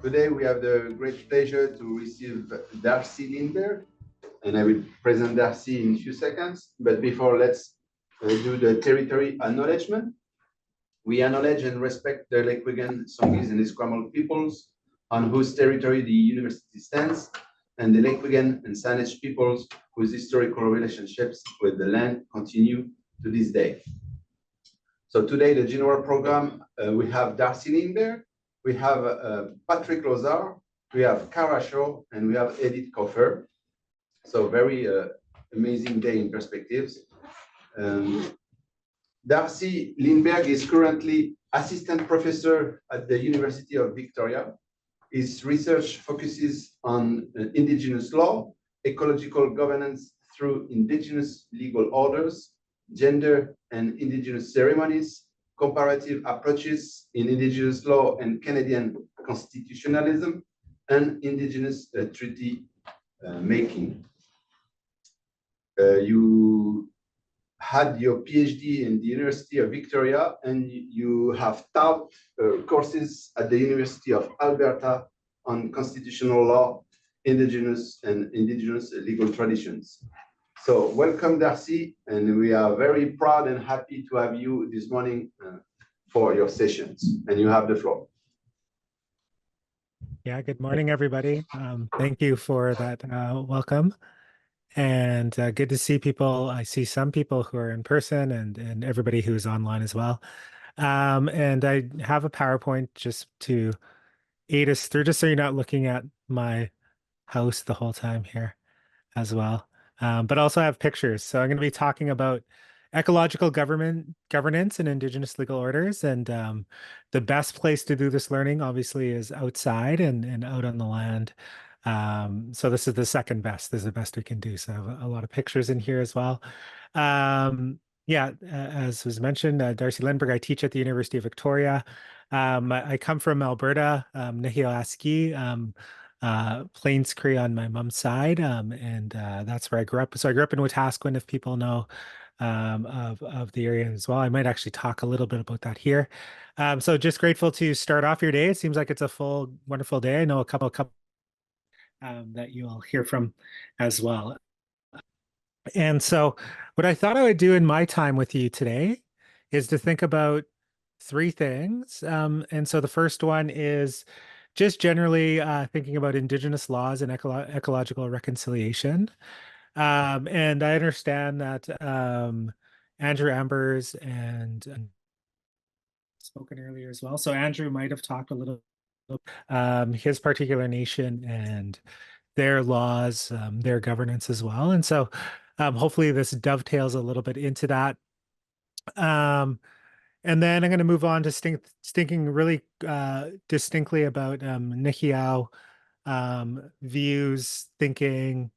Today we have the great pleasure to receive Darcy Lindberg, and I will present Darcy in a few seconds. But before, let's do the territory acknowledgement. We acknowledge and respect the Lekwungen, Songhees, and Esquimalt peoples on whose territory the university stands, and the Lekwungen and Saanich peoples whose historical relationships with the land continue to this day. So today, the general program, we have Darcy Lindberg, we have Patrick Lozar, we have Kara Shaw, and we have Edith Kauffer. So very amazing day in perspectives. Darcy Lindberg is currently assistant professor at the University of Victoria. His research focuses on indigenous law, ecological governance through indigenous legal orders, gender and indigenous ceremonies, comparative approaches in indigenous law and Canadian constitutionalism, and indigenous treaty making. You had your PhD in the University of Victoria, and you have taught courses at the University of Alberta on constitutional law, indigenous legal traditions. So welcome, Darcy, and we are very proud and happy to have you this morning for your sessions, and you have the floor. Yeah, good morning, everybody. Thank you for that welcome. And good to see people. I see some people who are in person and everybody who's online as well. And I have a PowerPoint just to aid us through, just so you're not looking at my house the whole time here as well. But also have pictures. So I'm going to be talking about ecological governance and indigenous legal orders. And the best place to do this learning, obviously, is outside and out on the land. So this is the second best. This is the best we can do. So I have a lot of pictures in here as well. Yeah, as was mentioned, Darcy Lindberg, I teach at the University of Victoria. I come from Alberta, Nihil Plains Cree on my mom's side, and that's where I grew up. So I grew up in Wetaskiwin, if people know of the area as well. I might actually talk a little bit about that here. So just grateful to start off your day. It seems like it's a full, wonderful day. I know a couple that you'll hear from as well. And so what I thought I would do in my time with you today is to think about three things. And so the first one is just generally thinking about Indigenous laws and ecological reconciliation. And I understand that Andrew Ambers and spoken earlier as well. So Andrew might have talked a little his particular nation and their laws, their governance as well. And so hopefully this dovetails a little bit into that. And then I'm going to move on to thinking really distinctly about Nihiau views, thinking,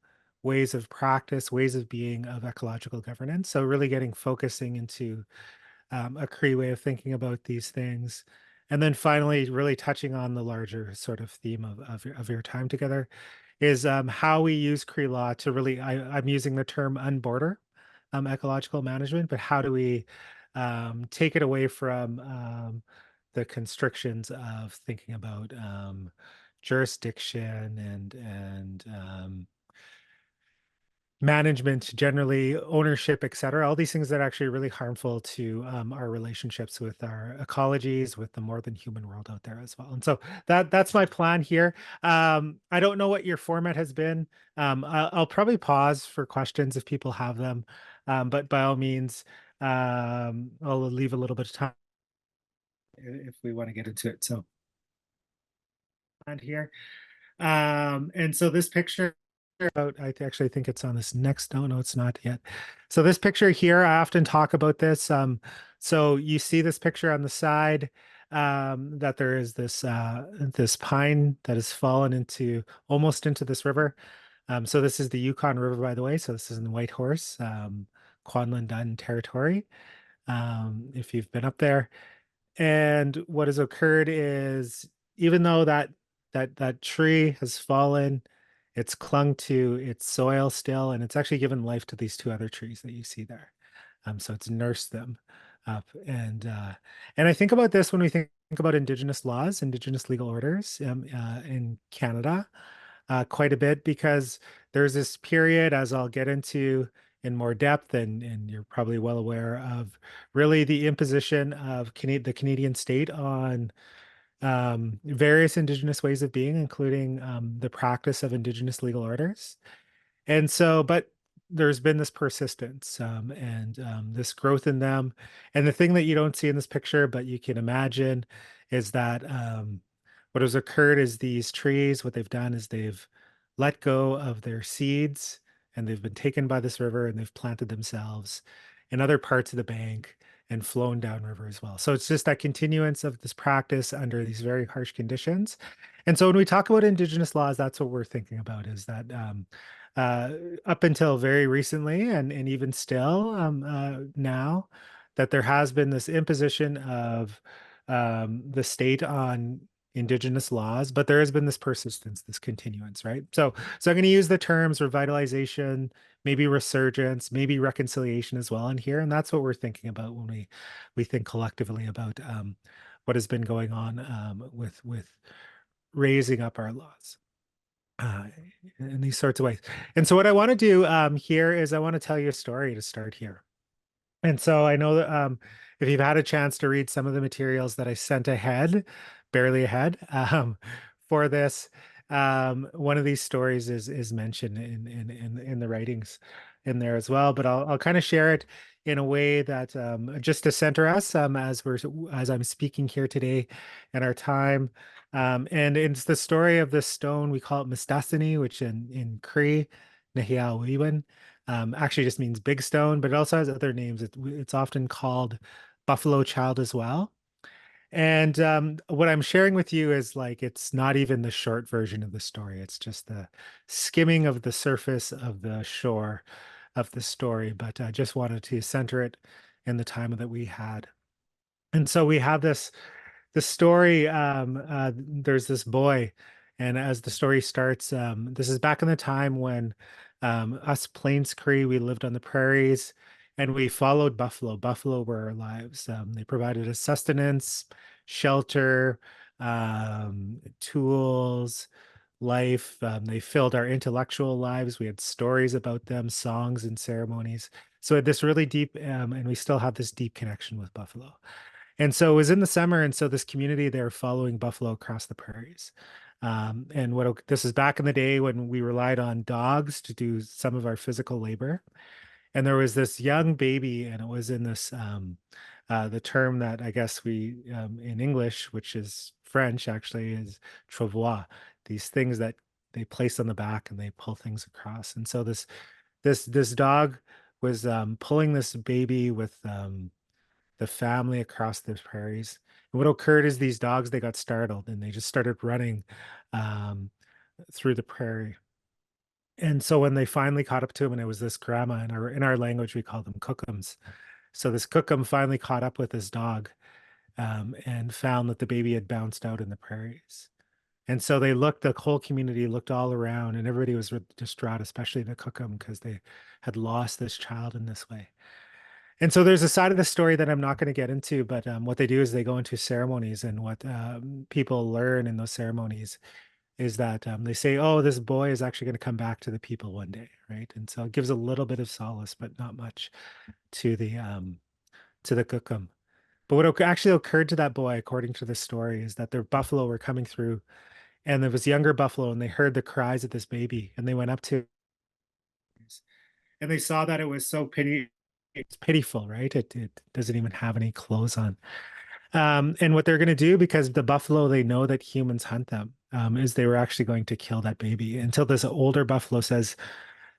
ways of practice, ways of being of ecological governance. So really focusing into a Cree way of thinking about these things. And then finally, really touching on the larger sort of theme of your time together is how we use Cree law to really, I'm using the term unborder ecological management, but how do we take it away from the constrictions of thinking about jurisdiction and management generally, ownership, et cetera, all these things that are actually really harmful to our relationships with our ecologies, with the more than human world out there as well. And so that's my plan here. I don't know what your format has been. I'll probably pause for questions if people have them, but by all means, I'll leave a little bit of time if we want to get into it. So, and here, and so this picture. I actually think it's on this next. No, it's not yet. So this picture here, I often talk about this. So you see this picture on the side that there is this this pine that has fallen almost into this river. So this is the Yukon River, by the way. So this is in the Whitehorse, Kwanlin Dun territory. If you've been up there, and what has occurred is even though that tree has fallen, it's clung to its soil still, and it's actually given life to these two other trees that you see there. So it's nursed them. up. And I think about this when we think about Indigenous laws, Indigenous legal orders in Canada quite a bit, because there's this period, as I'll get into in more depth, and you're probably well aware of, really the imposition of the Canadian state on various Indigenous ways of being, including the practice of Indigenous legal orders. And so, but there's been this persistence and this growth in them. And the thing that you don't see in this picture, but you can imagine, is that what has occurred is these trees, what they've done is they've let go of their seeds and they've been taken by this river and they've planted themselves in other parts of the bank and flown downriver as well. So it's just that continuance of this practice under these very harsh conditions. And so when we talk about Indigenous laws, that's what we're thinking about, is that uh, up until very recently, and even still now, that there has been this imposition of the state on Indigenous laws, but there has been this persistence, this continuance, right? So I'm going to use the terms revitalization, maybe resurgence, maybe reconciliation as well in here, and that's what we're thinking about when we think collectively about what has been going on with raising up our laws uh, in these sorts of ways. And so what I want to do here is I want to tell you a story to start here. And so I know that if you've had a chance to read some of the materials that I sent ahead, barely ahead, for this, one of these stories is mentioned in the writings in there as well. But I'll kind of share it in a way that just to center us as I'm speaking here today in our time. And it's the story of this stone. We call it Mistasini, which in Cree, Nahiawiwan, actually just means big stone, but it also has other names. It's often called buffalo child as well. And what I'm sharing with you is like, it's not even the short version of the story. It's just the skimming of the surface of the shore of the story. But I just wanted to center it in the time that we had. And so we have the story. There's this boy, and as the story starts, this is back in the time when us Plains Cree, we lived on the prairies and we followed buffalo. Buffalo were our lives. They provided us sustenance, shelter, tools, life. They filled our intellectual lives. We had stories about them, songs and ceremonies. So this really deep, and we still have this deep connection with buffalo. And so it was in the summer, and so this community, they were following buffalo across the prairies. And this is back in the day when we relied on dogs to do some of our physical labor. And there was this young baby, and it was in this the term that I guess we in English, which is French actually, is travois. These things that they place on the back and they pull things across. And so this dog was pulling this baby with the family across the prairies. And what occurred is these dogs, they got startled and they just started running um, through the prairie. And so when they finally caught up to him, and it was this grandma, in our language, we call them cookums. So this cookum finally caught up with his dog and found that the baby had bounced out in the prairies. And so the whole community looked all around, and everybody was distraught, especially the cookum, because they had lost this child in this way. And so there's a side of the story that I'm not going to get into, but what they do is they go into ceremonies, and what people learn in those ceremonies is that they say, "Oh, this boy is actually going to come back to the people one day," right? And so it gives a little bit of solace, but not much to the Kukum. But what actually occurred to that boy, according to the story, is that their buffalo were coming through, and there was younger buffalo, and they heard the cries of this baby, and they went up to, and they saw that it was it's pitiful, right? It doesn't even have any clothes on. And what they're going to do, because the buffalo, they know that humans hunt them, is they were actually going to kill that baby until this older buffalo says,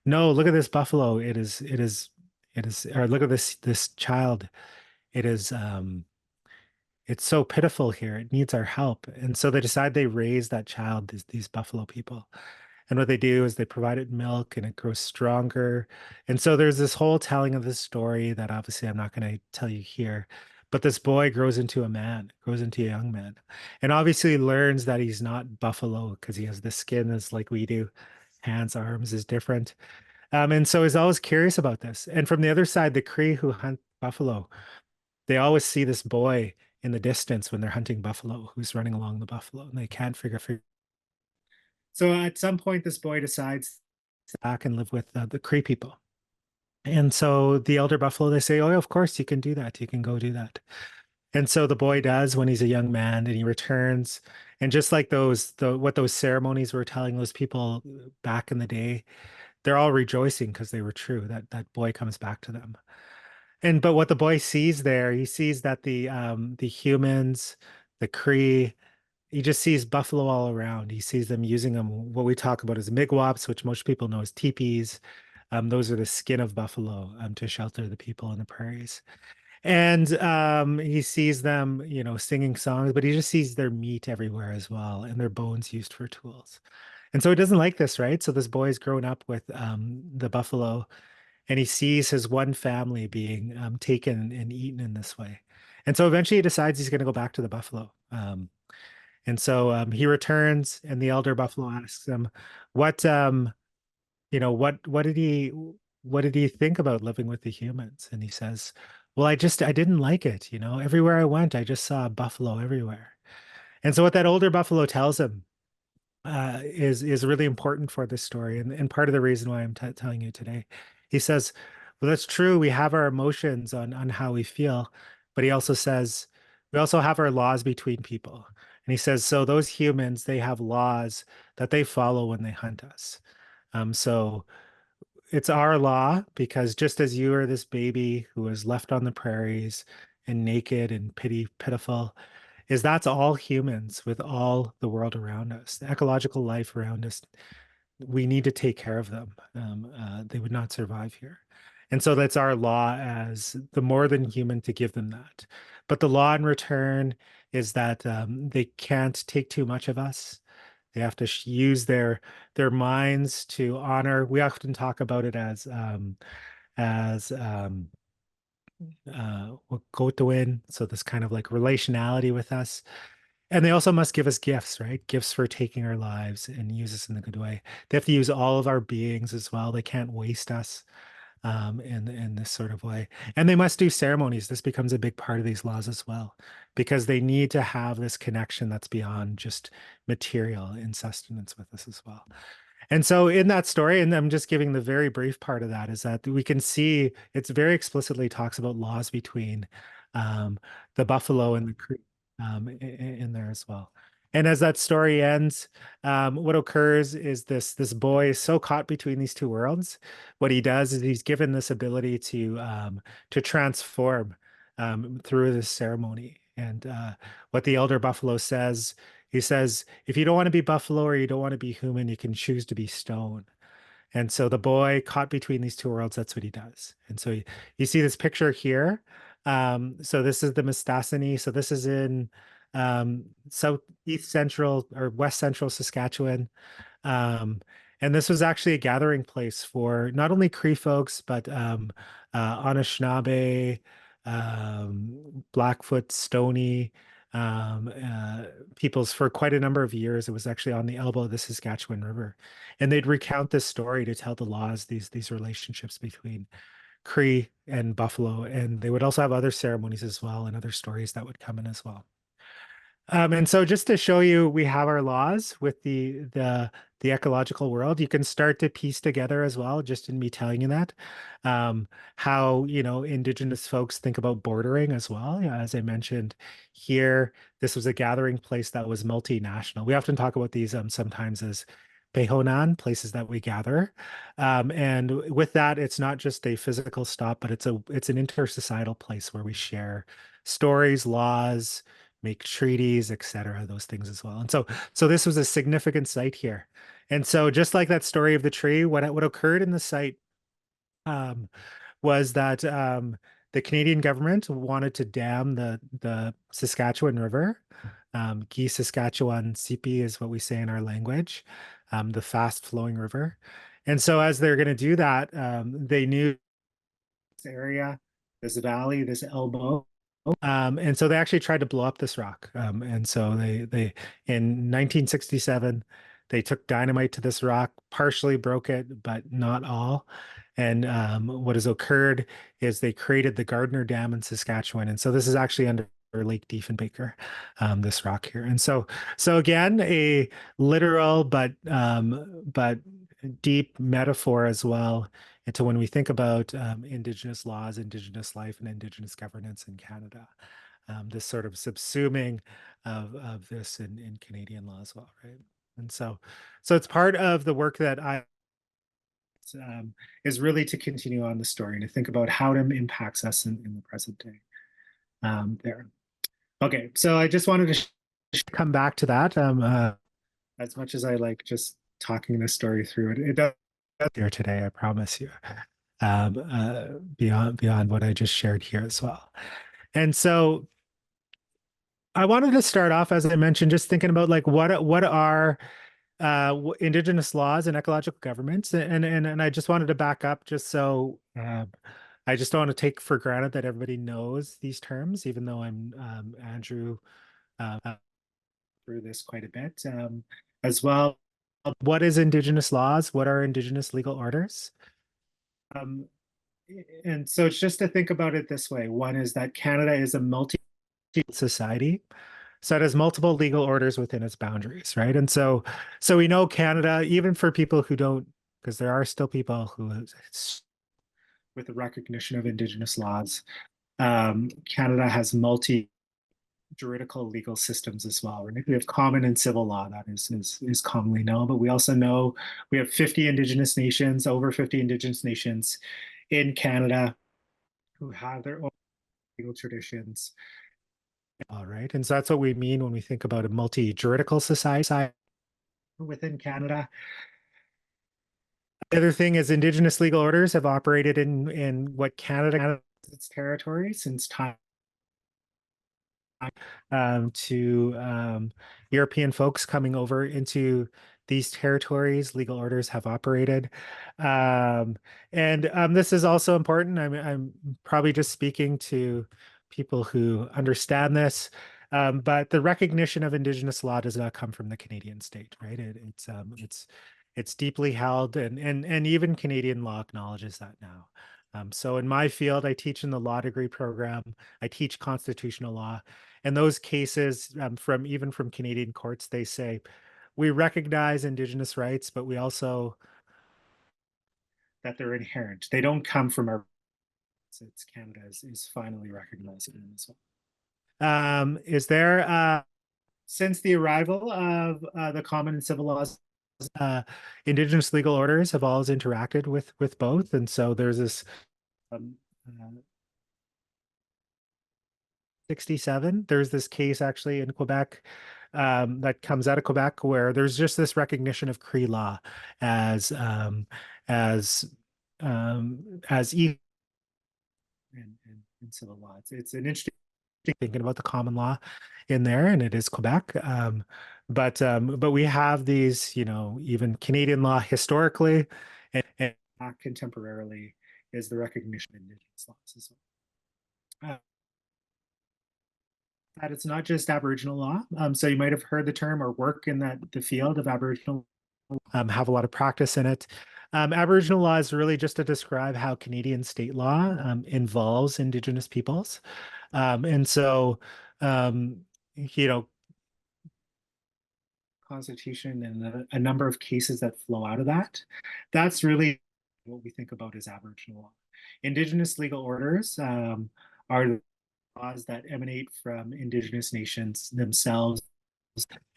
"No, look at this buffalo. Or look at this child. It is, it's so pitiful here. It needs our help." And so they decide they raise that child, these buffalo people. And what they do is they provide it milk and it grows stronger. And so there's this whole telling of this story that obviously I'm not going to tell you here. But this boy grows into a man, grows into a young man, and obviously learns that he's not buffalo because he has the skin that's like we do. Hands, arms is different. And so he's always curious about this. And from the other side, the Cree who hunt buffalo, they always see this boy in the distance when they're hunting buffalo who's running along the buffalo, and they can't figure. So at some point, this boy decides to back and live with the Cree people. And so the elder buffalo, they say, "Oh, of course you can do that. You can go do that." And so the boy does when he's a young man, and he returns. And just like what those ceremonies were telling those people back in the day, they're all rejoicing because they were true. That boy comes back to them. But what the boy sees there, he sees that the humans, the Cree, he just sees buffalo all around. He sees them using them, what we talk about as migwops, which most people know as teepees. Those are the skin of buffalo to shelter the people in the prairies. And he sees them, singing songs, but he just sees their meat everywhere as well, and their bones used for tools. And so he doesn't like this, right? So this boy's grown up with the buffalo, and he sees his one family being taken and eaten in this way. And so eventually he decides he's going to go back to the buffalo. And so he returns, and the elder buffalo asks him, "What, what did he think about living with the humans?" And he says, "Well, I didn't like it. Everywhere I went, I just saw a buffalo everywhere." And so what that older buffalo tells him is really important for this story, and part of the reason why I'm telling you today. He says, "Well, that's true. We have our emotions on how we feel, but he also says we also have our laws between people." And he says, "So those humans, they have laws that they follow when they hunt us. So it's our law because just as you are this baby who was left on the prairies and naked and pitiful, is that's all humans with all the world around us, the ecological life around us. We need to take care of them. They would not survive here. And so that's our law as the more than human to give them that. But the law in return is that they can't take too much of us. They have to use their minds to honor. We often talk about it as Gotoin, so this kind of like relationality with us. And they also must give us gifts, right? Gifts for taking our lives and use us in a good way. They have to use all of our beings as well. They can't waste us in this sort of way. And they must do ceremonies. This becomes a big part of these laws as well, because they need to have this connection that's beyond just material in sustenance with us as well. And so in that story, and I'm just giving the very brief part of that, is that we can see it's very explicitly talks about laws between um, the buffalo and the Cree in there as well. And as that story ends, what occurs is this boy is so caught between these two worlds. What he does is he's given this ability to transform through this ceremony. And what the elder buffalo says, he says, "If you don't want to be buffalo or you don't want to be human, you can choose to be stone." And so the boy caught between these two worlds, that's what he does. And so you see this picture here. So this is the Mistassini. So this is in southeast central or west central Saskatchewan. Um, and this was actually a gathering place for not only Cree folks, but Anishinaabe, Blackfoot, Stony, peoples for quite a number of years. It was actually on the elbow of the Saskatchewan River. And they'd recount this story to tell the laws, these relationships between Cree and Buffalo. And they would also have other ceremonies as well and other stories that would come in as well. And so just to show you, we have our laws with the ecological world. You can start to piece together as well, just in me telling you that, how, Indigenous folks think about bordering as well. Yeah, as I mentioned here, this was a gathering place that was multinational. We often talk about these sometimes as Pehonan, places that we gather. And with that, it's not just a physical stop, but it's an intersocietal place where we share stories, laws, make treaties, etc., those things as well. And so this was a significant site here. And so just like that story of the tree, what occurred in the site um, was that the Canadian government wanted to dam the Saskatchewan River. Gi Saskatchewan Sipi is what we say in our language, the fast flowing river. And so as they're going to do that, they knew this area, this valley, this elbow. And so they actually tried to blow up this rock. And so they in 1967, They took dynamite to this rock, partially broke it, but not all. And what has occurred is they created the Gardner Dam in Saskatchewan. And so this is actually under Lake Diefenbaker, this rock here. And so again, a literal but deep metaphor as well into when we think about Indigenous laws, Indigenous life, and Indigenous governance in Canada. This sort of subsuming of this in Canadian law as well, right? And so it's part of the work that I is really to continue on the story and to think about how it impacts us in the present day. There. Okay, so I just wanted to come back to that. As much as I like just talking the story through it, it does here today, I promise you. Beyond what I just shared here as well. And so I wanted to start off, as I mentioned, just thinking about like what are Indigenous laws and ecological governments, and I just wanted to back up just so I just don't want to take for granted that everybody knows these terms, even though I'm Andrew through this quite a bit as well. What is Indigenous laws? What are Indigenous legal orders? Um, and so it's just to think about it this way. One is that Canada is a multi society. So it has multiple legal orders within its boundaries, right? And so we know Canada, even for people who don't, because there are still people who, with the recognition of Indigenous laws, Canada has multi juridical legal systems as well. Right? We have common and civil law that is commonly known, but we also know we have 50 Indigenous nations, over 50 Indigenous nations in Canada who have their own legal traditions. All right. And so that's what we mean when we think about a multi-juridical society within Canada. The other thing is Indigenous legal orders have operated in what Canada its territory since time to European folks coming over into these territories. Legal orders have operated. And this is also important. I'm probably just speaking to people who understand this. But the recognition of Indigenous law does not come from the Canadian state, right? It's deeply held, and even Canadian law acknowledges that now. So in my field, I teach in the law degree program. I teach constitutional law. And those cases from even from Canadian courts, they say, we recognize Indigenous rights, but we also that they're inherent. They don't come from our it's Canada is finally recognizing them as well. Is there since the arrival of the common and civil laws, Indigenous legal orders have always interacted with both, and so there's this 67. There's this case actually in Quebec that comes out of Quebec where there's just this recognition of Cree law as as e in civil law. It's an interesting thinking about the common law in there, and it is Quebec. But we have these, even Canadian law historically and contemporarily is the recognition of Indigenous laws as well. That it's not just Aboriginal law. So you might have heard the term or work in the field of Aboriginal, have a lot of practice in it. Aboriginal law is really just to describe how Canadian state law involves Indigenous peoples. And so, you know, Constitution and a number of cases that flow out of that, that's really what we think about as Aboriginal law. Indigenous legal orders are laws that emanate from Indigenous nations themselves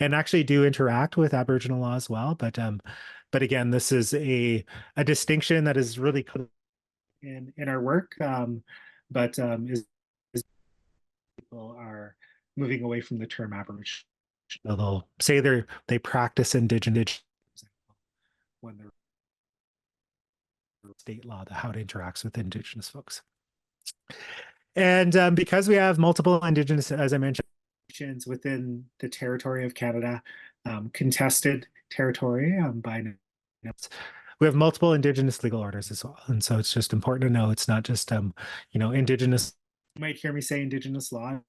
and actually do interact with Aboriginal law as well. But again, this is a distinction that is really in our work, but is people are moving away from the term Aboriginal. They'll say they practice Indigenous when they're state law, how it interacts with Indigenous folks. And because we have multiple Indigenous, as I mentioned, within the territory of Canada, contested territory by we have multiple Indigenous legal orders as well. And so it's just important to know it's not just, Indigenous. You might hear me say Indigenous law,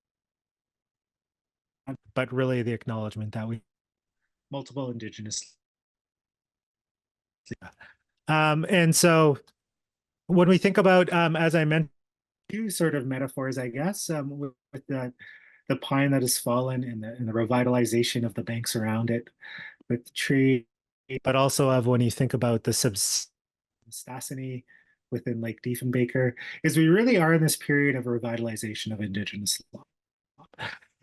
but really the acknowledgement that we multiple Indigenous And so when we think about, as I mentioned, two sort of metaphors, I guess, with the pine that has fallen and the revitalization of the banks around it with the tree, but also of when you think about the substaciny within Lake Diefenbaker, is we really are in this period of revitalization of Indigenous law.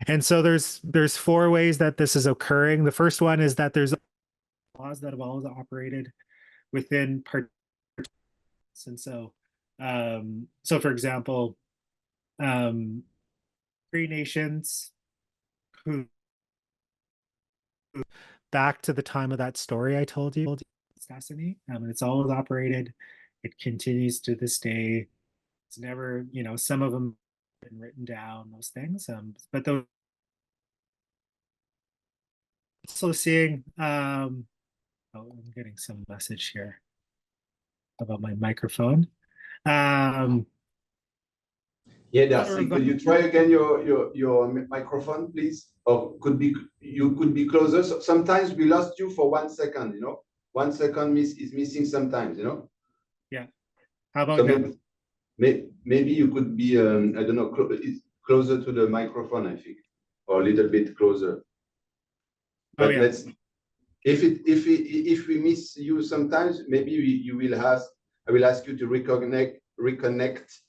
And so there's four ways that this is occurring. The first one is that there's laws that have always operated within parts, and so for example, Cree nations who back to the time of that story I told you, Stassany, and it's always operated. It continues to this day. It's never, some of them have been written down, those things. But those also seeing, oh, I'm getting some message here about my microphone. Yeah, Darcy, could you try again your microphone, please? Or you could be closer. So sometimes we lost you for 1 second, 1 second is missing sometimes, Yeah. How about So now? maybe you could be, I don't know, closer to the microphone, I think, or a little bit closer. Oh But yeah. if we miss you sometimes, maybe I will ask you to reconnect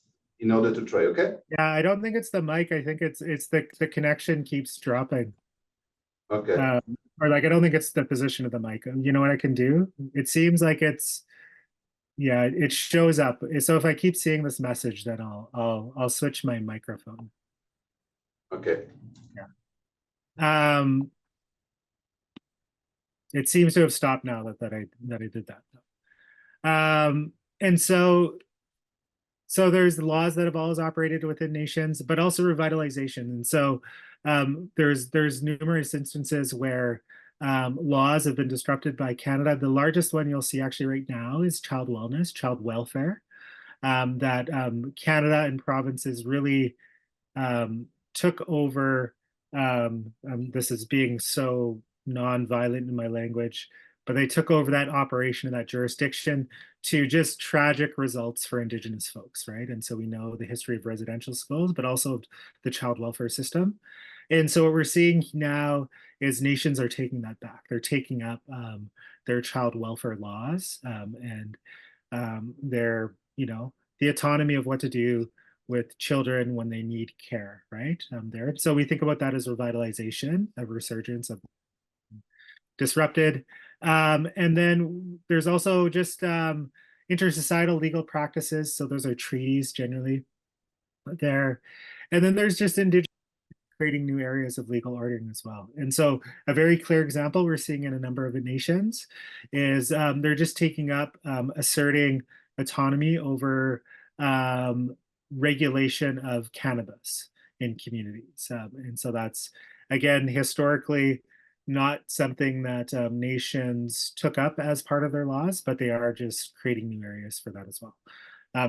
in order to try, okay? Yeah, I don't think it's the mic. I think it's the connection keeps dropping. Okay. Or like I don't think it's the position of the mic. You know what I can do? It seems like yeah, it shows up. So if I keep seeing this message, then I'll switch my microphone. Okay. Yeah. It seems to have stopped now that I did that. And so there's the laws that have always operated within nations, but also revitalization. And so there's numerous instances where laws have been disrupted by Canada. The largest one you'll see actually right now is child wellness, child welfare, that Canada and provinces really took over. This is being so non-violent in my language, but they took over that operation and that jurisdiction to just tragic results for Indigenous folks, right? And so we know the history of residential schools, but also the child welfare system. And so what we're seeing now is nations are taking that back. They're taking up their child welfare laws and their, the autonomy of what to do with children when they need care, right? There. So we think about that as revitalization, a resurgence of disrupted. And then there's also just intersocietal legal practices. So those are treaties generally there. And then there's just indigenous creating new areas of legal ordering as well. And so a very clear example we're seeing in a number of nations is they're just taking up asserting autonomy over regulation of cannabis in communities. And so that's, again, historically not something that nations took up as part of their laws, but they are just creating new areas for that as well.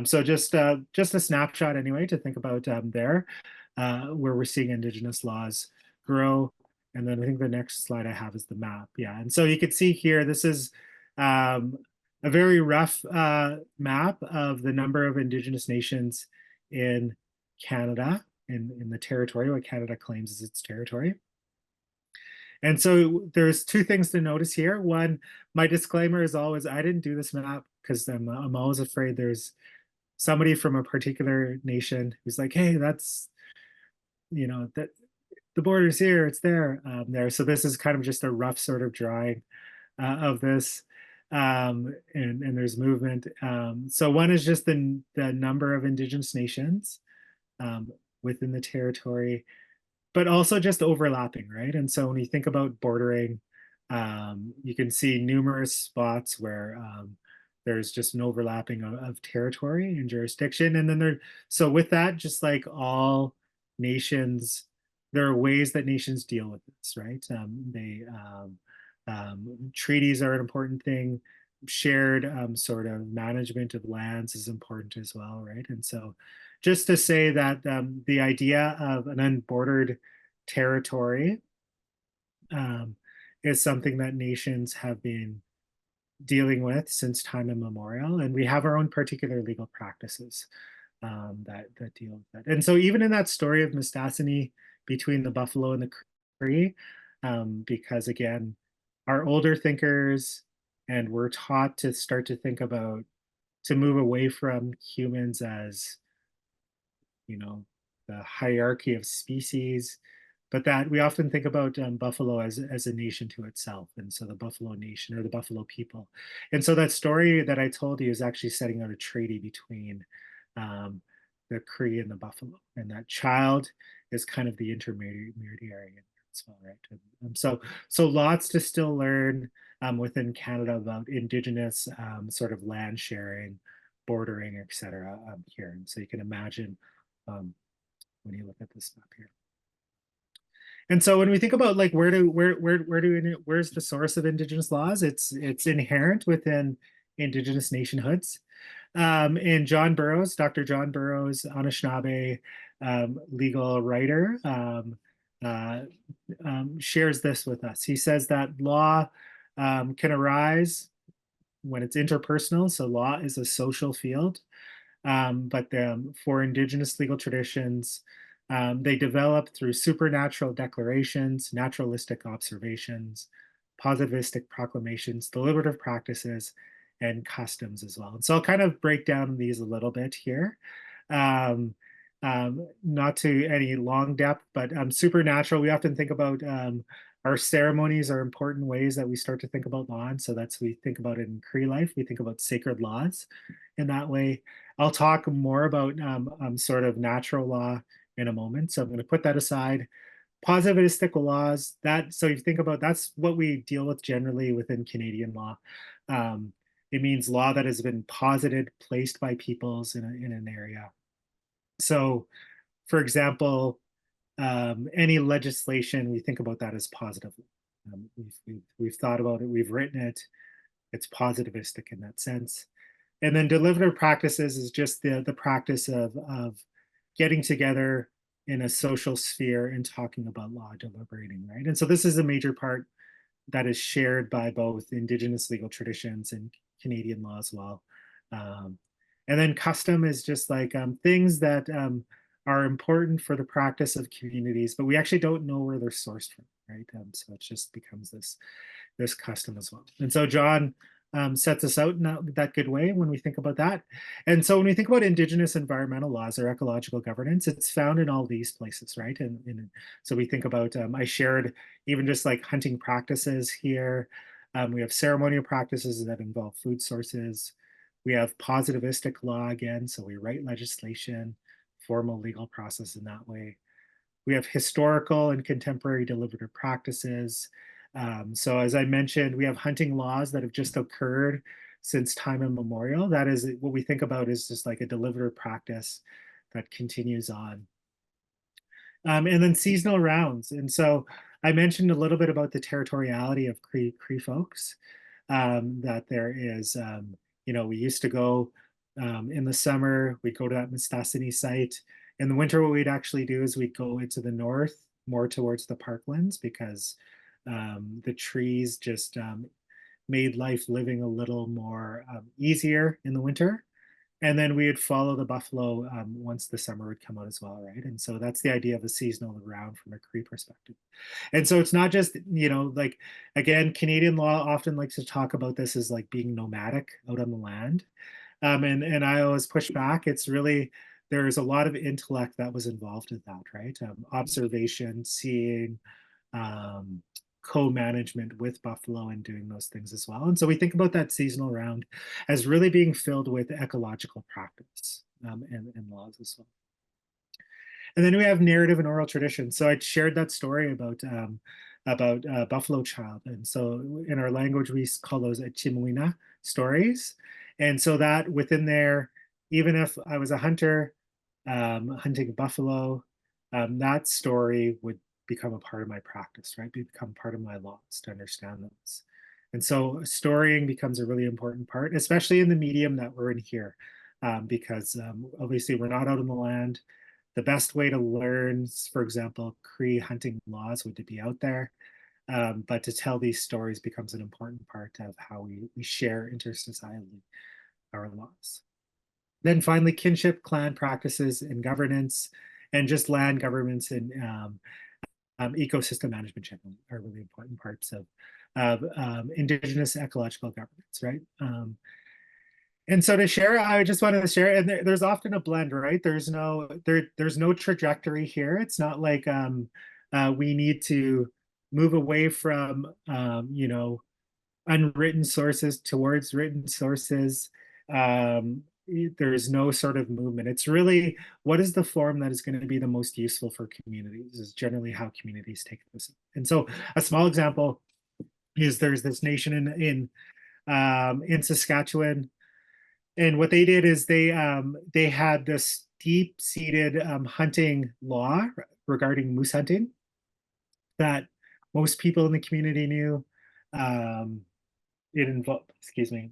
So just a snapshot anyway to think about there, where we're seeing Indigenous laws grow. And then I think the next slide I have is the map. Yeah, and so you can see here, this is a very rough map of the number of Indigenous nations in Canada, in the territory, what Canada claims is its territory. And so there's two things to notice here. One, my disclaimer is always, I didn't do this map because I'm always afraid there's somebody from a particular nation who's like, hey, that's, that the border's here, it's there, there. So this is kind of just a rough sort of drawing of this. And there's movement. So one is just the number of Indigenous nations within the territory, but also just overlapping, right? And so when you think about bordering, you can see numerous spots where there's just an overlapping of territory and jurisdiction. And then so with that, just like all nations, there are ways that nations deal with this, right? Treaties are an important thing. Shared sort of management of lands is important as well, right? And so just to say that the idea of an unbordered territory is something that nations have been dealing with since time immemorial, and we have our own particular legal practices that deal with that. And so even in that story of Mistassini between the buffalo and the Cree, because again, our older thinkers and we're taught to start to think about to move away from humans as, you know, the hierarchy of species, but that we often think about buffalo as a nation to itself. And so the Buffalo Nation or the Buffalo people. And so that story that I told you is actually setting out a treaty between um, the Cree and the buffalo. And that child is kind of the intermediary as well, right? So lots to still learn within Canada about Indigenous sort of land sharing, bordering, etc. Here. And so you can imagine um, when you look at this map here. And so when we think about like where's the source of Indigenous laws, it's inherent within Indigenous nationhoods. And Dr. John Burroughs, Anishinaabe legal writer, uh, shares this with us. He says that law can arise when it's interpersonal. So law is a social field. But for Indigenous legal traditions, they develop through supernatural declarations, naturalistic observations, positivistic proclamations, deliberative practices, and customs as well. And so I'll kind of break down these a little bit here. Um, not to any long depth, but supernatural, we often think about our ceremonies are important ways that we start to think about law. And so we think about it in Cree life, we think about sacred laws in that way. I'll talk more about sort of natural law in a moment. So I'm going to put that aside. Positivistic laws, so you think about that's what we deal with generally within Canadian law. It means law that has been posited, placed by peoples in an area. So, for example, any legislation, we think about that as positive. We've thought about it, we've written it, it's positivistic in that sense. And then deliberative practices is just the practice of getting together in a social sphere and talking about law, deliberating, right? And so this is a major part that is shared by both Indigenous legal traditions and Canadian law as well. Um, and then custom is just like things that are important for the practice of communities, but we actually don't know where they're sourced from, right? So it just becomes this custom as well. And so John sets us out in that good way when we think about that. And so when we think about Indigenous environmental laws or ecological governance, it's found in all these places, right? And so we think about, I shared even just like hunting practices here. We have ceremonial practices that involve food sources. We have positivistic law again, so we write legislation, formal legal process in that way. We have historical and contemporary deliberative practices. So as I mentioned, we have hunting laws that have just occurred since time immemorial. That is what we think about is just like a deliberative practice that continues on. And then seasonal rounds. And so I mentioned a little bit about the territoriality of Cree folks, that there is, we used to go in the summer, we'd go to that Mistassini site. In the winter, what we'd actually do is we'd go into the north, more towards the parklands, because the trees just made life living a little more easier in the winter. And then we would follow the buffalo once the summer would come out as well, right? And so that's the idea of a seasonal round from a Cree perspective. And so it's not just, like, again, Canadian law often likes to talk about this as like being nomadic out on the land. And I always push back. It's really, there's a lot of intellect that was involved in that, right? Observation, seeing, um, co-management with buffalo and doing those things as well. And so we think about that seasonal round as really being filled with ecological practice and laws as well. And then we have narrative and oral tradition. So I shared that story about Buffalo Child. And so in our language, we call those Chimwina stories. And so that within there, even if I was a hunter hunting buffalo, that story would become a part of my practice, right? Become part of my laws to understand those. And so storying becomes a really important part, especially in the medium that we're in here, because obviously we're not out on the land. The best way to learn, for example, Cree hunting laws would to be out there. But to tell these stories becomes an important part of how we share intersocietally our laws. Then finally, kinship, clan practices, and governance, and just land governments and ecosystem management generally are really important parts of indigenous ecological governance, right? And so to share, I just wanted to share, and there's often a blend, right? There's no trajectory here. It's not like we need to move away from unwritten sources towards written sources. There's no sort of movement. It's really what is the form that is going to be the most useful for communities is generally how communities take this. And so a small example is there's this nation in Saskatchewan, and what they did is they had this deep-seated hunting law regarding moose hunting that most people in the community knew. Um, it involved, excuse me,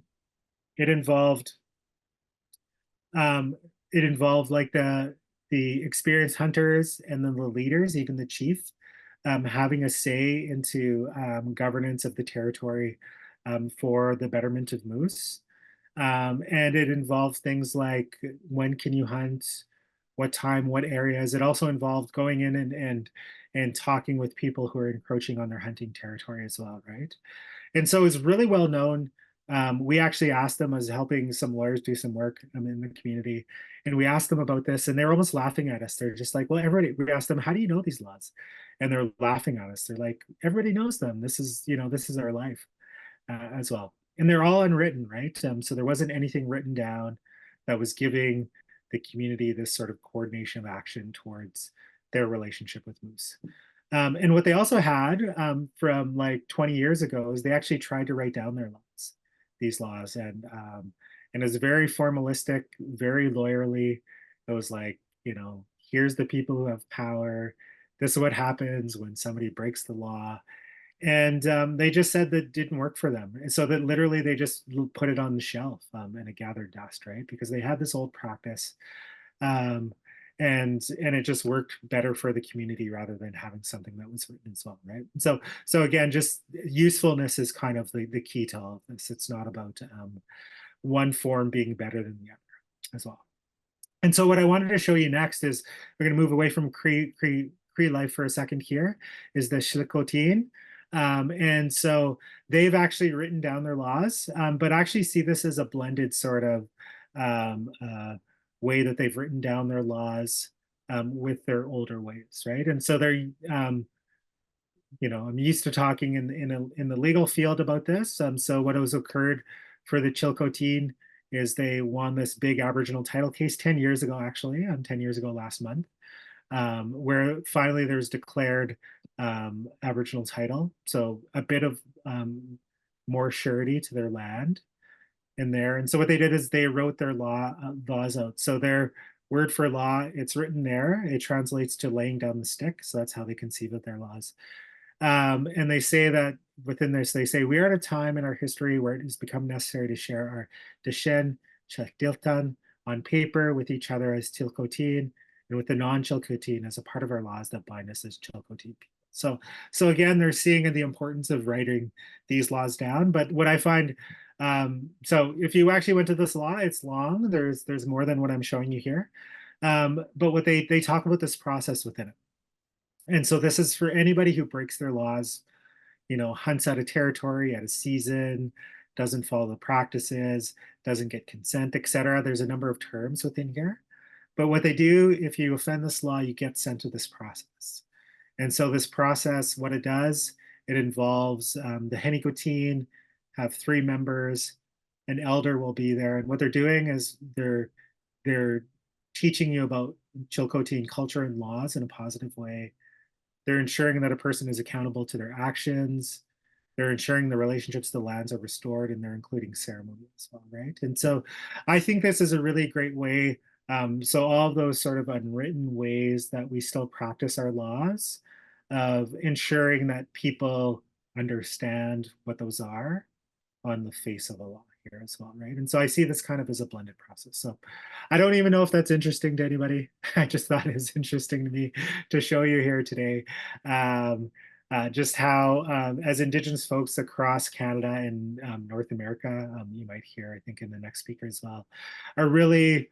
it involved um, it involved like the experienced hunters and then the leaders, even the chief, having a say into governance of the territory for the betterment of moose. And it involved things like when can you hunt, what time, what areas. It also involved going in and talking with people who are encroaching on their hunting territory as well, right? And so it's really well known. We actually asked them, as helping some lawyers do some work in the community, and we asked them about this, and they were almost laughing at us. They're just like, "Well, everybody." We asked them, "How do you know these laws?" And they're laughing at us. They're like, "Everybody knows them. This is our life as well." And they're all unwritten, right? So there wasn't anything written down that was giving the community this sort of coordination of action towards their relationship with moose. And what they also had from like 20 years ago is they actually tried to write down their laws, these laws, and it was very formalistic, very lawyerly. It was like, here's the people who have power. This is what happens when somebody breaks the law. And they just said that didn't work for them. And so that literally they just put it on the shelf and it gathered dust, right? Because they had this old practice. Um, and it just worked better for the community rather than having something that was written as well, right? So again, just usefulness is kind of the key to all of this. It's not about one form being better than the other as well. And so what I wanted to show you next is we're going to move away from Cree life for a second here, is the Shilkotin. And so they've actually written down their laws, but actually see this as a blended sort of way that they've written down their laws with their older ways, right? And so they're, I'm used to talking in the legal field about this. So what has occurred for the Chilcotin is they won this big Aboriginal title case 10 years ago, actually, 10 years ago last month, where finally there's declared Aboriginal title. So a bit of more surety to their land in there. And so what they did is they wrote their laws out. So their word for law, it's written there. It translates to laying down the stick. So that's how they conceive of their laws. And they say that within this, they say, we are at a time in our history where it has become necessary to share our Deshen, Chakdiltan on paper with each other as Tilkotin and with the non-Chilcotin as a part of our laws that bind us as Chilcotin people. So again, they're seeing the importance of writing these laws down. But what I find, so if you actually went to this law, it's long. There's more than what I'm showing you here. But what they talk about this process within it. And so this is for anybody who breaks their laws, hunts out of territory at a season, doesn't follow the practices, doesn't get consent, etc. There's a number of terms within here. But what they do, if you offend this law, you get sent to this process. And so this process, what it does, it involves the Henikoteen have 3 members, an elder will be there. And what they're doing is they're teaching you about Chilcotin culture and laws in a positive way. They're ensuring that a person is accountable to their actions. They're ensuring the relationships to the lands are restored, and they're including ceremony as well, right? And so I think this is a really great way. So all of those sort of unwritten ways that we still practice our laws of ensuring that people understand what those are on the face of the law here as well, right? And so I see this kind of as a blended process. So I don't even know if that's interesting to anybody. I just thought it was interesting to me to show you here today. just how, as Indigenous folks across Canada and North America, you might hear, I think, in the next speaker as well, are really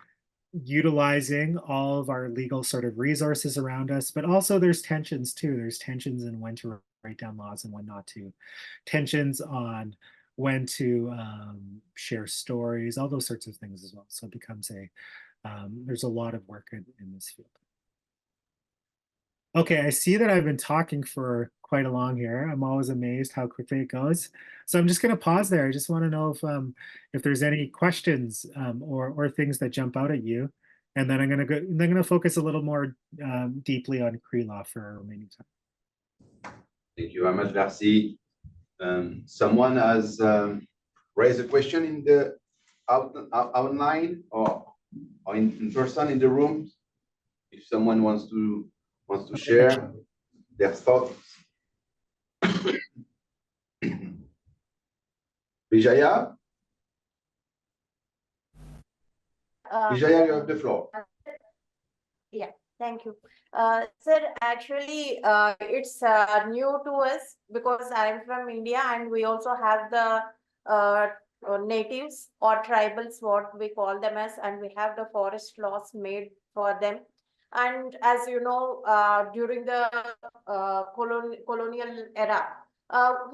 utilizing all of our legal sort of resources around us, but also there's tensions too. There's tensions in when to write down laws and when not to. Tensions on when to share stories, all those sorts of things as well. So it becomes there's a lot of work in this field. Okay, I see that I've been talking for quite a long here. I'm always amazed how quickly it goes. So I'm just going to pause there. I just want to know if there's any questions or things that jump out at you, and then I'm going to focus a little more deeply on Cree law for our remaining time. Thank you very much, Darcy. Someone has raised a question in the outline or in person in the room. If someone wants to share their thoughts. Vijaya? Vijaya, you have the floor. Yeah, thank you. Sir, actually, it's new to us because I'm from India and we also have the natives or tribals, what we call them as, and we have the forest laws made for them. And as you know, during the colonial era,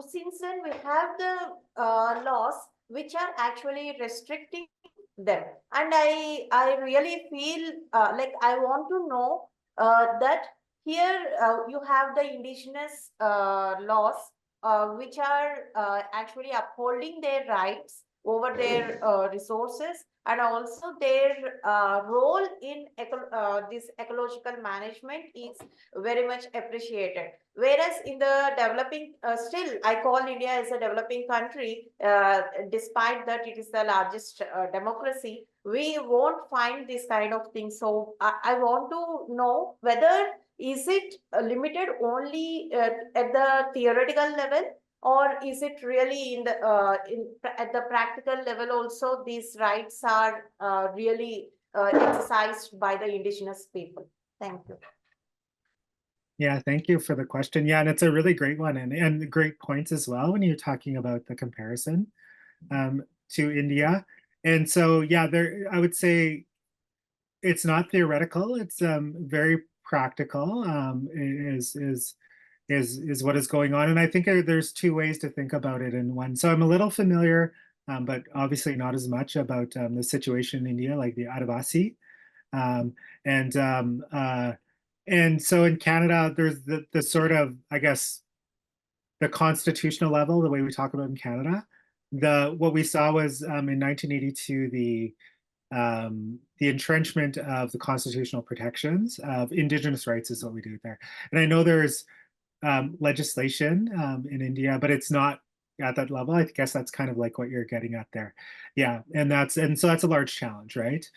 since then we have the laws which are actually restricting them. And I really feel like I want to know that here you have the indigenous laws which are actually upholding their rights over their resources and also their role in this ecological management is very much appreciated. Whereas in the developing, still I call India as a developing country, despite that it is the largest democracy, we won't find this kind of thing. So I want to know whether is it limited only at the theoretical level, or is it really in the at the practical level also these rights are really exercised by the indigenous people? Thank you. Yeah, thank you for the question. Yeah, and it's a really great one and great points as well when you're talking about the comparison to India. And so, yeah, I would say it's not theoretical. It's very practical. Is what is going on, and I think there's two ways to think about it in one. So I'm a little familiar, but obviously not as much about the situation in India, like the Adivasi, um, and um, uh, and so in Canada, there's the sort of, I guess, the constitutional level, the way we talk about in Canada. What we saw was in 1982 the entrenchment of the constitutional protections of Indigenous rights is what we do there. And I know there's legislation in India, but it's not at that level. I guess that's kind of like what you're getting at there. Yeah, and so that's a large challenge, right?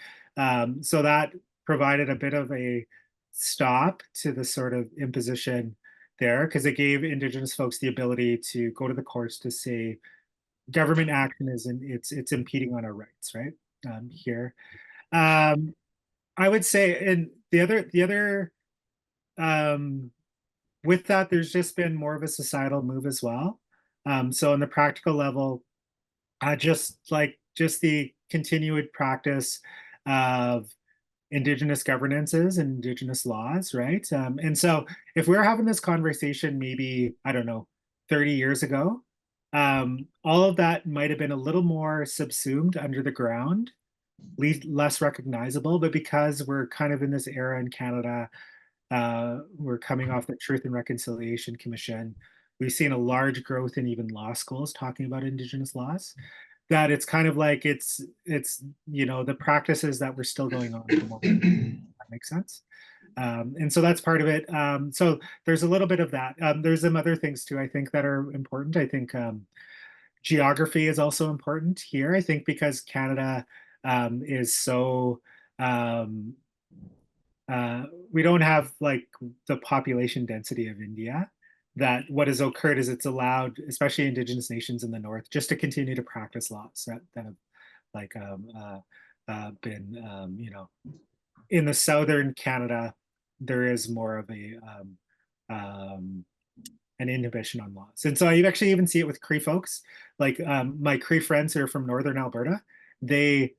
So that provided a bit of a stop to the sort of imposition there because it gave Indigenous folks the ability to go to the courts to say government action it's impeding on our rights, right? Here, I would say, and the other with that, there's just been more of a societal move as well. So on the practical level, just the continued practice of Indigenous governances and Indigenous laws, right? And so if we were having this conversation maybe, I don't know, 30 years ago, all of that might have been a little more subsumed under the ground, less recognizable, but because we're kind of in this era in Canada, we're coming off the Truth and Reconciliation Commission. We've seen a large growth in even law schools talking about Indigenous laws. That it's kind of like it's the practices that were still going on at the moment. That makes sense. And so that's part of it. So there's a little bit of that. There's some other things too, I think, that are important. I think geography is also important here. I think because Canada is so we don't have like the population density of India, that what has occurred is it's allowed, especially Indigenous nations in the North, just to continue to practice laws that have like been, in the Southern Canada, there is more of a, an inhibition on laws. And so I actually even see it with Cree folks, like my Cree friends who are from Northern Alberta. They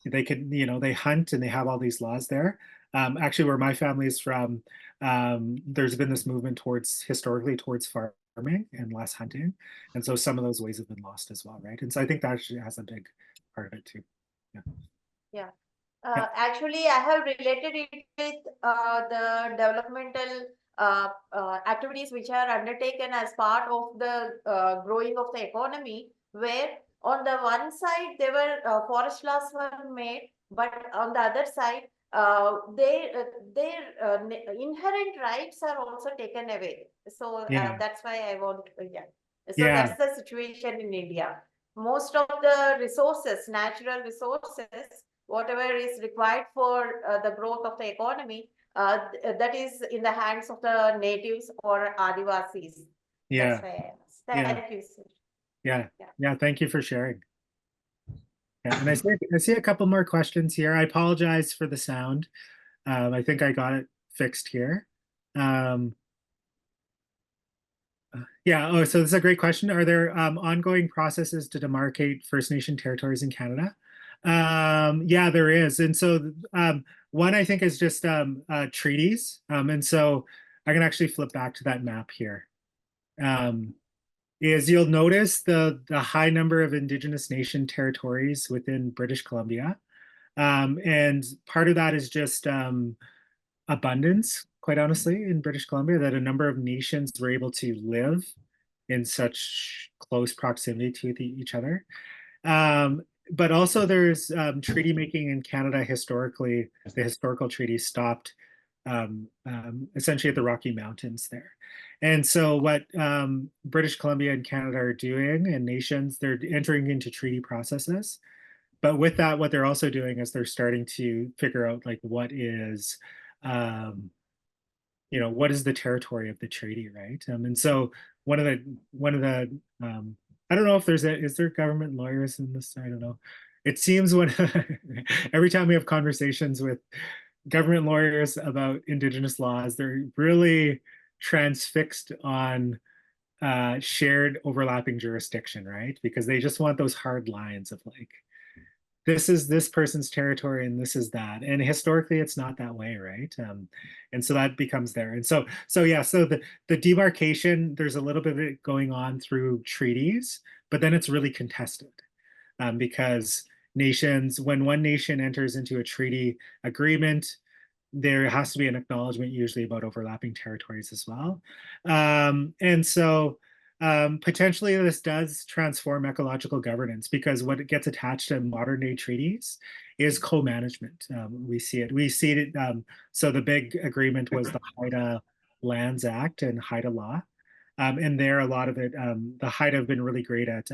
could, they hunt and they have all these laws there. Actually, where my family is from, there's been this movement historically towards farming and less hunting. And so some of those ways have been lost as well, right? And so I think that actually has a big part of it too. Yeah. Yeah. Yeah. Actually, I have related it with the developmental activities which are undertaken as part of the growing of the economy, where on the one side there were forest laws were made, but on the other side their inherent rights are also taken away. So Yeah. that's why I want, yeah. So Yeah. that's the situation in India. Most of the resources, natural resources, whatever is required for the growth of the economy, that is in the hands of the natives or Adivasis. Yeah. That's why I asked. Yeah. Thank you, sir. Yeah. Yeah. Thank you for sharing. Yeah. And I see a couple more questions here. I apologize for the sound. I think I got it fixed here. Yeah. Oh, so this is a great question. Are there ongoing processes to demarcate First Nation territories in Canada? Yeah, there is. And so one I think is just treaties. And so I can actually flip back to that map here. Is you'll notice the high number of Indigenous nation territories within British Columbia. And part of that is just abundance, quite honestly, in British Columbia, that a number of nations were able to live in such close proximity to each other. But also there's treaty making in Canada historically. The historical treaties stopped essentially at the Rocky Mountains there. And so what British Columbia and Canada are doing, and nations, they're entering into treaty processes. But with that, what they're also doing is they're starting to figure out like what is the territory of the treaty, right? And so one of the I don't know if is there government lawyers in this? I don't know. It seems when every time we have conversations with government lawyers about Indigenous laws, they're really transfixed on shared overlapping jurisdiction, right? Because they just want those hard lines of like, this is this person's territory and this is that. And historically, it's not that way, right? And so that becomes there. And so yeah, so the demarcation, there's a little bit of it going on through treaties, but then it's really contested because nations, when one nation enters into a treaty agreement, there has to be an acknowledgement usually about overlapping territories as well. And so potentially this does transform ecological governance because what gets attached to modern day treaties is co-management. We see it. So the big agreement was the Haida Lands Act and Haida Law. And there, a lot of it, the Haida have been really great at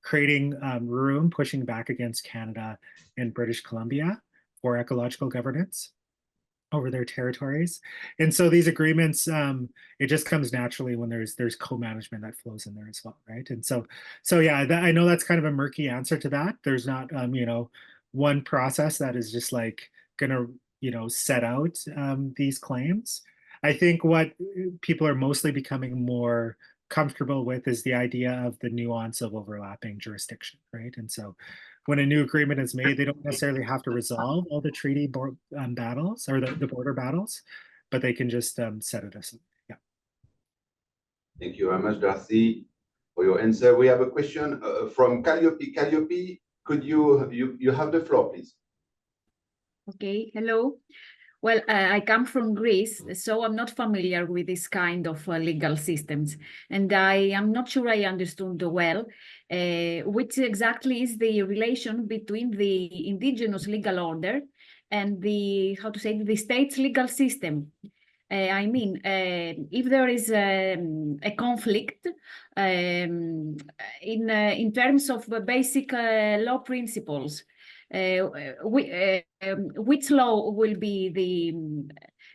creating room, pushing back against Canada and British Columbia for ecological governance over their territories. And so these agreements, it just comes naturally when there's co-management that flows in there as well, right? And so yeah, I know that's kind of a murky answer to that. There's not, one process that is just like gonna, set out these claims. I think what people are mostly becoming more comfortable with is the idea of the nuance of overlapping jurisdiction, right? And so when a new agreement is made, they don't necessarily have to resolve all the treaty battles or the border battles, but they can just set it aside. Yeah. Thank you very much, Darcy, for your answer. We have a question from Calliope. Calliope, could you have the floor, please? Okay, hello. Well, I come from Greece, so I'm not familiar with this kind of legal systems. And I am not sure I understood well which exactly is the relation between the indigenous legal order and the state's legal system. I mean, if there is a conflict in terms of basic law principles, which law will be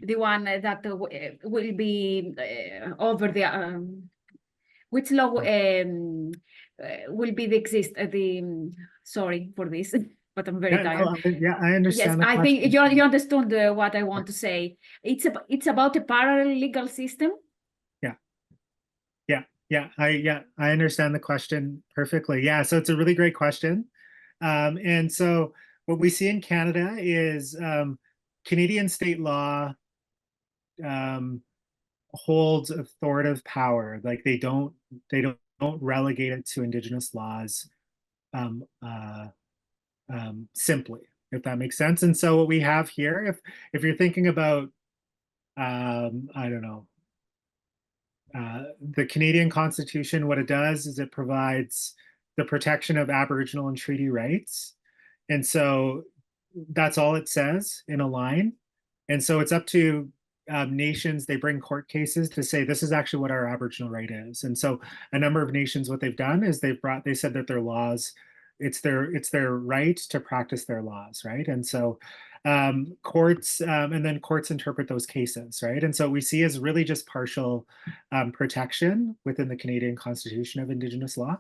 the one that will be over the which law will be sorry for this, but I'm very tired. Yeah, I understand. Yes, I think you understood what I want to say. It's about a parallel legal system. Yeah. Yeah, I understand the question perfectly. Yeah, so it's a really great question. And so what we see in Canada is Canadian state law holds authoritative power. Like they don't relegate it to Indigenous laws um, uh, simply, if that makes sense. And so what we have here, if you're thinking about I don't know, the Canadian Constitution, what it does is it provides the protection of Aboriginal and treaty rights. And so that's all it says in a line. And so it's up to nations, they bring court cases to say this is actually what our Aboriginal right is. And so a number of nations, what they've done is they said that their laws, it's their right to practice their laws, right? And so courts and then courts interpret those cases, right? And so we see is really just partial protection within the Canadian Constitution of Indigenous law.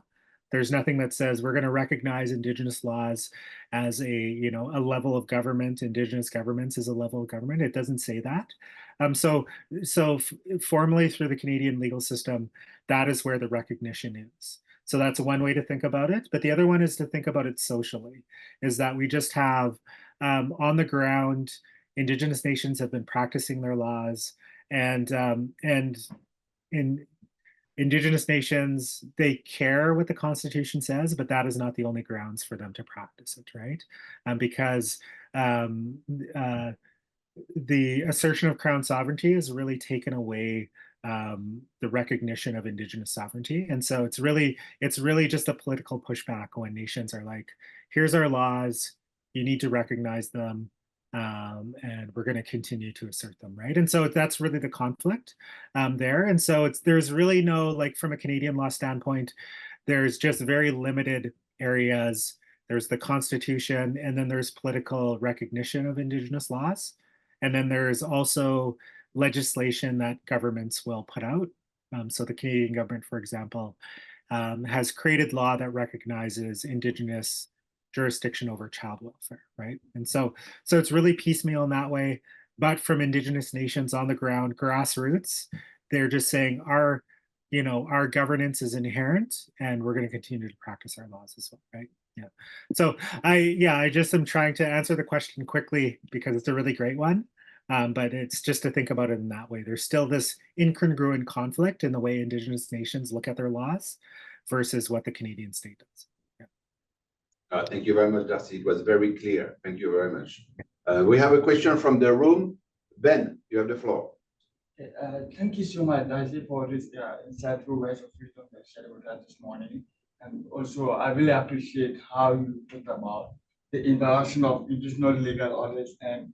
There's nothing that says we're going to recognize Indigenous laws as a level of government. Indigenous governments is a level of government. It doesn't say that. So formally through the Canadian legal system, that is where the recognition is. So that's one way to think about it. But the other one is to think about it socially, is that we just have on the ground, Indigenous nations have been practicing their laws, and in Indigenous nations, they care what the Constitution says, but that is not the only grounds for them to practice it, right? Because the assertion of Crown sovereignty has really taken away the recognition of Indigenous sovereignty. And so it's really just a political pushback when nations are like, here's our laws, you need to recognize them, and we're going to continue to assert them, right? And so that's really the conflict there. And so there's really no, like from a Canadian law standpoint, there's just very limited areas. There's the Constitution, and then there's political recognition of Indigenous laws. And then there's also legislation that governments will put out. So the Canadian government, for example, has created law that recognizes Indigenous jurisdiction over child welfare, right? And so it's really piecemeal in that way. But from Indigenous nations on the ground, grassroots, they're just saying our governance is inherent, and we're going to continue to practice our laws as well, right? Yeah. So I just am trying to answer the question quickly because it's a really great one. But it's just to think about it in that way. There's still this incongruent conflict in the way Indigenous nations look at their laws versus what the Canadian state does. Yeah. Thank you very much, Darcy. It was very clear. Thank you very much. We have a question from the room. Ben, you have the floor. Thank you so much, Darcy, for this insightful words of wisdom that you shared with us this morning. And also, I really appreciate how you talked about the interaction of Indigenous legal orders and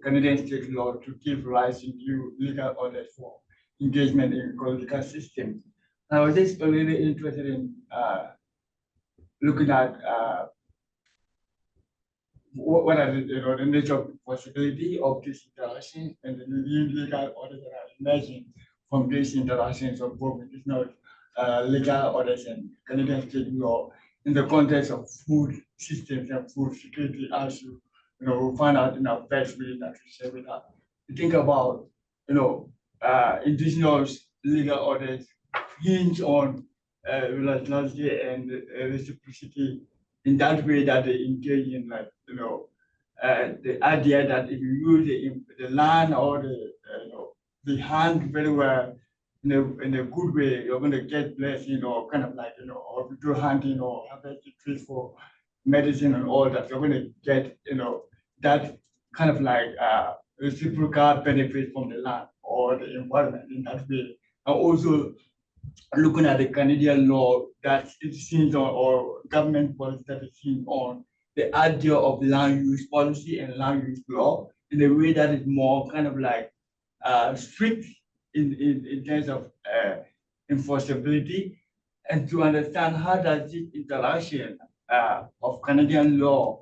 Canadian state law to give rise to new legal orders for engagement in ecological systems. I was just really interested in looking at what are the nature of the possibility of this interaction and the new legal orders that are emerging from these interactions of both Indigenous legal orders and Canadian state law in the context of food systems and food security, as you find out in our first reading that we share with us. You think about, Indigenous legal orders hinge on relationality and reciprocity in that way that they engage in, like, the idea that if you use the land or the hand very well, in a good way, you're going to get blessed, kind of like, or if you do hunting or harvesting trees for medicine and all that, you're going to get, that kind of like reciprocal benefit from the land or the environment in that way. And also looking at the Canadian law that it seems on, or government policy that is seen on the idea of land use policy and land use law in a way that is more kind of like strict in terms of enforceability, and to understand how does this interaction of Canadian law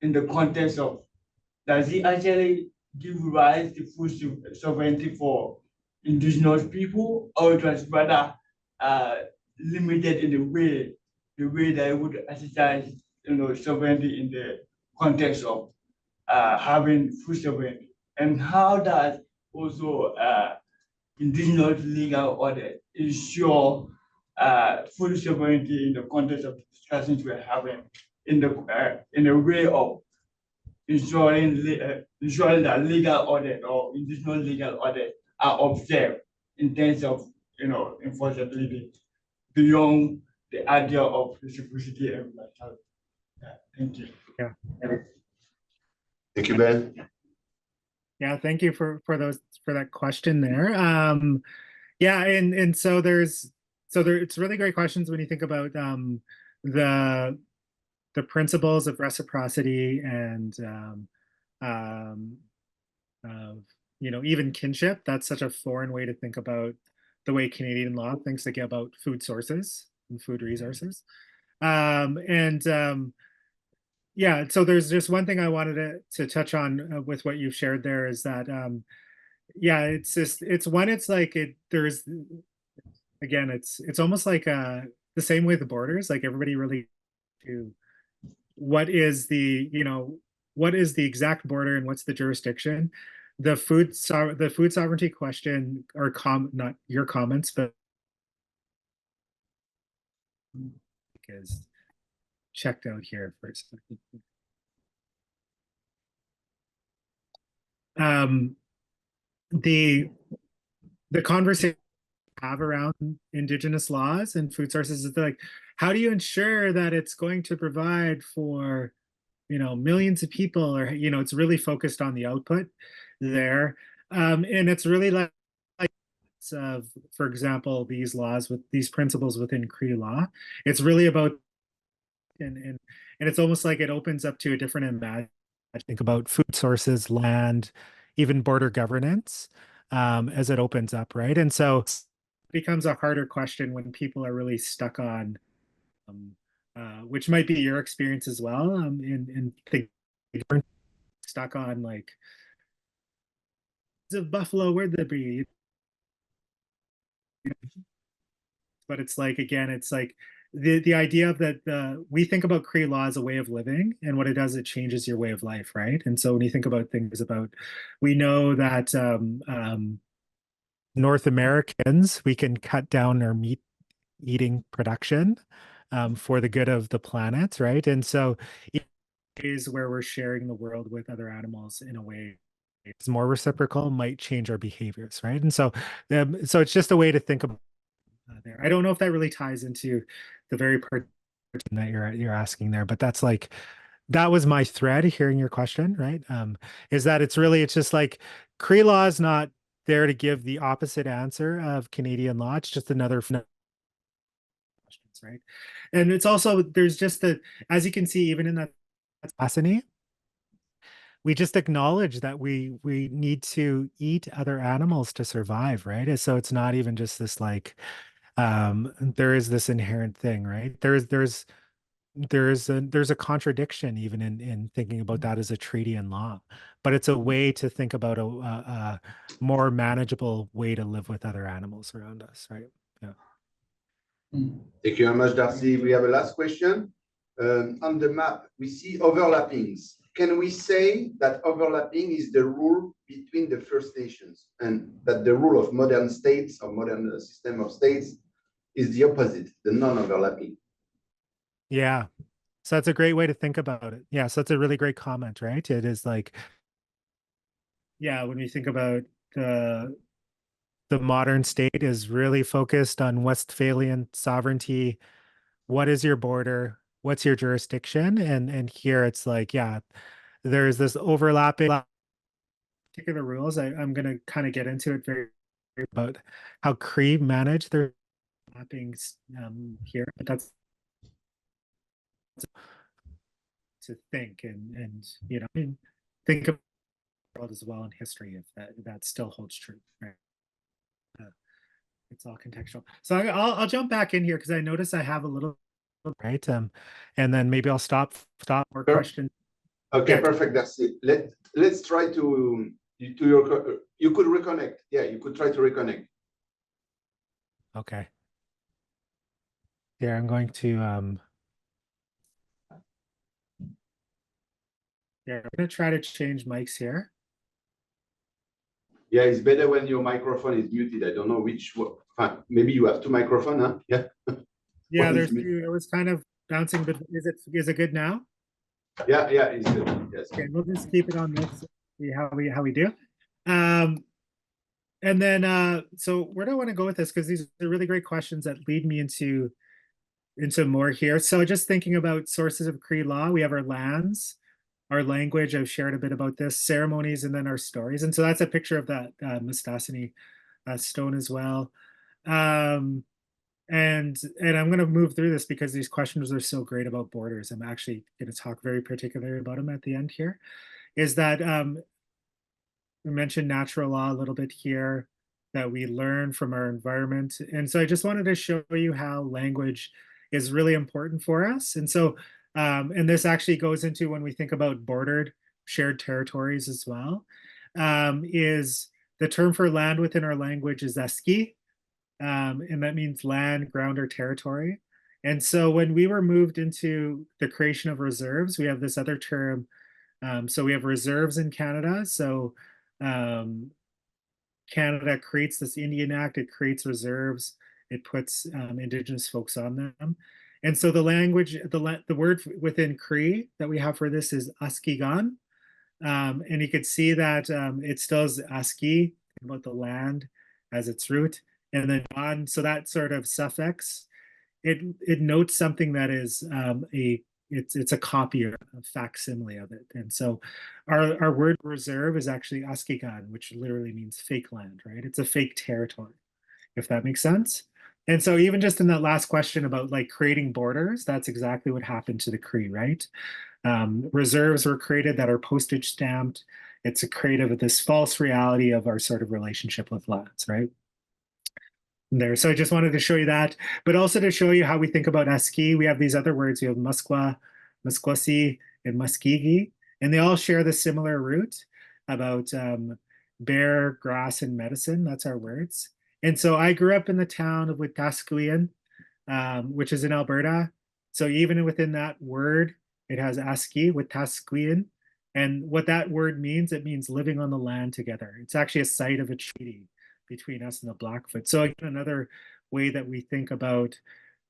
in the context of, does it actually give rise to food sovereignty for Indigenous people, or it was rather limited in the way that it would exercise sovereignty in the context of having food sovereignty? And how does also indigenous legal order ensure food sovereignty in the context of the discussions we're having in a way of ensuring that legal order or indigenous legal order are observed in terms of enforceability beyond the idea of reciprocity and universality. Yeah, thank you. Yeah. Thank you, Ben. Yeah, thank you for that question there. Yeah, and so it's really great questions when you think about the principles of reciprocity and of even kinship. That's such a foreign way to think about the way Canadian law thinks about food sources and food resources. Yeah, so there's just one thing I wanted to touch on with what you've shared there is that yeah, it's like there's again it's almost like the same way the borders, like everybody really to what is the exact border and what's the jurisdiction. The food sovereignty question, or not your comments, but because checked out here for a second. The conversation have around indigenous laws and food sources is like, how do you ensure that it's going to provide for millions of people, or it's really focused on the output there, and it's really like for example, these laws with these principles within Cree law, it's really about and it's almost like it opens up to a different imagination. Think about food sources, land, even border governance, as it opens up, right? And so it becomes a harder question when people are really stuck on, which might be your experience as well, in stuck on like, of buffalo, where'd they be? But it's like, again, it's like the idea of that we think about Cree law as a way of living, and what it does, it changes your way of life, right? And so when you think about things about, we know that North Americans, we can cut down our meat eating production for the good of the planet, right? And so it is where we're sharing the world with other animals in a way it's more reciprocal, might change our behaviors, right? And so so it's just a way to think about there. I don't know if that really ties into the very part that you're asking there, but that's like, that was my thread hearing your question, right? Is that it's just like Cree law is not there to give the opposite answer of Canadian law. It's just another questions, right? And it's also, there's just as you can see, even in that capacity, we just acknowledge that we need to eat other animals to survive, right? And so it's not even just this like, there is this inherent thing, right? There's a contradiction even in thinking about that as a treaty and law, but it's a way to think about a more manageable way to live with other animals around us, right? Yeah. Thank you very much, Darcy. We have a last question. On the map, we see overlappings. Can we say that overlapping is the rule between the First Nations, and that the rule of modern states or modern system of states is the opposite, the non-overlapping? Yeah. So that's a great way to think about it. Yeah. So that's a really great comment, right? It is like, yeah, when we think about the modern state is really focused on Westphalian sovereignty. What is your border? What's your jurisdiction? And here it's like, yeah, there's this overlapping particular rules. I'm going to kind of get into it very about how Cree manage their mappings here, but that's to think and think of the world as well in history, if that still holds true, right? It's all contextual. So I'll jump back in here because I notice I have a little, right? And then maybe I'll stop more questions. Okay, Yeah. perfect. That's it. Let's try to you could reconnect. Yeah, you could try to reconnect. Okay. Yeah, I'm going to yeah, I'm gonna try to change mics here. Yeah, it's better when your microphone is muted. I don't know which one. Maybe you have two microphones, huh? Yeah. Yeah, One is there's muted. two. It was kind of bouncing, but is it good now? Yeah, it's good. Yes. Okay, we'll just keep it on this, see how we do. And then so where do I want to go with this? Because these are really great questions that lead me into more here. So just thinking about sources of Cree law, we have our lands, our language. I've shared a bit about this, ceremonies, and then our stories. And so that's a picture of that Mustacini stone as well. And I'm going to move through this because these questions are so great about borders. I'm actually going to talk very particularly about them at the end here. Is that we mentioned natural law a little bit here, that we learn from our environment. And so I just wanted to show you how language is really important for us. And so, and this actually goes into when we think about bordered shared territories as well, is the term for land within our language is eski, and that means land, ground, or territory. And so when we were moved into the creation of reserves, we have this other term. So we have reserves in Canada. So Canada creates this Indian Act, it creates reserves, it puts Indigenous folks on them. And so the language, the word within Cree that we have for this is Askigan. And you could see that it still is Aski, about the land as its root. And then on, so that sort of suffix, it notes something that is it's a copy or a facsimile of it. And so our word reserve is actually Askigan, which literally means fake land, right? It's a fake territory, if that makes sense. And so even just in that last question about like creating borders, that's exactly what happened to the Cree, right? Reserves were created that are postage stamped. It's a creative of this false reality of our sort of relationship with lands, right? There. So I just wanted to show you that, but also to show you how we think about eski. We have these other words. We have muskwa, muskwasi, and muskigi, and they all share the similar root about bear, grass, and medicine. That's our words. And so I grew up in the town of Wetaskiwin, which is in Alberta. So even within that word, it has aski, Wetaskiwin. And what that word means, it means living on the land together. It's actually a site of a treaty between us and the Blackfoot. So again, another way that we think about,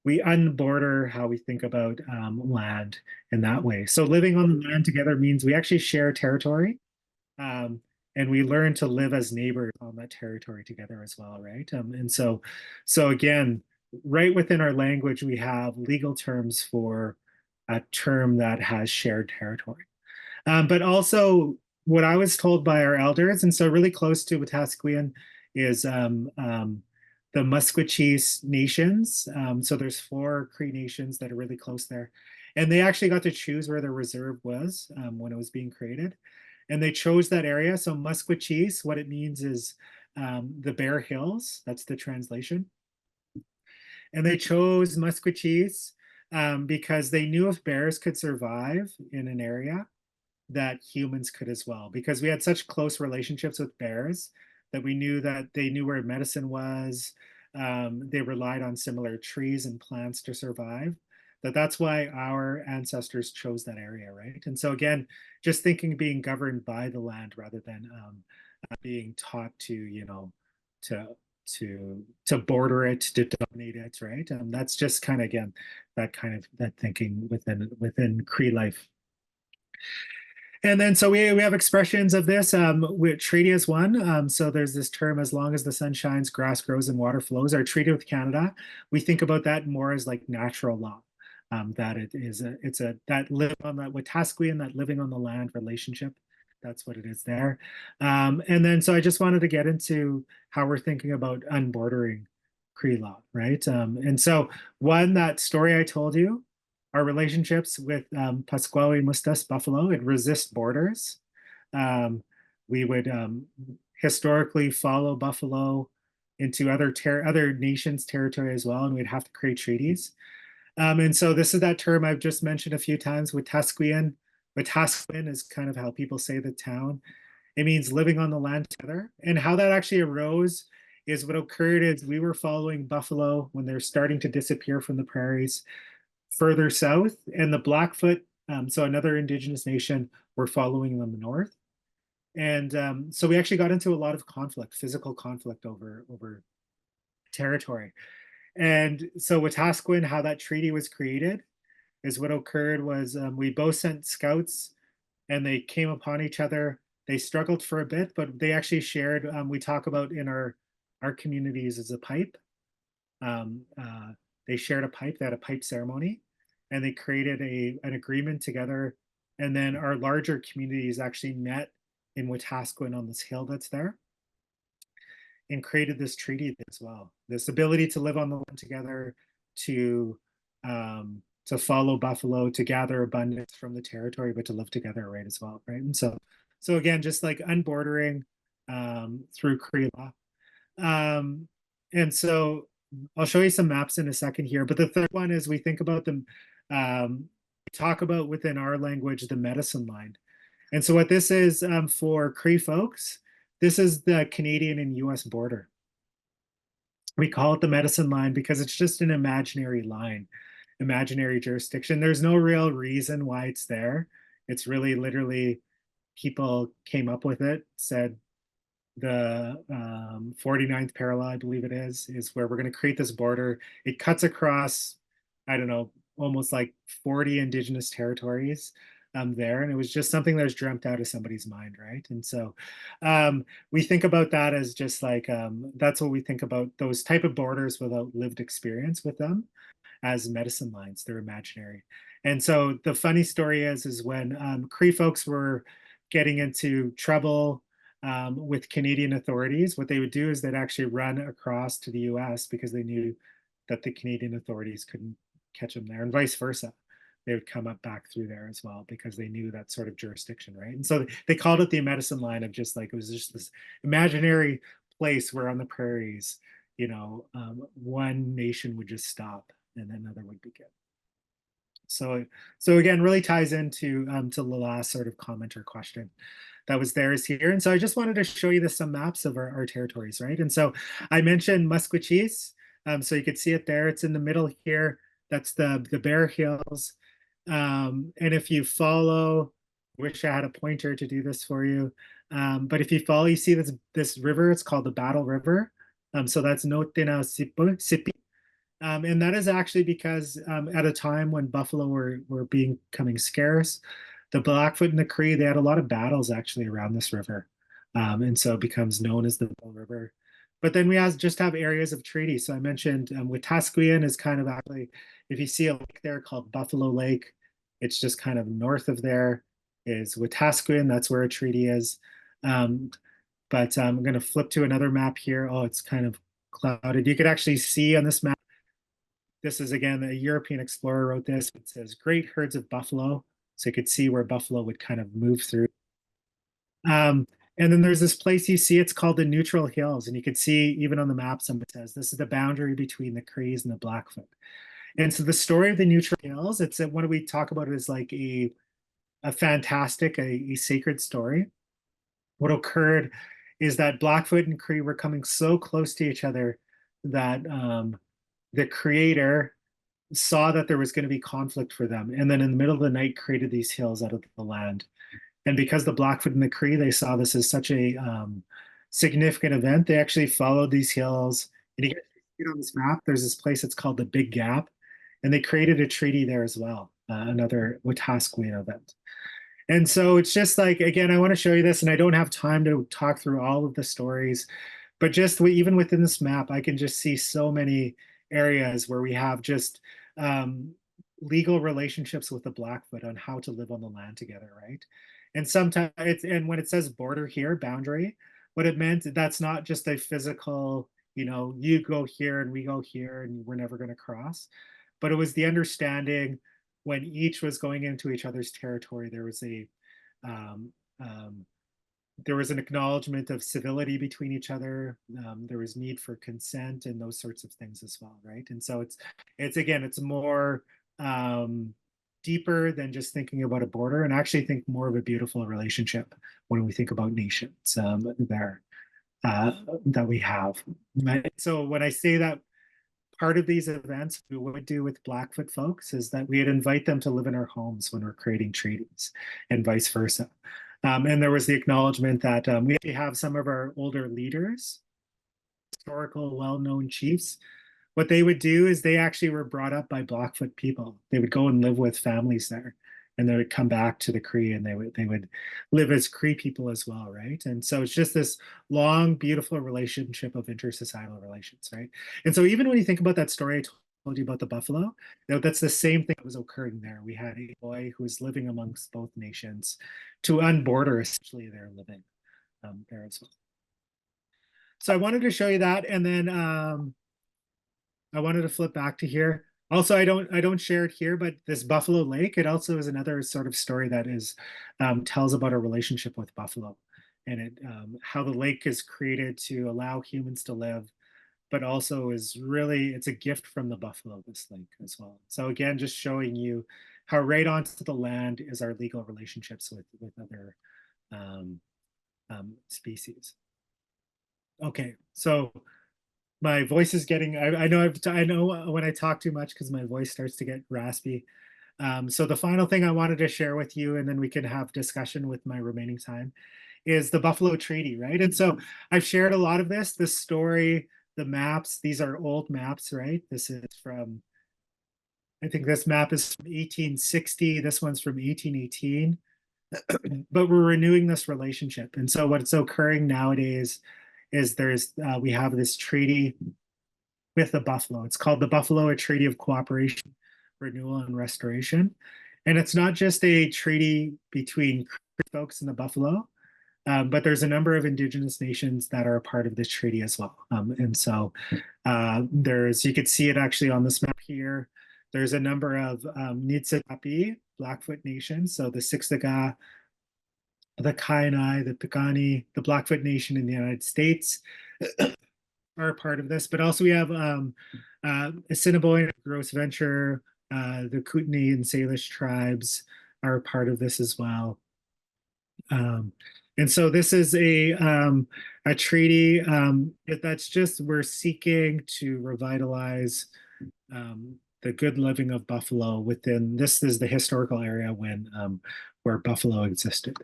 we unborder how we think about land in that way. So living on the land together means we actually share territory, and we learn to live as neighbors on that territory together as well, right? And so again, right within our language, we have legal terms for a term that has shared territory. But also what I was told by our elders, and so really close to Wetaskiwin, is the Musqueam nations. So there's 4 Cree nations that are really close there. And they actually got to choose where the reserve was when it was being created. And they chose that area. So Musqueam, what it means is the Bear Hills. That's the translation. And they chose Musqueam because they knew if bears could survive in an area, that humans could as well, because we had such close relationships with bears that we knew that they knew where medicine was. They relied on similar trees and plants to survive. That's why our ancestors chose that area, right? And so again, just thinking being governed by the land rather than being taught to, you know, to border it, to dominate it, right? That's just kind of again that thinking within Cree life. And then so we have expressions of this. Treaty is one. So there's this term, as long as the sun shines, grass grows, and water flows. Our treaty with Canada, we think about that more as like natural law. That that live on that Wetaskiwin, that living on the land relationship. That's what it is there. And then so I just wanted to get into how we're thinking about unbordering Cree law, right? And so that story I told you, our relationships with Pasquale Mustas Buffalo, it resist borders. We would historically follow Buffalo into other nations' territory as well, and we'd have to create treaties. And so this is that term I've just mentioned a few times, Wetaskiwin. Wetaskiwin is kind of how people say the town. It means living on the land together. And how that actually arose is what occurred is we were following buffalo when they're starting to disappear from the prairies further south, and the Blackfoot, so another Indigenous nation, were following them north. And so we actually got into a lot of conflict, physical conflict over territory. And so Wetaskiwin, how that treaty was created is what occurred was we both sent scouts and they came upon each other. They struggled for a bit, but they actually shared, we talk about in our communities as a pipe. They shared a pipe, they had a pipe ceremony, and they created an agreement together. And then our larger communities actually met in Wetaskiwin on this hill that's there and created this treaty as well. This ability to live on the land together, to follow buffalo, to gather abundance from the territory, but to live together, right, as well, right? And so again, just like unbordering through Cree law. And so I'll show you some maps in a second here, but the third one is we think about them, we talk about within our language, the medicine line. And so what this is for Cree folks, this is the Canadian and US border. We call it the medicine line because it's just an imaginary line, imaginary jurisdiction. There's no real reason why it's there. It's really literally people came up with it, said the 49th parallel, I believe it is where we're going to create this border. It cuts across, I don't know, almost like 40 indigenous territories there. And it was just something that was dreamt out of somebody's mind, right? And so we think about that as just like, that's what we think about, those type of borders without lived experience with them as medicine lines. They're imaginary. And so the funny story is when Cree folks were getting into trouble with Canadian authorities, what they would do is they'd actually run across to the US because they knew that the Canadian authorities couldn't catch them there, and vice versa. They would come up back through there as well because they knew that sort of jurisdiction, right? And so they called it the medicine line of just like, it was just this imaginary place where on the prairies, you know, one nation would just stop and another would begin. So again, really ties into to the last sort of comment or question that was there is here. And so I just wanted to show you some maps of our territories, right? And so I mentioned Musqueam, so you could see it there. It's in the middle here. That's the Bear Hills. And if you follow, I wish I had a pointer to do this for you. But if you follow, you see this river, it's called the Battle River. So that's Notena Sipi. And that is actually because at a time when buffalo were becoming scarce, the Blackfoot and the Cree, they had a lot of battles actually around this river. And so it becomes known as the Battle River. But then we just have areas of treaty. So I mentioned Wetaskiwin is kind of actually, if you see a lake there called Buffalo Lake, it's just kind of north of there is Wetaskiwin. That's where a treaty is. But I'm going to flip to another map here. Oh, it's kind of clouded. You could actually see on this map, this is, again, a European explorer wrote this. It says great herds of buffalo. So you could see where buffalo would kind of move through. And then there's this place you see, it's called the Neutral Hills. And you can see even on the map, somebody says this is the boundary between the Crees and the Blackfoot. And so the story of the Neutral Hills, it's what we talk about it as like a fantastic, a sacred story. What occurred is that Blackfoot and Cree were coming so close to each other that the creator saw that there was going to be conflict for them. And then in the middle of the night created these hills out of the land. And because the Blackfoot and the Cree, they saw this as such a significant event, they actually followed these hills. And you can see it on this map, there's this place that's called the Big Gap. And they created a treaty there as well, another Wetaskiwin event. And so it's just like, again, I want to show you this, and I don't have time to talk through all of the stories, but just even within this map, I can just see so many areas where we have just legal relationships with the Blackfoot on how to live on the land together, right? And sometimes and when it says border here, boundary, what it meant, that's not just a physical, you know, you go here and we go here and we're never going to cross, but it was the understanding when each was going into each other's territory, there was an acknowledgement of civility between each other. There was need for consent and those sorts of things as well, right? And so it's more deeper than just thinking about a border, and actually think more of a beautiful relationship when we think about nations there that we have. Right? So when I say that part of these events we would do with Blackfoot folks is that we'd invite them to live in our homes when we're creating treaties, and vice versa. And there was the acknowledgement that we actually have some of our older leaders, historical well-known chiefs. What they would do is they actually were brought up by Blackfoot people. They would go and live with families there, and they would come back to the Cree, and they would live as Cree people as well, right? And so it's just this long, beautiful relationship of intersocietal relations, right? And so even when you think about that story I told you about the buffalo, that's the same thing that was occurring there. We had a boy who was living amongst both nations to unborder essentially their living there as well. So I wanted to show you that, and then I wanted to flip back to here. Also, I don't share it here, but this Buffalo Lake, it also is another sort of story that is tells about our relationship with buffalo, and it how the lake is created to allow humans to live, but also is really, it's a gift from the buffalo, this lake as well. So again, just showing you how right onto the land is our legal relationships with other species. Okay, so my voice is getting, I know when I talk too much because my voice starts to get raspy. So the final thing I wanted to share with you, and then we can have discussion with my remaining time, is the Buffalo Treaty, right? And so I've shared a lot of this story, the maps, these are old maps, right? This is from, I think this map is from 1860, this one's from 1818, but we're renewing this relationship. And so what's occurring nowadays is we have this treaty with the buffalo. It's called the Buffalo, a Treaty of Cooperation, Renewal, and Restoration. And it's not just a treaty between folks and the buffalo, but there's a number of indigenous nations that are a part of this treaty as well. And so you could see it actually on this map here. There's a number of Niitsitapi, Blackfoot nations. So the Siksika, the Kainai, the Piikani, the Blackfoot Nation in the United States are a part of this, but also we have Assiniboine, Gross Venture, the Kootenai and Salish tribes are a part of this as well. And so this is a treaty that's just, we're seeking to revitalize the good living of buffalo within, this is the historical area where buffalo existed.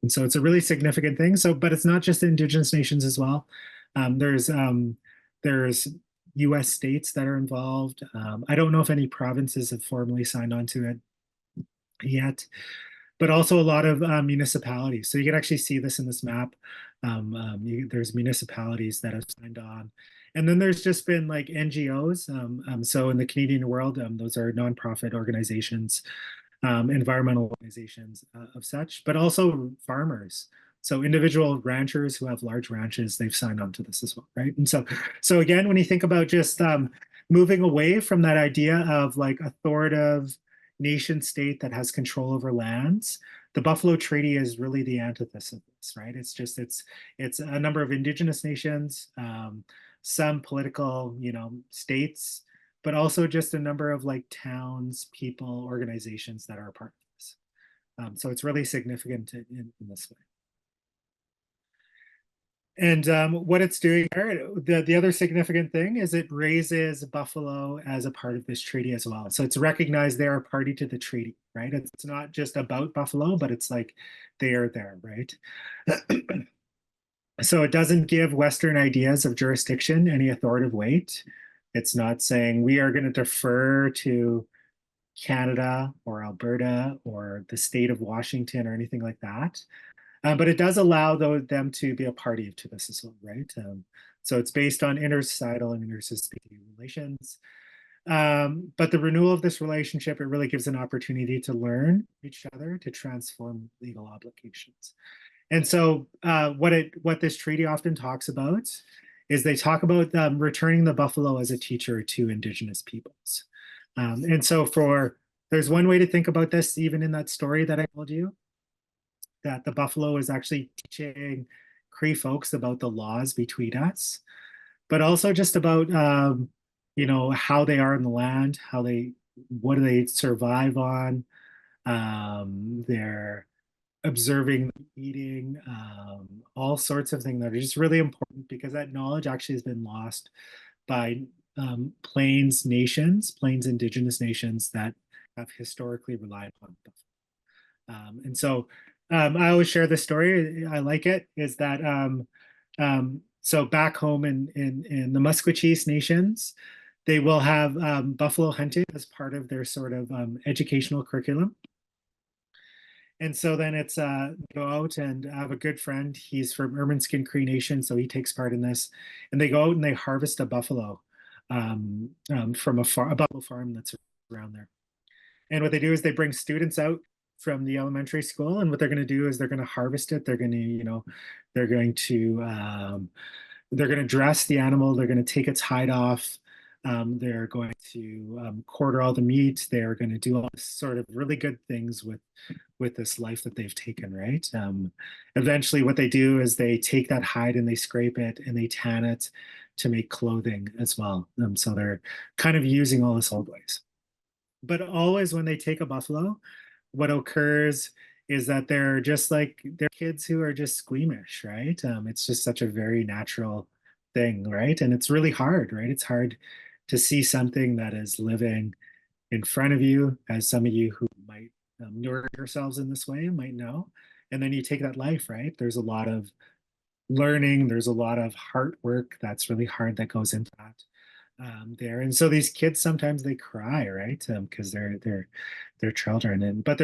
And so it's a really significant thing. So, but it's not just indigenous nations as well. There's U.S. states that are involved. I don't know if any provinces have formally signed on to it yet, but also a lot of municipalities. So you can actually see this in this map. There's municipalities that have signed on. And then there's just been like NGOs. So in the Canadian world, those are nonprofit organizations, environmental organizations of such, but also farmers. So individual ranchers who have large ranches, they've signed on to this as well, right? And so again, when you think about just moving away from that idea of like authoritative nation state that has control over lands, the Buffalo Treaty is really the antithesis of this, right? It's a number of indigenous nations, some political, states, but also just a number of like towns, people, organizations that are a part of this. So it's really significant in this way. And what it's doing there, the other significant thing is it raises buffalo as a part of this treaty as well. So it's recognized they're a party to the treaty, right? It's not just about buffalo, but it's like they are there, right? So it doesn't give Western ideas of jurisdiction any authoritative weight. It's not saying we are going to defer to Canada or Alberta or the state of Washington or anything like that. But it does allow them to be a party to this as well, right? So it's based on intersocietal and interspecies relations. But the renewal of this relationship, it really gives an opportunity to learn each other, to transform legal obligations. And so what this treaty often talks about is they talk about returning the buffalo as a teacher to indigenous peoples. And so there's one way to think about this, even in that story that I told you, that the buffalo is actually teaching Cree folks about the laws between us, but also just about, how they are in the land, what do they survive on, they're observing, eating, all sorts of things that are just really important because that knowledge actually has been lost by Plains indigenous nations that have historically relied on buffalo. And so I always share this story. I like it. Is that so back home in the Musqueam Nations, they will have buffalo hunting as part of their sort of educational curriculum. And so then it's go out, and I have a good friend. He's from Ermineskin Cree Nation, so he takes part in this. And they go out and they harvest a buffalo from a buffalo farm that's around there. And what they do is they bring students out from the elementary school, and what they're going to do is they're going to harvest it. They're going to, they're going to dress the animal. They're going to take its hide off. They're going to quarter all the meat. They're going to do all this sort of really good things with this life that they've taken, right? Eventually, what they do is they take that hide and they scrape it and they tan it to make clothing as well. So they're kind of using all this old ways. But always when they take a buffalo, what occurs is that they're just like, they're kids who are just squeamish, right? It's just such a very natural thing, right? And it's really hard, right? It's hard to see something that is living in front of you, as some of you who might nourish yourselves in this way might know. And then you take that life, right? There's a lot of learning, there's a lot of heart work that's really hard that goes into that. There, and so these kids sometimes they cry, right? Because they're children, and but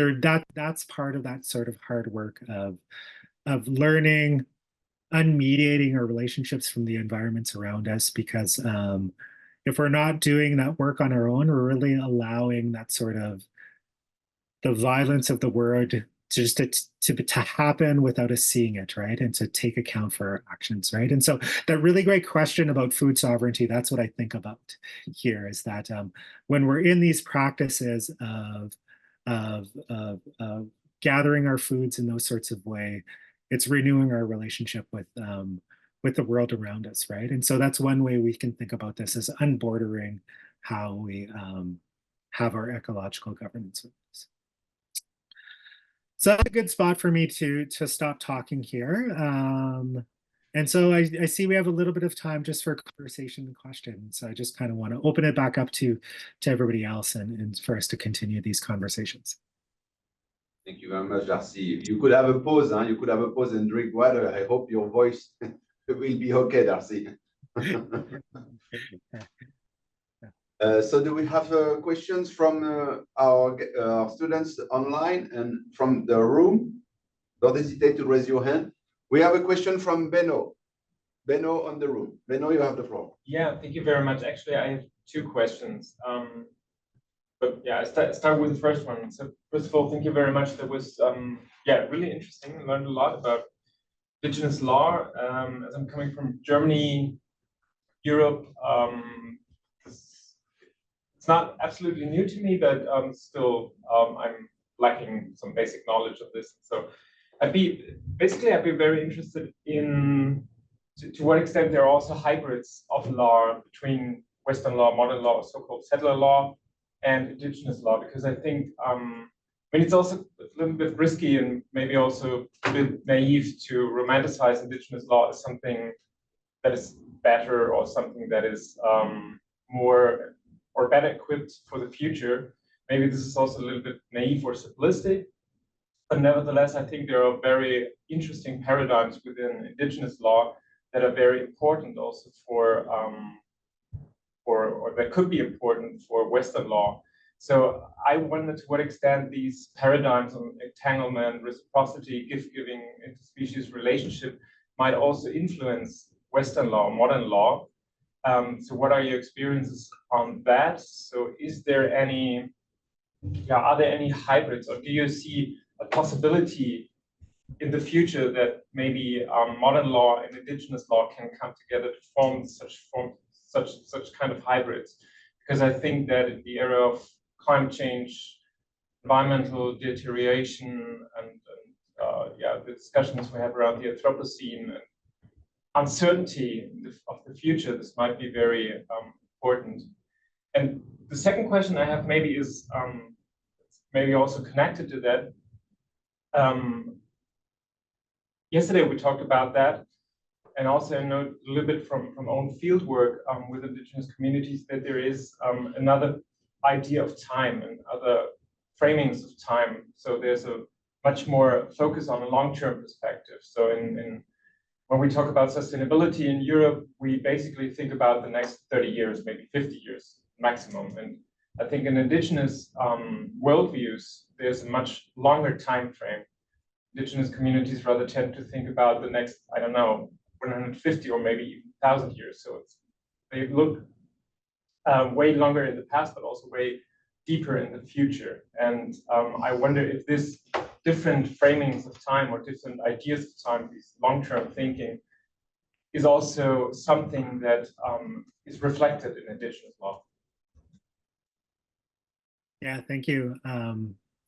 that's part of that sort of hard work of learning, unmediating our relationships from the environments around us. Because if we're not doing that work on our own, we're really allowing that sort of the violence of the world to happen without us seeing it, right? And to take account for our actions, right? And so that really great question about food sovereignty, that's what I think about here, is that when we're in these practices of gathering our foods in those sorts of way, it's renewing our relationship with the world around us, right? And so that's one way we can think about this, is unbordering how we have our ecological governance with this. So that's a good spot for me to stop talking here. And so I see we have a little bit of time just for conversation and questions. So I just kind of want to open it back up to everybody else and for us to continue these conversations. Thank you very much, Darcy. You could have a pause, huh? You could have a pause and drink water. I hope your voice will be okay, Darcy. So do we have questions from our students online and from the room? Don't hesitate to raise your hand. We have a question from Benno. Benno on the room. Benno, you have the floor. Yeah, thank you very much. Actually, I have two questions. But yeah, I start with the first one. So first of all, thank you very much. That was really interesting. I learned a lot about indigenous law. As I'm coming from Germany, Europe, it's not absolutely new to me, but still I'm lacking some basic knowledge of this. So I'd be very interested in to what extent there are also hybrids of law between Western law, modern law, so-called settler law, and indigenous law, because I think it's also a little bit risky and maybe also a bit naive to romanticize indigenous law as something that is better or something that is more or better equipped for the future. Maybe this is also a little bit naive or simplistic, but nevertheless, I think there are very interesting paradigms within indigenous law that are very important also for or that could be important for Western law. So I wonder to what extent these paradigms of entanglement, reciprocity, gift-giving, interspecies relationship might also influence Western law, modern law. So what are your experiences on that? So is there are there any hybrids, or do you see a possibility in the future that maybe modern law and indigenous law can come together to form such kind of hybrids? Because I think that in the era of climate change, environmental deterioration, and the discussions we have around the Anthropocene and uncertainty of the future, this might be very important. And the second question I have maybe is maybe also connected to that. Yesterday we talked about that, and also I know a little bit from own field work with indigenous communities that there is another idea of time and other framings of time. So there's a much more focus on a long-term perspective. So when we talk about sustainability in Europe, we basically think about the next 30 years, maybe 50 years maximum. And I think in indigenous worldviews, there's a much longer time frame. Indigenous communities rather tend to think about the next, I don't know, 150 or maybe even 1,000 years. So they look way longer in the past, but also way deeper in the future. And I wonder if this different framings of time or different ideas of time, this long-term thinking, is also something that is reflected in indigenous law. Yeah, thank you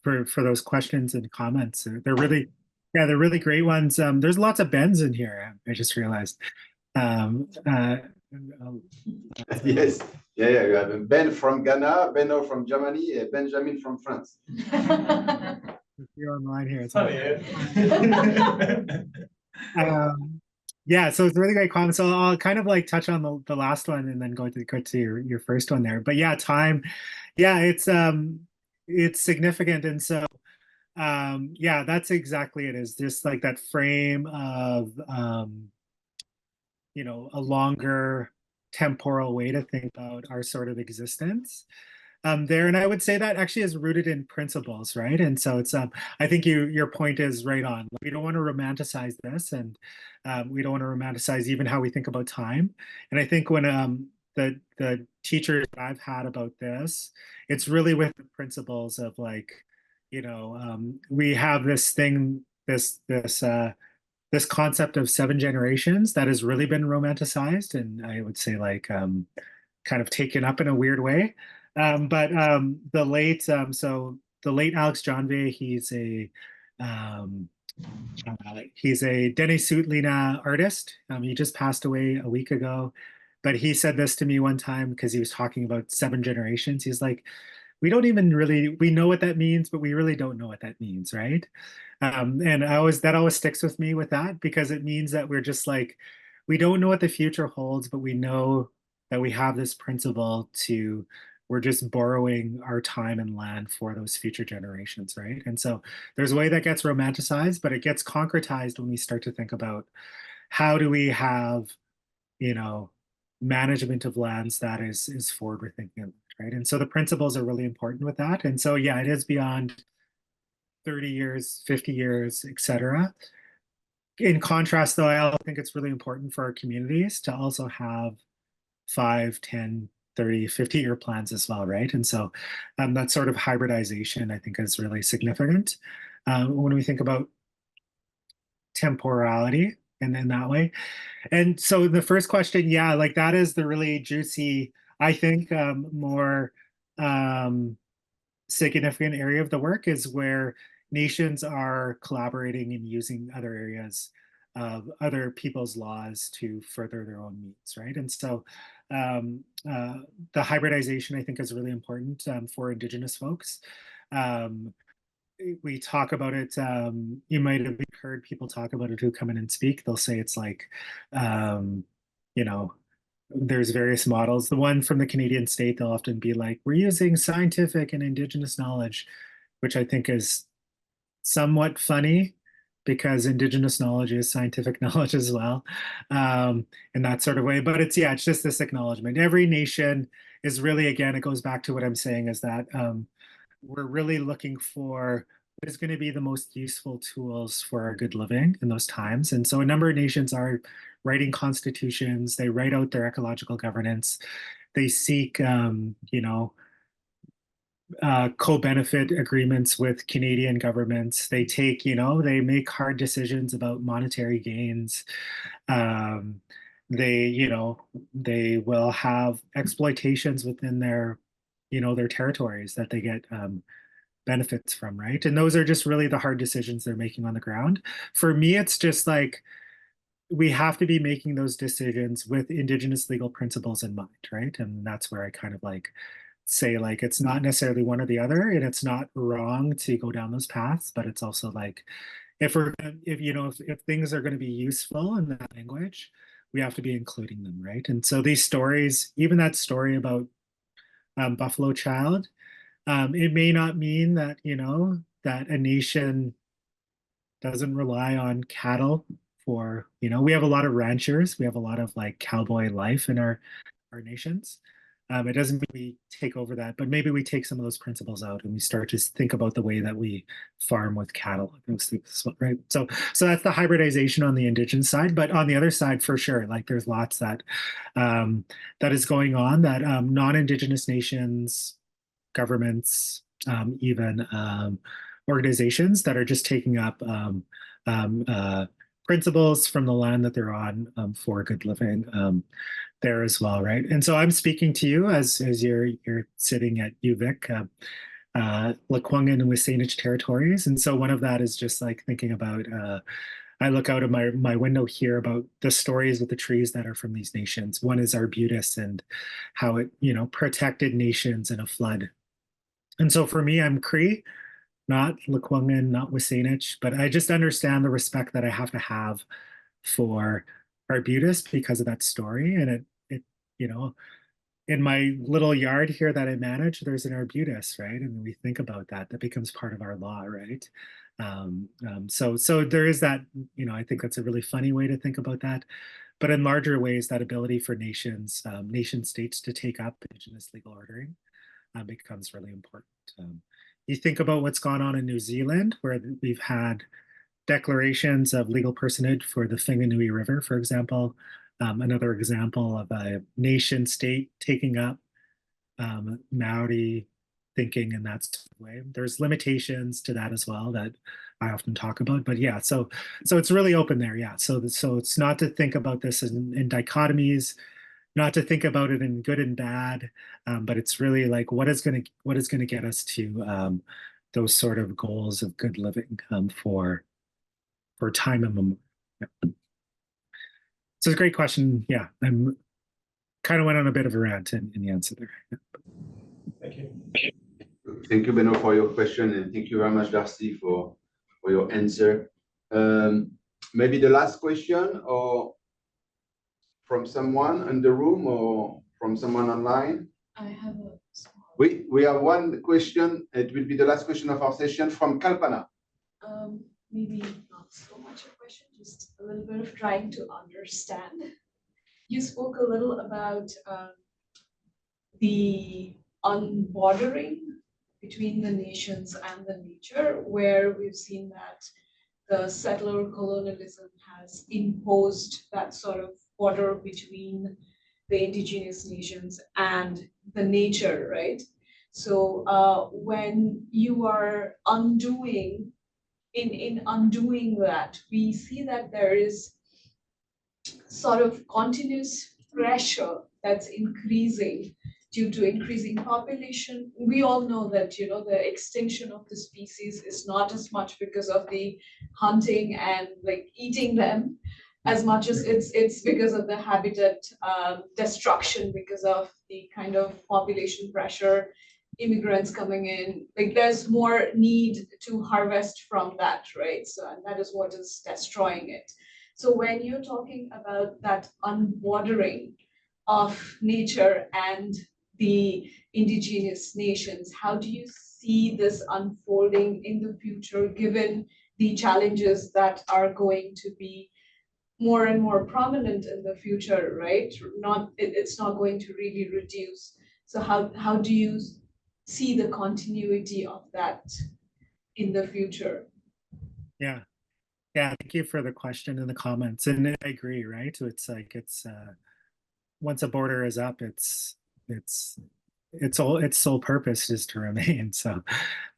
for those questions and comments. They're really, yeah, they're really great ones. There's lots of Bens in here. I just realized. Yes, yeah, yeah. You have Ben from Ghana, Benno from Germany, Benjamin from France. You're online here. It's Funny, yeah, so it's a really great comment. So I'll kind of like touch on the last one and then go to your first one there. But yeah, time, yeah, it's significant. And so yeah, that's exactly it, is just like that frame of you know, a longer temporal way to think about our sort of existence there. And I would say that actually is rooted in principles, right? And so it's I think your point is right on. We don't want to romanticize this, and we don't want to romanticize even how we think about time. And I think when the teachers I've had about this, it's really with the principles of like, you know, we have this thing, this concept of 7 generations that has really been romanticized, and I would say like kind of taken up in a weird way. But the late Alex Janve, he's a Denis Sutlina artist. He just passed away a week ago, but he said this to me one time because he was talking about 7 generations. He's like, we don't even really, we know what that means, but we really don't know what that means, right? And that always sticks with me with that, because it means that we're just like, we don't know what the future holds, but we know that we have this principle to, we're just borrowing our time and land for those future generations, right? And so there's a way that gets romanticized, but it gets concretized when we start to think about how do we have, you know, management of lands that is forward thinking, right? And so the principles are really important with that. And so yeah, it is beyond 30 years, 50 years, etc. In contrast, though, I think it's really important for our communities to also have 5, 10, 30, 50-year plans as well, right? And so that sort of hybridization, I think, is really significant when we think about temporality and in that way. And so the first question, yeah, like that is the really juicy, I think, more significant area of the work, is where nations are collaborating and using other areas of other people's laws to further their own needs, right? And so the hybridization, I think, is really important for Indigenous folks. We talk about it, you might have heard people talk about it who come in and speak. They'll say it's like, you know, there's various models. The one from the Canadian state, they'll often be like, we're using scientific and Indigenous knowledge, which I think is somewhat funny, because Indigenous knowledge is scientific knowledge as well, in that sort of way. But it's, yeah, it's just this acknowledgement. Every nation is really, again, it goes back to what I'm saying, is that we're really looking for what is going to be the most useful tools for our good living in those times. And so a number of nations are writing constitutions, they write out their ecological governance, they seek, you know, co-benefit agreements with Canadian governments. They take, you know, they make hard decisions about monetary gains. They, you know, they will have exploitations within their, you know, their territories that they get benefits from, right? And those are just really the hard decisions they're making on the ground. For me, it's just like, we have to be making those decisions with Indigenous legal principles in mind, right? And that's where I kind of like say, like, it's not necessarily one or the other, and it's not wrong to go down those paths, but it's also like, if you know, if things are going to be useful in that language, we have to be including them, right? And so these stories, even that story about Buffalo Child, it may not mean that, you know, that a nation doesn't rely on cattle for, we have a lot of ranchers, we have a lot of like cowboy life in our nations. It doesn't mean we take over that, but maybe we take some of those principles out and we start to think about the way that we farm with cattle, right? So that's the hybridization on the indigenous side, but on the other side, for sure, like there's lots that that is going on that non-indigenous nations, governments, even organizations that are just taking up principles from the land that they're on for good living there as well, right? And so I'm speaking to you as you're sitting at UVic, Lekwungen and Wisanic territories, and so one of that is just like thinking about. I look out of my window here about the stories of the trees that are from these nations. One is Arbutus and how it protected nations in a flood. And so for me, I'm Cree, not Lekwungen, not Wisanic, but I just understand the respect that I have to have for Arbutus because of that story. And it in my little yard here that I manage, there's an Arbutus, right? And we think about that becomes part of our law, right? So there is that, I think that's a really funny way to think about that. But in larger ways, that ability for nations, nation states to take up indigenous legal ordering becomes really important. You think about what's gone on in New Zealand, where we've had declarations of legal personhood for the Whanganui River, for example. Another example of a nation state taking up Maori thinking in that way. There's limitations to that as well that I often talk about, but yeah, so it's really open there, yeah. So it's not to think about this in dichotomies, not to think about it in good and bad, but it's really like what is going to get us to those sort of goals of good living for time and memorial. Yeah. So it's a great question. Yeah, I'm kind of went on a bit of a rant in the answer there. Yeah. Thank you. Thank you, Beno, for your question, and thank you very much, Darcy, for your answer. Maybe the last question, or from someone in the room, or from someone online. I have a small. We have one question. It will be the last question of our session from Kalpana. Maybe not so much a question, just a little bit of trying to understand. You spoke a little about the unbordering between the nations and the nature, where we've seen that the settler colonialism has imposed that sort of border between the indigenous nations and the nature, right? So when you are undoing, in undoing that, we see that there is sort of continuous pressure that's increasing due to increasing population. We all know that, the extinction of the species is not as much because of the hunting and like eating them, as much as it's because of the habitat destruction, because of the kind of population pressure, immigrants coming in. Like there's more need to harvest from that, right? So, and that is what is destroying it. So when you're talking about that unbordering of nature and the indigenous nations, how do you see this unfolding in the future, given the challenges that are going to be more and more prominent in the future, right? It's not going to really reduce. So how do you see the continuity of that in the future? Yeah. Thank you for the question and the comments. And I agree, right? So it's like once a border is up, its sole purpose is to remain. So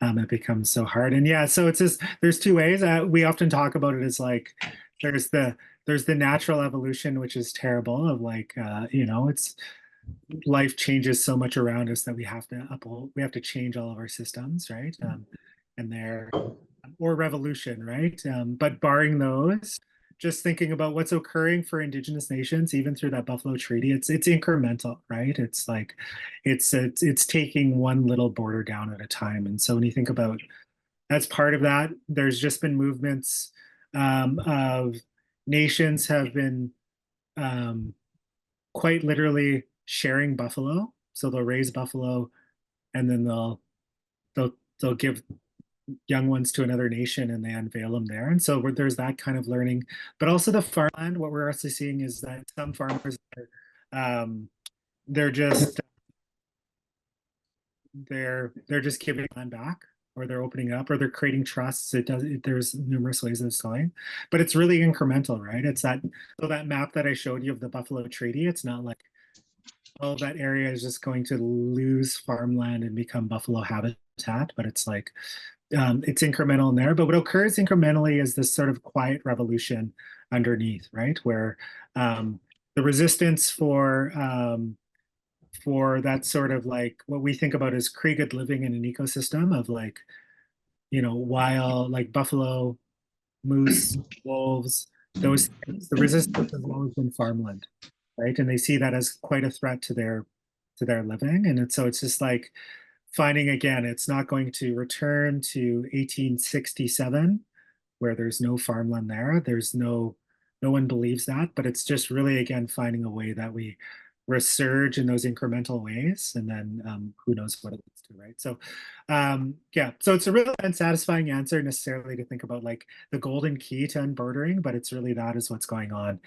it becomes so hard. And yeah, so it's just there's two ways. We often talk about it as like there's the natural evolution, which is terrible, of like it's life changes so much around us that we have to change all of our systems, right? Or revolution, right? But barring those, just thinking about what's occurring for indigenous nations, even through that Buffalo Treaty, it's incremental, right? It's like it's taking one little border down at a time. And so when you think about as part of that, there's just been movements of nations have been quite literally sharing buffalo. So they'll raise buffalo, and then they'll give young ones to another nation and they unveil them there. And so there's that kind of learning, but also the farmland. What we're also seeing is that some farmers they're just giving land back, or they're opening up, or they're creating trusts. There's numerous ways of going, but it's really incremental, right? It's that map that I showed you of the Buffalo Treaty. It's not like, oh, that area is just going to lose farmland and become buffalo habitat, but it's like it's incremental in there. But what occurs incrementally is this sort of quiet revolution underneath, right? Where the resistance for that sort of like what we think about as created living in an ecosystem of like, wild, like buffalo, moose, wolves, those things, the resistance has always been farmland, right? And they see that as quite a threat to their living. And so it's just like finding, again, it's not going to return to 1867 where there's no farmland there. There's no one believes that, but it's just really, again, finding a way that we resurge in those incremental ways, and then who knows what it leads to, right? So yeah, so it's a really unsatisfying answer necessarily to think about like the golden key to unbordering, but it's really that is what's going on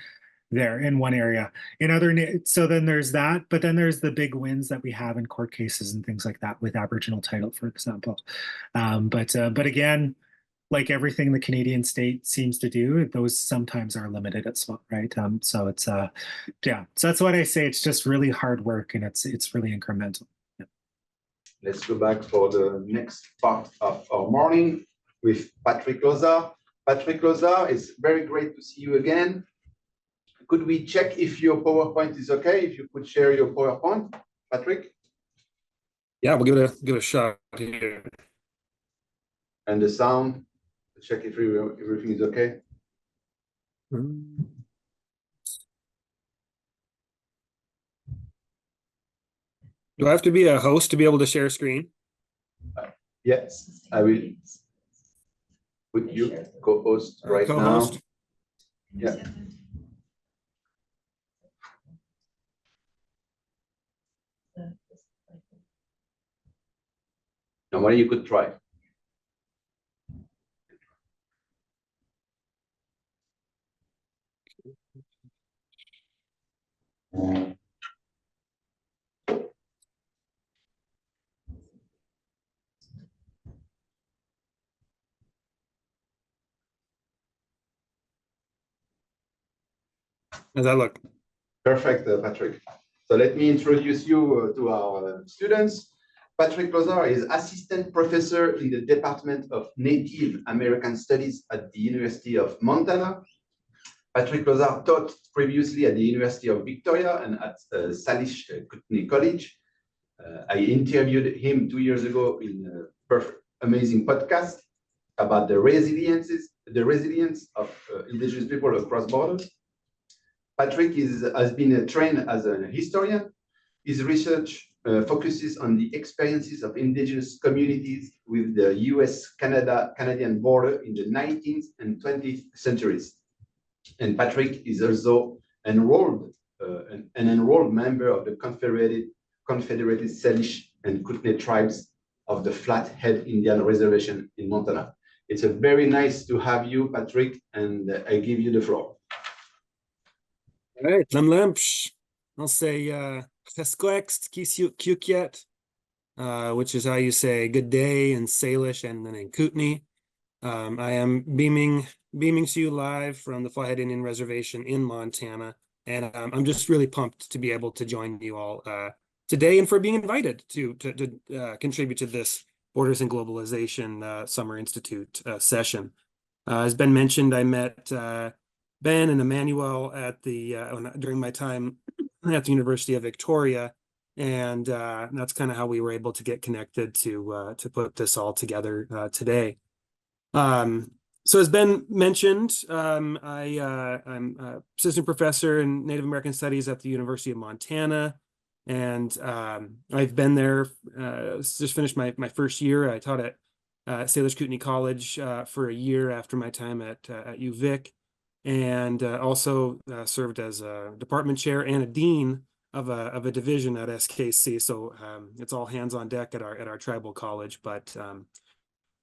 there in one area. In other, so then there's that, but then there's the big wins that we have in court cases and things like that with Aboriginal title, for example. But again, like everything the Canadian state seems to do, those sometimes are limited as well, right? So it's yeah. So that's what I say. It's just really hard work, and it's really incremental. Yeah. Let's go back for the next part of our morning with Patrick Lozar. Patrick Lozar, it's very great to see you again. Could we check if your PowerPoint is okay? If you could share your PowerPoint, Patrick? Yeah, we'll give it a shot here. And the sound, check if everything is okay. Do I have to be a host to be able to share screen? Yes, I will put you co-host right co-host. Now. Yeah. Normally you could try. How's that look? Perfect, Patrick. So let me introduce you to our students. Patrick Lozar is assistant professor in the Department of Native American Studies at the University of Montana. Patrick Lozar taught previously at the University of Victoria and at Salish Kootenai College. I interviewed him 2 years ago in a amazing podcast about the resilience of indigenous people across borders. Patrick has been trained as a historian. His research focuses on the experiences of indigenous communities with the US-Canadian border in the 19th and 20th centuries. And Patrick is also an enrolled member of the Confederated Salish and Kootenai tribes of the Flathead Indian Reservation in Montana. It's a very nice to have you, Patrick, and I give you the floor. All right, Lemlemsh. I'll say Cheskwext Kisiukyet, which is how you say good day in Salish and then in Kootenai. I am beaming to you live from the Flathead Indian Reservation in Montana, and I'm just really pumped to be able to join you all today and for being invited to contribute to this Borders and Globalization Summer Institute session. As Ben mentioned, I met Ben and Emmanuel at during my time at the University of Victoria, and that's kind of how we were able to get connected to put this all together today. So as Ben mentioned, I'm assistant professor in Native American Studies at the University of Montana, and I've been there, just finished my first year. I taught at Salish Kootenai College for a year after my time at UVic, and also served as a department chair and a dean of a division at SKC. So it's all hands on deck at our tribal college, but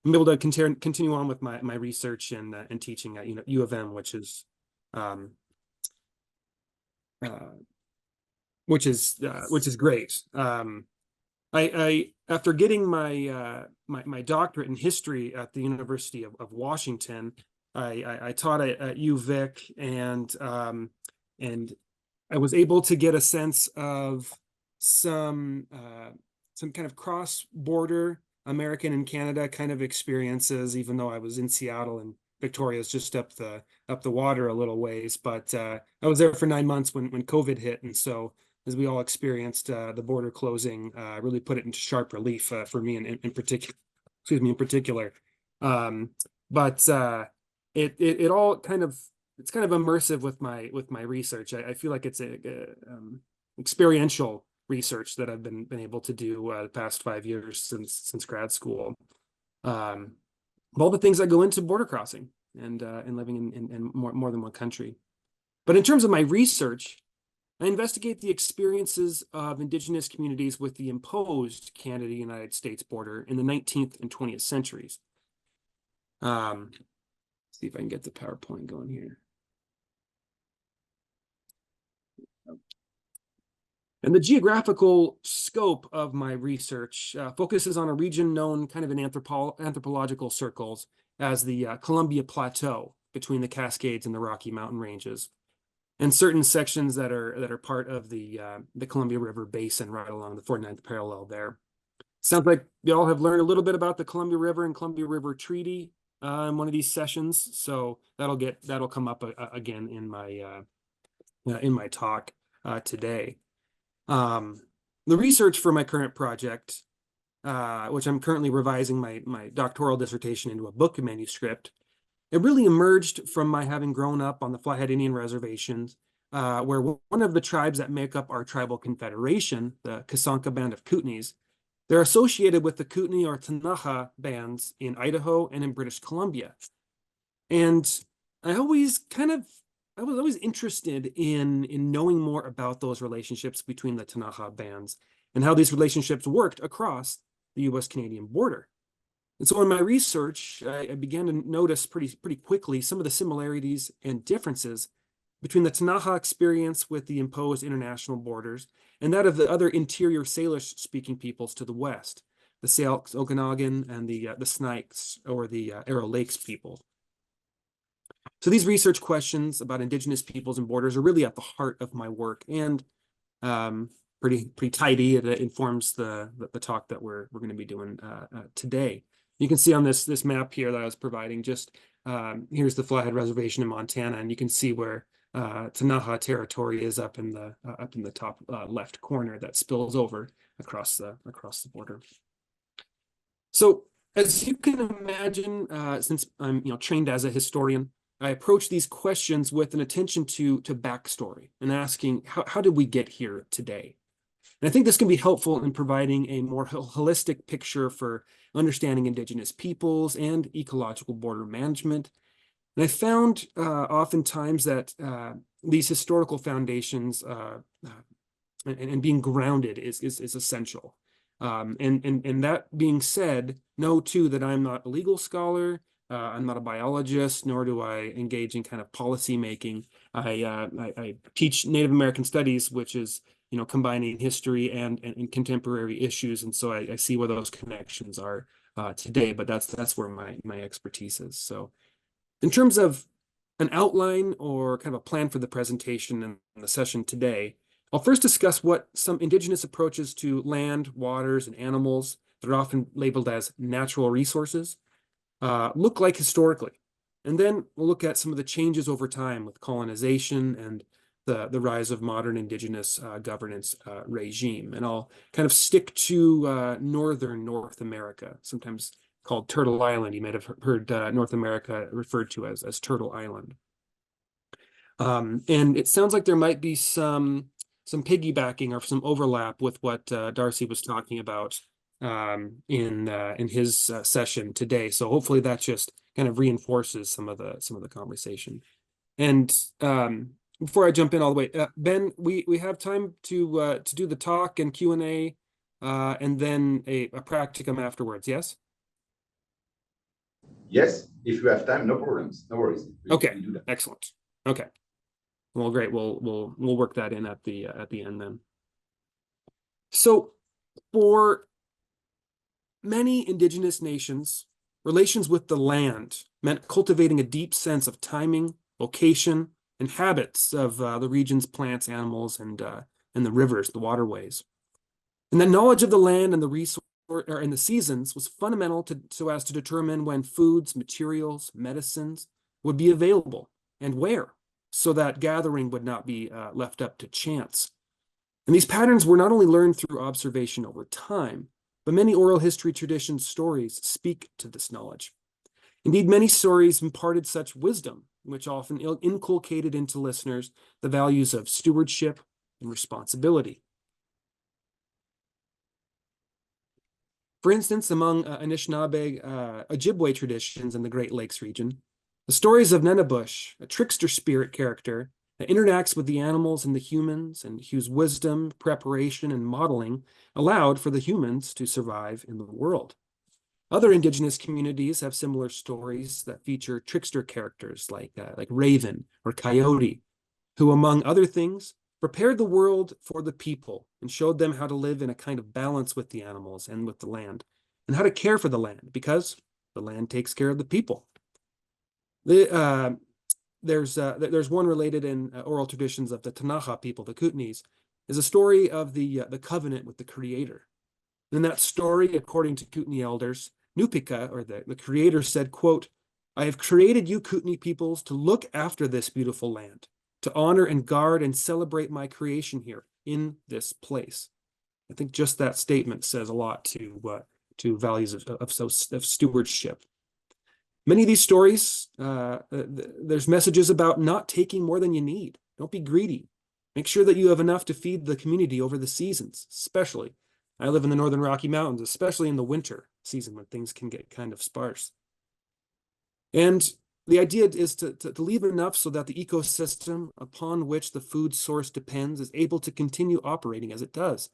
I'm able to continue on with my research and teaching at U of M, which is great. I after getting my doctorate in history at the University of Washington, I taught at UVic, and I was able to get a sense of some kind of cross-border American and Canada kind of experiences, even though I was in Seattle and Victoria's just up the water a little ways. But I was there for 9 months when COVID hit, and so as we all experienced, the border closing really put it into sharp relief for me in particular. Excuse me, in particular. But it all kind of, it's kind of immersive with my research. I feel like it's a experiential research that I've been able to do the past 5 years since grad school. All the things that go into border crossing and living in more than one country. But in terms of my research, I investigate the experiences of Indigenous communities with the imposed Canada-United States border in the 19th and 20th centuries. See if I can get the PowerPoint going here. And the geographical scope of my research focuses on a region known kind of in anthropological circles as the Columbia Plateau between the Cascades and the Rocky Mountain Ranges, and certain sections that are part of the Columbia River Basin right along the 49th parallel there. Sounds like you all have learned a little bit about the Columbia River and Columbia River Treaty in one of these sessions, so that'll come up again in my talk today. The research for my current project, which I'm currently revising my doctoral dissertation into a book manuscript, it really emerged from my having grown up on the Flathead Indian reservations, where one of the tribes that make up our tribal confederation, the Kasanka Band of Kootenays, they're associated with the Kootenai or Ktunaxa bands in Idaho and in British Columbia. And I was always interested in knowing more about those relationships between the Ktunaxa bands and how these relationships worked across the US-Canadian border. And so in my research, I began to notice pretty quickly some of the similarities and differences between the Ktunaxa experience with the imposed international borders and that of the other interior Salish-speaking peoples to the west, the Syilx, Okanagan, and the Snakes, or the Arrow Lakes people. So these research questions about Indigenous peoples and borders are really at the heart of my work, and pretty tidy. It informs the talk that we're going to be doing today. You can see on this map here that I was providing, just here's the Flathead Reservation in Montana, and you can see where Ktunaxa territory is up in the top left corner that spills over across the border. So as you can imagine, since I'm trained as a historian, I approach these questions with an attention to backstory and asking how did we get here today? And I think this can be helpful in providing a more holistic picture for understanding Indigenous peoples and ecological border management. And I found oftentimes that these historical foundations and being grounded is essential. And that being said, know too that I'm not a legal scholar. I'm not a biologist, nor do I engage in kind of policy making. I teach Native American studies, which is combining history and contemporary issues, and so I see where those connections are today. But that's where my expertise is. So, in terms of an outline or kind of a plan for the presentation and the session today, I'll first discuss what some Indigenous approaches to land, waters, and animals that are often labeled as natural resources look like historically. And then we'll look at some of the changes over time with colonization and the rise of modern Indigenous governance regime. And I'll kind of stick to northern North America, sometimes called Turtle Island. You might have heard North America referred to as Turtle Island. And it sounds like there might be some piggybacking or some overlap with what Darcy was talking about in his session today. So hopefully that just kind of reinforces some of the conversation. And before I jump in all the way, Ben, we have time to do the talk and Q&A, and then a practicum afterwards. Yes. Yes, if you have time, no problems, no worries. Okay. We do that. Excellent. Okay. Well, great. We'll work that in at the end then. So, for many indigenous nations, relations with the land meant cultivating a deep sense of timing, location, and habits of the region's plants, animals, and the rivers, the waterways. And that knowledge of the land and the resource and the seasons was fundamental so as to determine when foods, materials, medicines would be available and where, so that gathering would not be left up to chance. And these patterns were not only learned through observation over time, but many oral history tradition stories speak to this knowledge. Indeed, many stories imparted such wisdom, which often inculcated into listeners the values of stewardship and responsibility. For instance, among Anishinaabe Ojibwe traditions in the Great Lakes region, the stories of Nenabush, a trickster spirit character that interacts with the animals and the humans, and whose wisdom, preparation, and modeling allowed for the humans to survive in the world. Other indigenous communities have similar stories that feature trickster characters like Raven or Coyote, who, among other things, prepared the world for the people and showed them how to live in a kind of balance with the animals and with the land, and how to care for the land, because the land takes care of the people. There's one related in oral traditions of the Tanaha people, the Kootenays, is a story of the covenant with the Creator. In that story, according to Kootenai elders, Nupika, or the Creator, said, quote, "I have created you Kootenai peoples to look after this beautiful land, to honor and guard and celebrate my creation here in this place." I think just that statement says a lot to values of stewardship. Many of these stories, there's messages about not taking more than you need. Don't be greedy. Make sure that you have enough to feed the community over the seasons, especially. I live in the Northern Rocky Mountains, especially in the winter season when things can get kind of sparse. And the idea is to leave enough so that the ecosystem upon which the food source depends is able to continue operating as it does.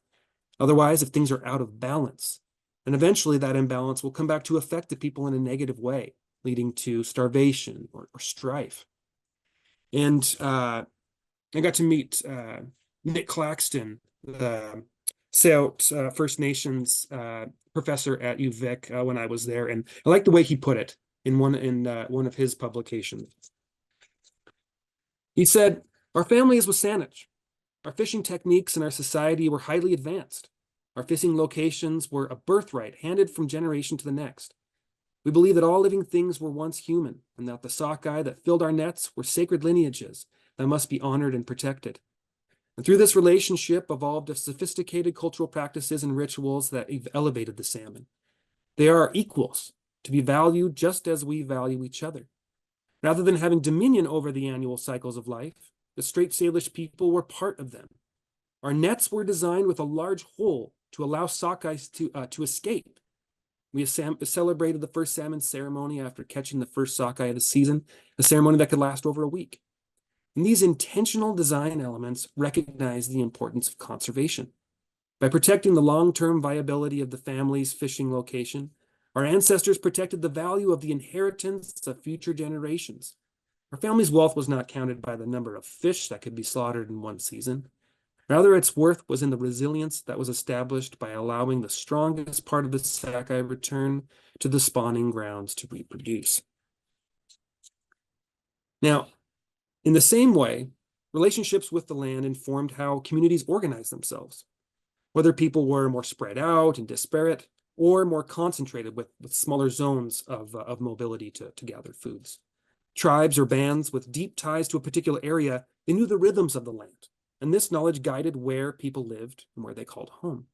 Otherwise, if things are out of balance, then eventually that imbalance will come back to affect the people in a negative way, leading to starvation or strife. And I got to meet Nick Claxton, the Sault First Nations professor at UVic when I was there, and I like the way he put it in one of his publications. He said, "Our family is Wasanich. Our fishing techniques in our society were highly advanced. Our fishing locations were a birthright handed from generation to the next. We believe that all living things were once human, and that the sockeye that filled our nets were sacred lineages that must be honored and protected. And through this relationship evolved a sophisticated cultural practices and rituals that elevated the salmon. They are equals, to be valued just as we value each other. Rather than having dominion over the annual cycles of life, the Straight Salish people were part of them. Our nets were designed with a large hole to allow sockeyes to escape. We celebrated the first salmon ceremony after catching the first sockeye of the season, a ceremony that could last over a week. And these intentional design elements recognize the importance of conservation. By protecting the long-term viability of the family's fishing location, our ancestors protected the value of the inheritance of future generations. Our family's wealth was not counted by the number of fish that could be slaughtered in one season. Rather, its worth was in the resilience that was established by allowing the strongest part of the sockeye return to the spawning grounds to reproduce." Now, in the same way, relationships with the land informed how communities organized themselves, whether people were more spread out and disparate or more concentrated with smaller zones of mobility to gather foods. Tribes or bands with deep ties to a particular area, they knew the rhythms of the land, and this knowledge guided where people lived and where they called home.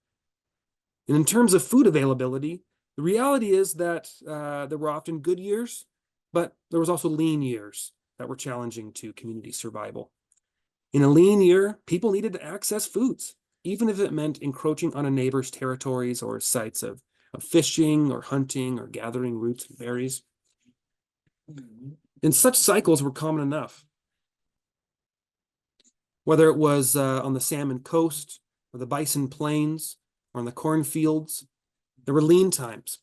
And in terms of food availability, the reality is that there were often good years, but there was also lean years that were challenging to community survival. In a lean year, people needed to access foods, even if it meant encroaching on a neighbor's territories or sites of fishing or hunting or gathering roots and berries. And such cycles were common enough. Whether it was on the Salmon Coast or the Bison Plains or on the cornfields, there were lean times.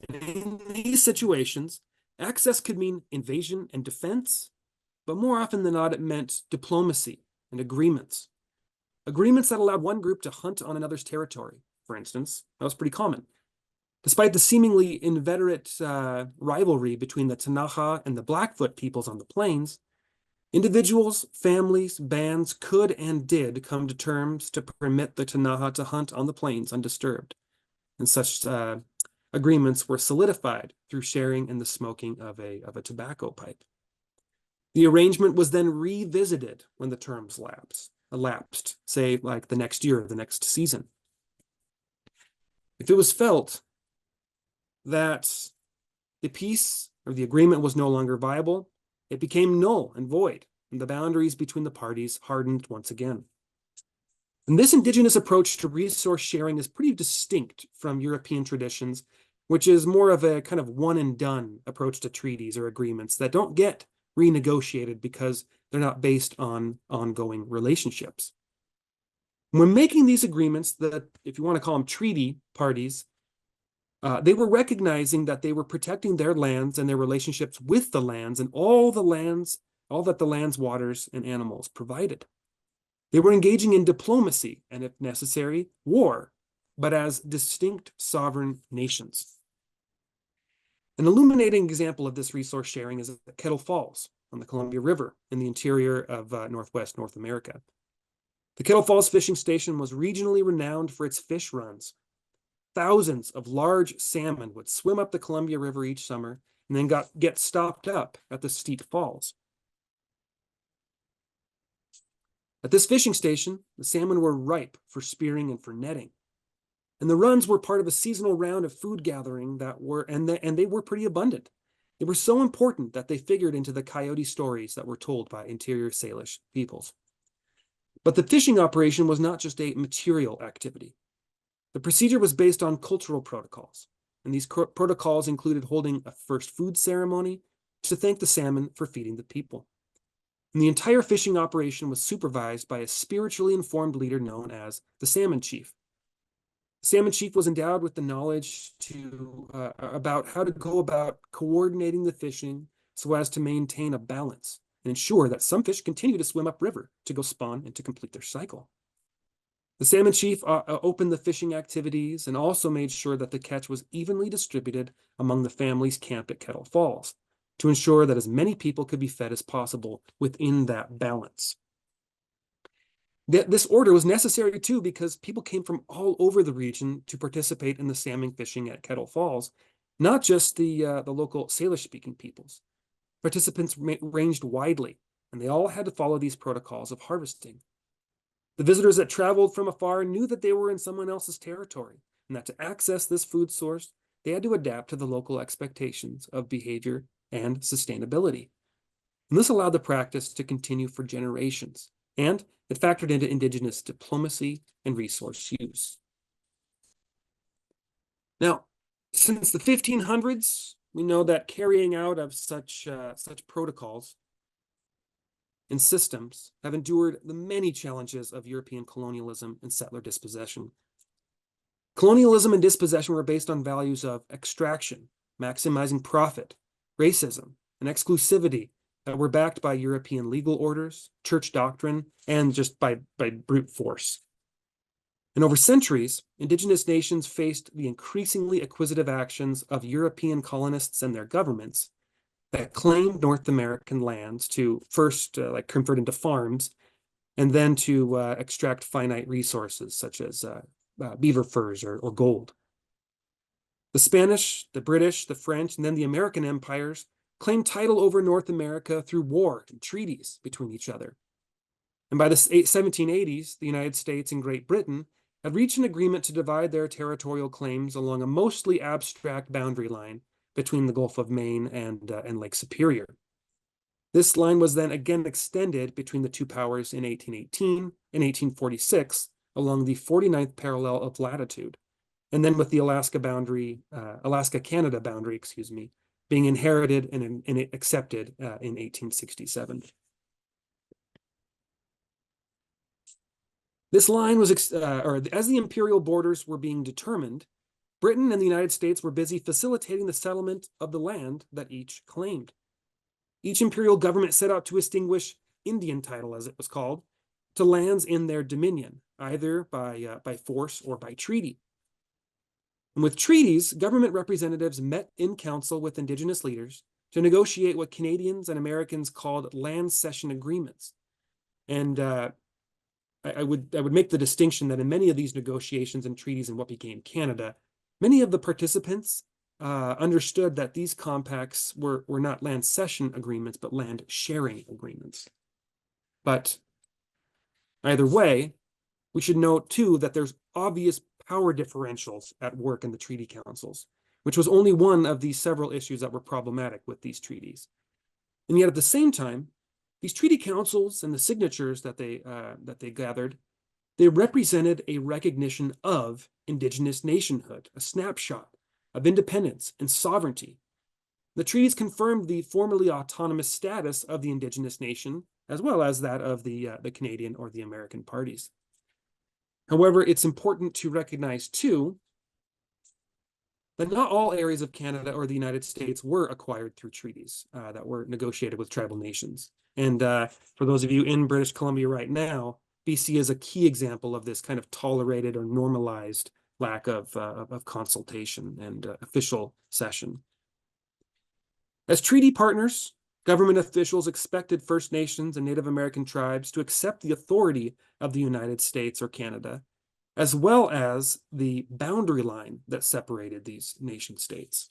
In these situations, access could mean invasion and defense, but more often than not, it meant diplomacy and agreements. Agreements that allowed one group to hunt on another's territory, for instance. That was pretty common. Despite the seemingly inveterate rivalry between the Tanaha and the Blackfoot peoples on the plains, individuals, families, bands could and did come to terms to permit the Tanaha to hunt on the plains undisturbed. And such agreements were solidified through sharing in the smoking of a tobacco pipe. The arrangement was then revisited when the terms elapsed, say like the next year or the next season. If it was felt that the peace or the agreement was no longer viable, it became null and void, and the boundaries between the parties hardened once again. And this indigenous approach to resource sharing is pretty distinct from European traditions, which is more of a kind of one and done approach to treaties or agreements that don't get renegotiated because they're not based on ongoing relationships. When making these agreements, that if you want to call them treaty parties, they were recognizing that they were protecting their lands and their relationships with the lands and all that the land's waters and animals provided. They were engaging in diplomacy and, if necessary, war, but as distinct sovereign nations. An illuminating example of this resource sharing is at Kettle Falls on the Columbia River in the interior of Northwest North America. The Kettle Falls fishing station was regionally renowned for its fish runs. Thousands of large salmon would swim up the Columbia River each summer and then get stopped up at the steep falls. At this fishing station, the salmon were ripe for spearing and for netting. And the runs were part of a seasonal round of food gathering and they were pretty abundant. They were so important that they figured into the coyote stories that were told by interior Salish peoples. But the fishing operation was not just a material activity. The procedure was based on cultural protocols, and these protocols included holding a first food ceremony to thank the salmon for feeding the people. And the entire fishing operation was supervised by a spiritually informed leader known as the Salmon Chief. The Salmon Chief was endowed with the knowledge about how to go about coordinating the fishing so as to maintain a balance and ensure that some fish continue to swim upriver to go spawn and to complete their cycle. The Salmon Chief opened the fishing activities and also made sure that the catch was evenly distributed among the families camped at Kettle Falls to ensure that as many people could be fed as possible within that balance. This order was necessary too because people came from all over the region to participate in the salmon fishing at Kettle Falls, not just the local Salish-speaking peoples. Participants ranged widely, and they all had to follow these protocols of harvesting. The visitors that traveled from afar knew that they were in someone else's territory, and that to access this food source, they had to adapt to the local expectations of behavior and sustainability. And this allowed the practice to continue for generations, and it factored into indigenous diplomacy and resource use. Now, since the 1500s, we know that carrying out of such protocols and systems have endured the many challenges of European colonialism and settler dispossession. Colonialism and dispossession were based on values of extraction, maximizing profit, racism, and exclusivity that were backed by European legal orders, church doctrine, and just by brute force. And over centuries, indigenous nations faced the increasingly acquisitive actions of European colonists and their governments that claimed North American lands to first convert into farms, and then to extract finite resources such as beaver furs or gold. The Spanish, the British, the French, and then the American empires claimed title over North America through war and treaties between each other. And by the 1780s, the United States and Great Britain had reached an agreement to divide their territorial claims along a mostly abstract boundary line between the Gulf of Maine and Lake Superior. This line was then again extended between the two powers in 1818 and 1846 along the 49th parallel of latitude, and then with the Alaska-Canada boundary, being inherited and accepted in 1867. This line was, as the imperial borders were being determined, Britain and the United States were busy facilitating the settlement of the land that each claimed. Each imperial government set out to extinguish Indian title, as it was called, to lands in their dominion, either by force or by treaty. And with treaties, government representatives met in council with Indigenous leaders to negotiate what Canadians and Americans called land cession agreements. And I would make the distinction that in many of these negotiations and treaties in what became Canada, many of the participants understood that these compacts were not land cession agreements, but land sharing agreements. But either way, we should note too that there's obvious power differentials at work in the treaty councils, which was only one of these several issues that were problematic with these treaties. And yet at the same time, these treaty councils and the signatures that they gathered, they represented a recognition of Indigenous nationhood, a snapshot of independence and sovereignty. The treaties confirmed the formerly autonomous status of the Indigenous nation, as well as that of the Canadian or the American parties. However, it's important to recognize too that not all areas of Canada or the United States were acquired through treaties that were negotiated with tribal nations. And for those of you in British Columbia right now, BC is a key example of this kind of tolerated or normalized lack of consultation and official session. As treaty partners, government officials expected First Nations and Native American tribes to accept the authority of the United States or Canada, as well as the boundary line that separated these nation states.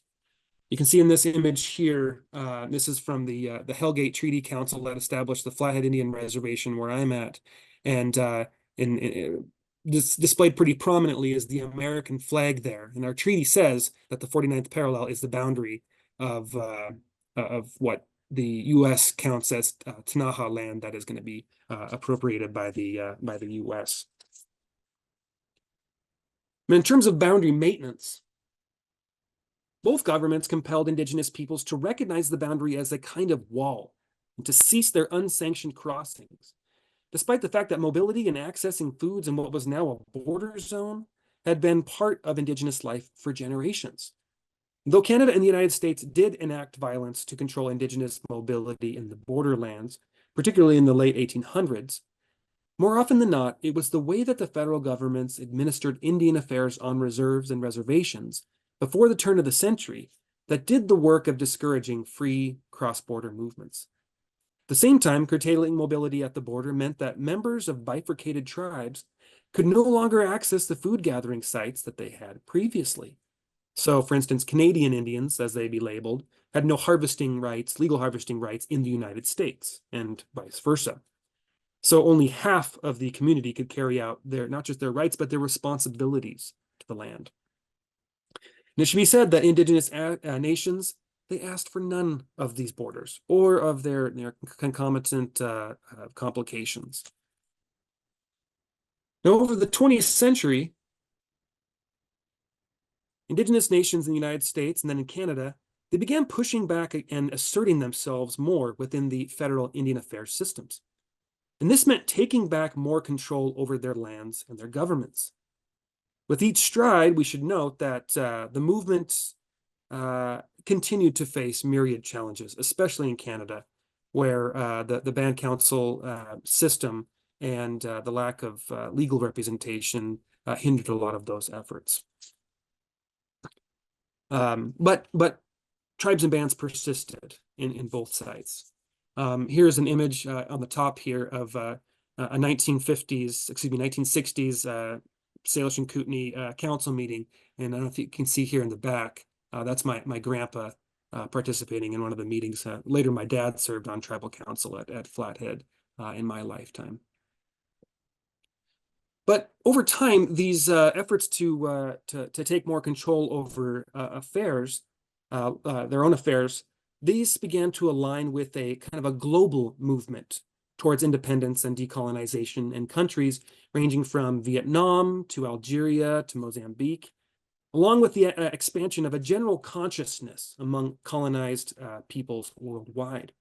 You can see in this image here, this is from the Hellgate Treaty Council that established the Flathead Indian Reservation where I'm at. And this displayed pretty prominently is the American flag there. And our treaty says that the 49th parallel is the boundary of what the U.S. counts as Tanaha land that is going to be appropriated by the U.S. In terms of boundary maintenance, both governments compelled Indigenous peoples to recognize the boundary as a kind of wall and to cease their unsanctioned crossings, despite the fact that mobility and accessing foods in what was now a border zone had been part of Indigenous life for generations. Though Canada and the United States did enact violence to control Indigenous mobility in the borderlands, particularly in the late 1800s, more often than not, it was the way that the federal governments administered Indian affairs on reserves and reservations before the turn of the century that did the work of discouraging free cross-border movements. At the same time, curtailing mobility at the border meant that members of bifurcated tribes could no longer access the food gathering sites that they had previously. So, for instance, Canadian Indians, as they be labeled, had no harvesting rights, legal harvesting rights in the United States, and vice versa. So only half of the community could carry out their, not just their rights, but their responsibilities to the land. And it should be said that Indigenous nations, they asked for none of these borders or of their concomitant complications. Now, over the 20th century, Indigenous nations in the United States and then in Canada, they began pushing back and asserting themselves more within the federal Indian affairs systems. And this meant taking back more control over their lands and their governments. With each stride, we should note that the movement continued to face myriad challenges, especially in Canada, where the Band Council system and the lack of legal representation hindered a lot of those efforts. But tribes and bands persisted in both sides. Here's an image on the top here of a 1960s Salish and Kootenai council meeting. And I don't know if you can see here in the back, that's my grandpa participating in one of the meetings. Later, my dad served on tribal council at Flathead in my lifetime. But over time, these efforts to take more control over affairs, their own affairs, these began to align with a kind of a global movement towards independence and decolonization in countries ranging from Vietnam to Algeria to Mozambique, along with the expansion of a general consciousness among colonized peoples worldwide.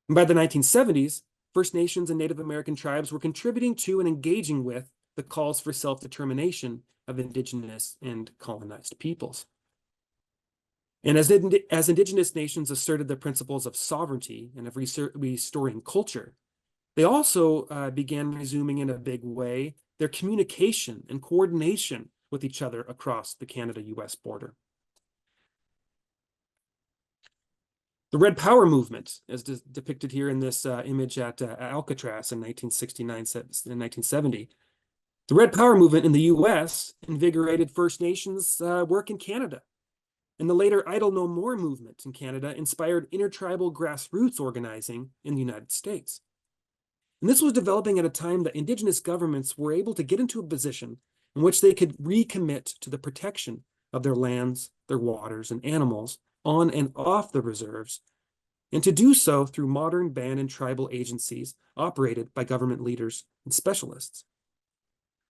And by the 1970s, First Nations and Native American tribes were contributing to and engaging with the calls for self-determination of indigenous and colonized peoples. And as indigenous nations asserted the principles of sovereignty and of restoring culture, they also began resuming in a big way their communication and coordination with each other across the Canada-US border. The Red Power movement, as depicted here in this image at Alcatraz in 1969 and 1970. The Red Power movement in the US invigorated First Nations work in Canada. And the later Idle No More movement in Canada inspired intertribal grassroots organizing in the United States. And this was developing at a time that Indigenous governments were able to get into a position in which they could recommit to the protection of their lands, their waters, and animals on and off the reserves, and to do so through modern band and tribal agencies operated by government leaders and specialists.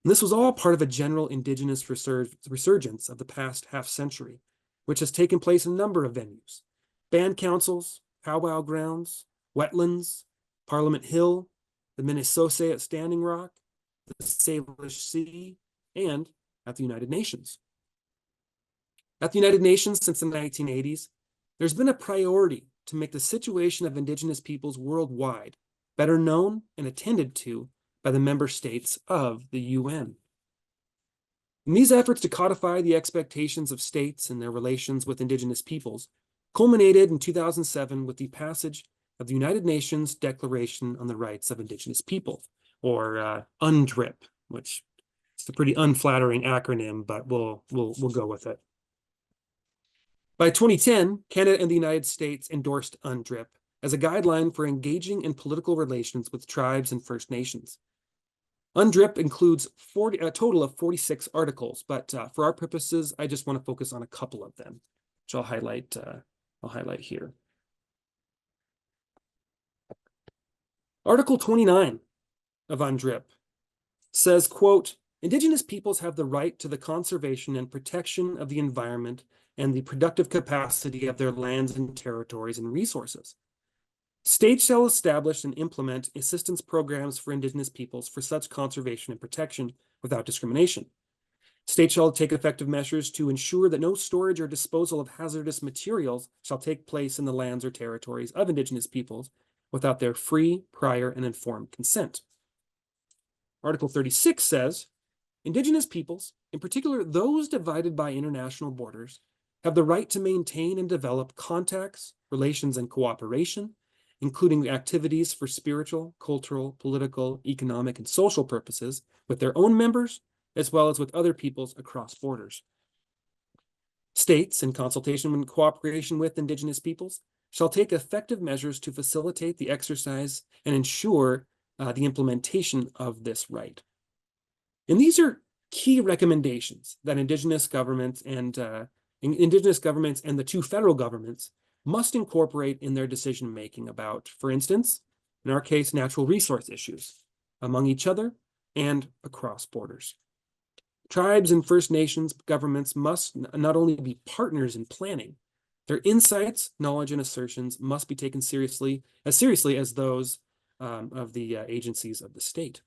And this was all part of a general Indigenous resurgence of the past half century, which has taken place in a number of venues: band councils, powwow grounds, wetlands, Parliament Hill, the Minnesota at Standing Rock, the Salish Sea, and at the United Nations. At the United Nations since the 1980s, there's been a priority to make the situation of Indigenous peoples worldwide better known and attended to by the member states of the UN. And these efforts to codify the expectations of states and their relations with Indigenous peoples culminated in 2007 with the passage of the United Nations Declaration on the Rights of Indigenous People, or UNDRIP, which is a pretty unflattering acronym, but we'll go with it. By 2010, Canada and the United States endorsed UNDRIP as a guideline for engaging in political relations with tribes and First Nations. UNDRIP includes a total of 46 articles, but for our purposes, I just want to focus on a couple of them, which I'll highlight here. Article 29 of UNDRIP says, quote, Indigenous peoples have the right to the conservation and protection of the environment and the productive capacity of their lands and territories and resources. States shall establish and implement assistance programs for Indigenous peoples for such conservation and protection without discrimination. States shall take effective measures to ensure that no storage or disposal of hazardous materials shall take place in the lands or territories of Indigenous peoples without their free, prior, and informed consent. Article 36 says, Indigenous peoples, in particular those divided by international borders, have the right to maintain and develop contacts, relations, and cooperation, including activities for spiritual, cultural, political, economic, and social purposes with their own members, as well as with other peoples across borders. States, in consultation and cooperation with Indigenous peoples, shall take effective measures to facilitate the exercise and ensure the implementation of this right. And these are key recommendations that Indigenous governments and the two federal governments must incorporate in their decision-making about, for instance, in our case, natural resource issues among each other and across borders. Tribes and First Nations governments must not only be partners in planning, their insights, knowledge, and assertions must be taken seriously as those of the agencies of the state.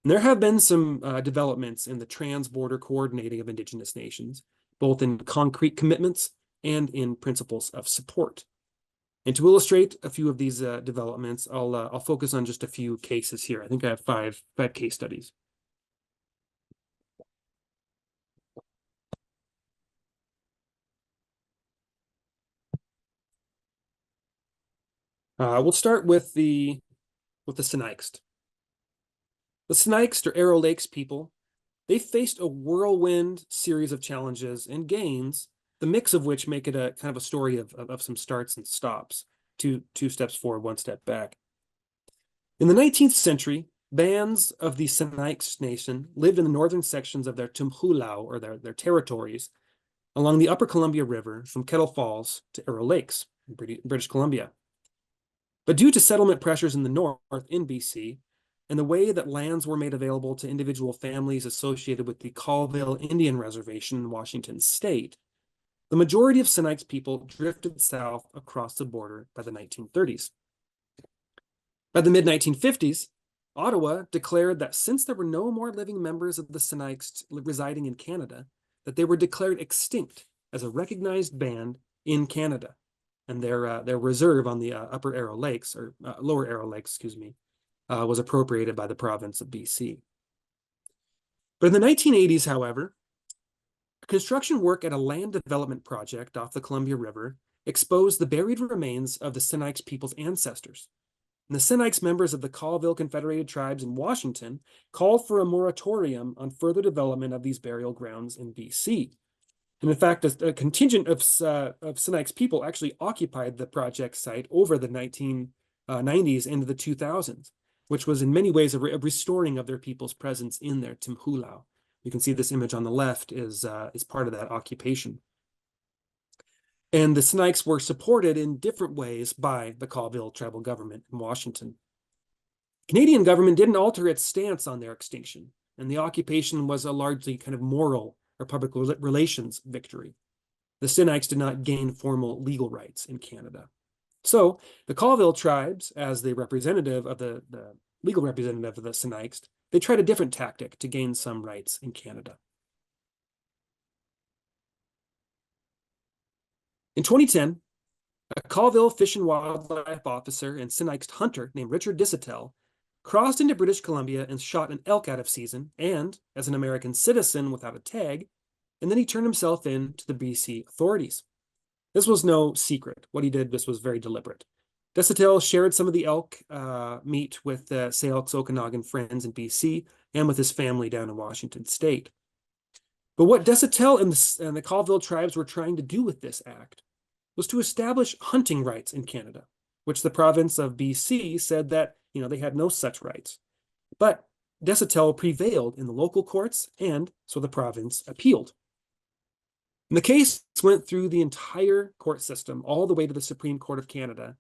And there have been some developments in the trans-border coordinating of Indigenous nations, both in concrete commitments and in principles of support. And to illustrate a few of these developments, I'll focus on just a few cases here. I think I have five case studies. We'll start with the Sinixt. The Sinixt, or Arrow Lakes people, they faced a whirlwind series of challenges and gains, the mix of which make it a kind of a story of some starts and stops, two steps forward, one step back. In the 19th century, bands of the Sinixt Nation lived in the northern sections of their Tumhulau, or their territories, along the upper Columbia River from Kettle Falls to Arrow Lakes in British Columbia. But due to settlement pressures in the north in BC, and the way that lands were made available to individual families associated with the Colville Indian Reservation in Washington state, the majority of Sinixt people drifted south across the border by the 1930s. By the mid-1950s, Ottawa declared that since there were no more living members of the Sinixt residing in Canada, that they were declared extinct as a recognized band in Canada. And their reserve on the Upper Arrow Lakes, or Lower Arrow Lakes, excuse me, was appropriated by the province of BC. But in the 1980s, however, construction work at a land development project off the Columbia River exposed the buried remains of the Sinixt people's ancestors. And the Sinixt members of the Colville Confederated Tribes in Washington called for a moratorium on further development of these burial grounds in BC. And in fact, a contingent of Sinixt people actually occupied the project site over the 1990s into the 2000s, which was in many ways a restoring of their people's presence in their Timhulau. You can see this image on the left is part of that occupation. And the Sinixt were supported in different ways by the Colville tribal government in Washington. Canadian government didn't alter its stance on their extinction, and the occupation was a largely kind of moral or public relations victory. The Sinixt did not gain formal legal rights in Canada. So the Colville tribes, as the representative of the legal representative of the Sinixt, they tried a different tactic to gain some rights in Canada. In 2010, a Colville Fish and Wildlife officer and Sinixt hunter named Richard Dissatel crossed into British Columbia and shot an elk out of season and as an American citizen without a tag, and then he turned himself in to the BC authorities. This was no secret. What he did, this was very deliberate. Dissatel shared some of the elk meat with Sayalk's Okanagan friends in BC and with his family down in Washington state. But what Dissatel and the Colville tribes were trying to do with this act was to establish hunting rights in Canada, which the province of BC said that they had no such rights. But Dissatel prevailed in the local courts, and so the province appealed. And the case went through the entire court system, all the way to the Supreme Court of Canada,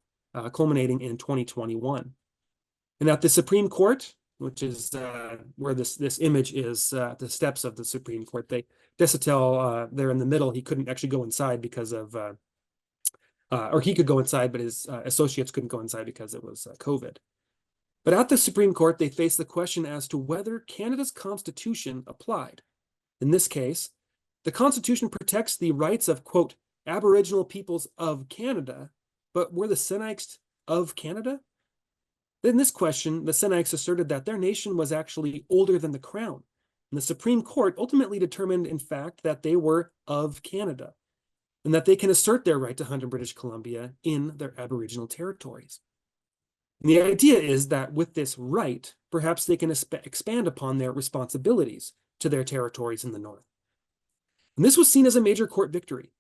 culminating in 2021. And at the Supreme Court, which is where this image is, the steps of the Supreme Court, Dissatel, there in the middle, he couldn't actually go inside because of, or he could go inside, but his associates couldn't go inside because it was COVID. But at the Supreme Court, they faced the question as to whether Canada's Constitution applied. In this case, the Constitution protects the rights of, quote, Aboriginal peoples of Canada, but were the Sinixt of Canada? In this question, the Sinixt asserted that their nation was actually older than the Crown. And the Supreme Court ultimately determined, in fact, that they were of Canada, and that they can assert their right to hunt in British Columbia in their Aboriginal territories. And the idea is that with this right, perhaps they can expand upon their responsibilities to their territories in the north. And this was seen as a major court victory.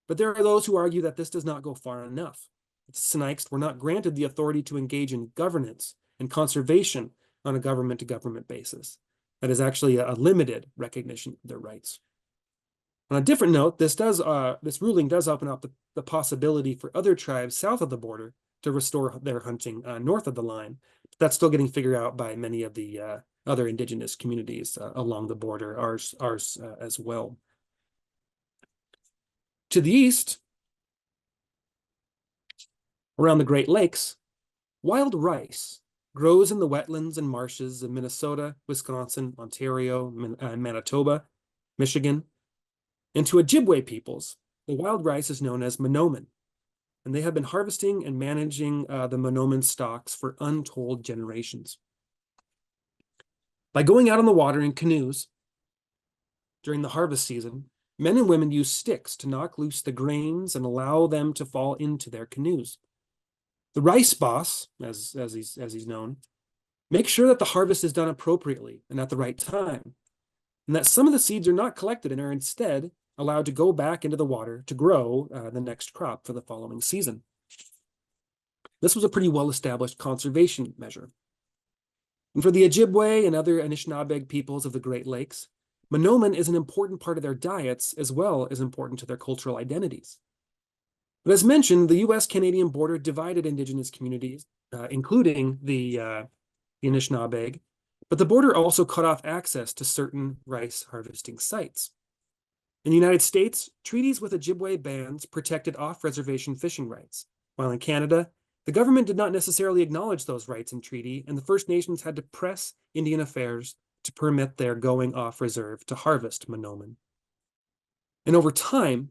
But there are those who argue that this does not go far enough. The Sinixt were not granted the authority to engage in governance and conservation on a government-to-government basis. That is actually a limited recognition of their rights. On a different note, this ruling does open up the possibility for other tribes south of the border to restore their hunting north of the line. But that's still getting figured out by many of the other Indigenous communities along the border, ours as well. To the east, around the Great Lakes, wild rice grows in the wetlands and marshes of Minnesota, Wisconsin, Ontario, Manitoba, Michigan. And to Ojibwe peoples, the wild rice is known as monoman, and they have been harvesting and managing the monoman stocks for untold generations. By going out on the water in canoes during the harvest season, men and women use sticks to knock loose the grains and allow them to fall into their canoes. The rice boss, as he's known, makes sure that the harvest is done appropriately and at the right time, and that some of the seeds are not collected and are instead allowed to go back into the water to grow the next crop for the following season. This was a pretty well-established conservation measure. And for the Ojibwe and other Anishinaabe peoples of the Great Lakes, monoman is an important part of their diets as well as important to their cultural identities. But as mentioned, the US-Canadian border divided Indigenous communities, including the Anishinaabe, but the border also cut off access to certain rice harvesting sites. In the United States, treaties with Ojibwe bands protected off-reservation fishing rights, while in Canada, The government did not necessarily acknowledge those rights in treaty, and the First Nations had to press Indian affairs to permit their going off reserve to harvest Monoman. And over time,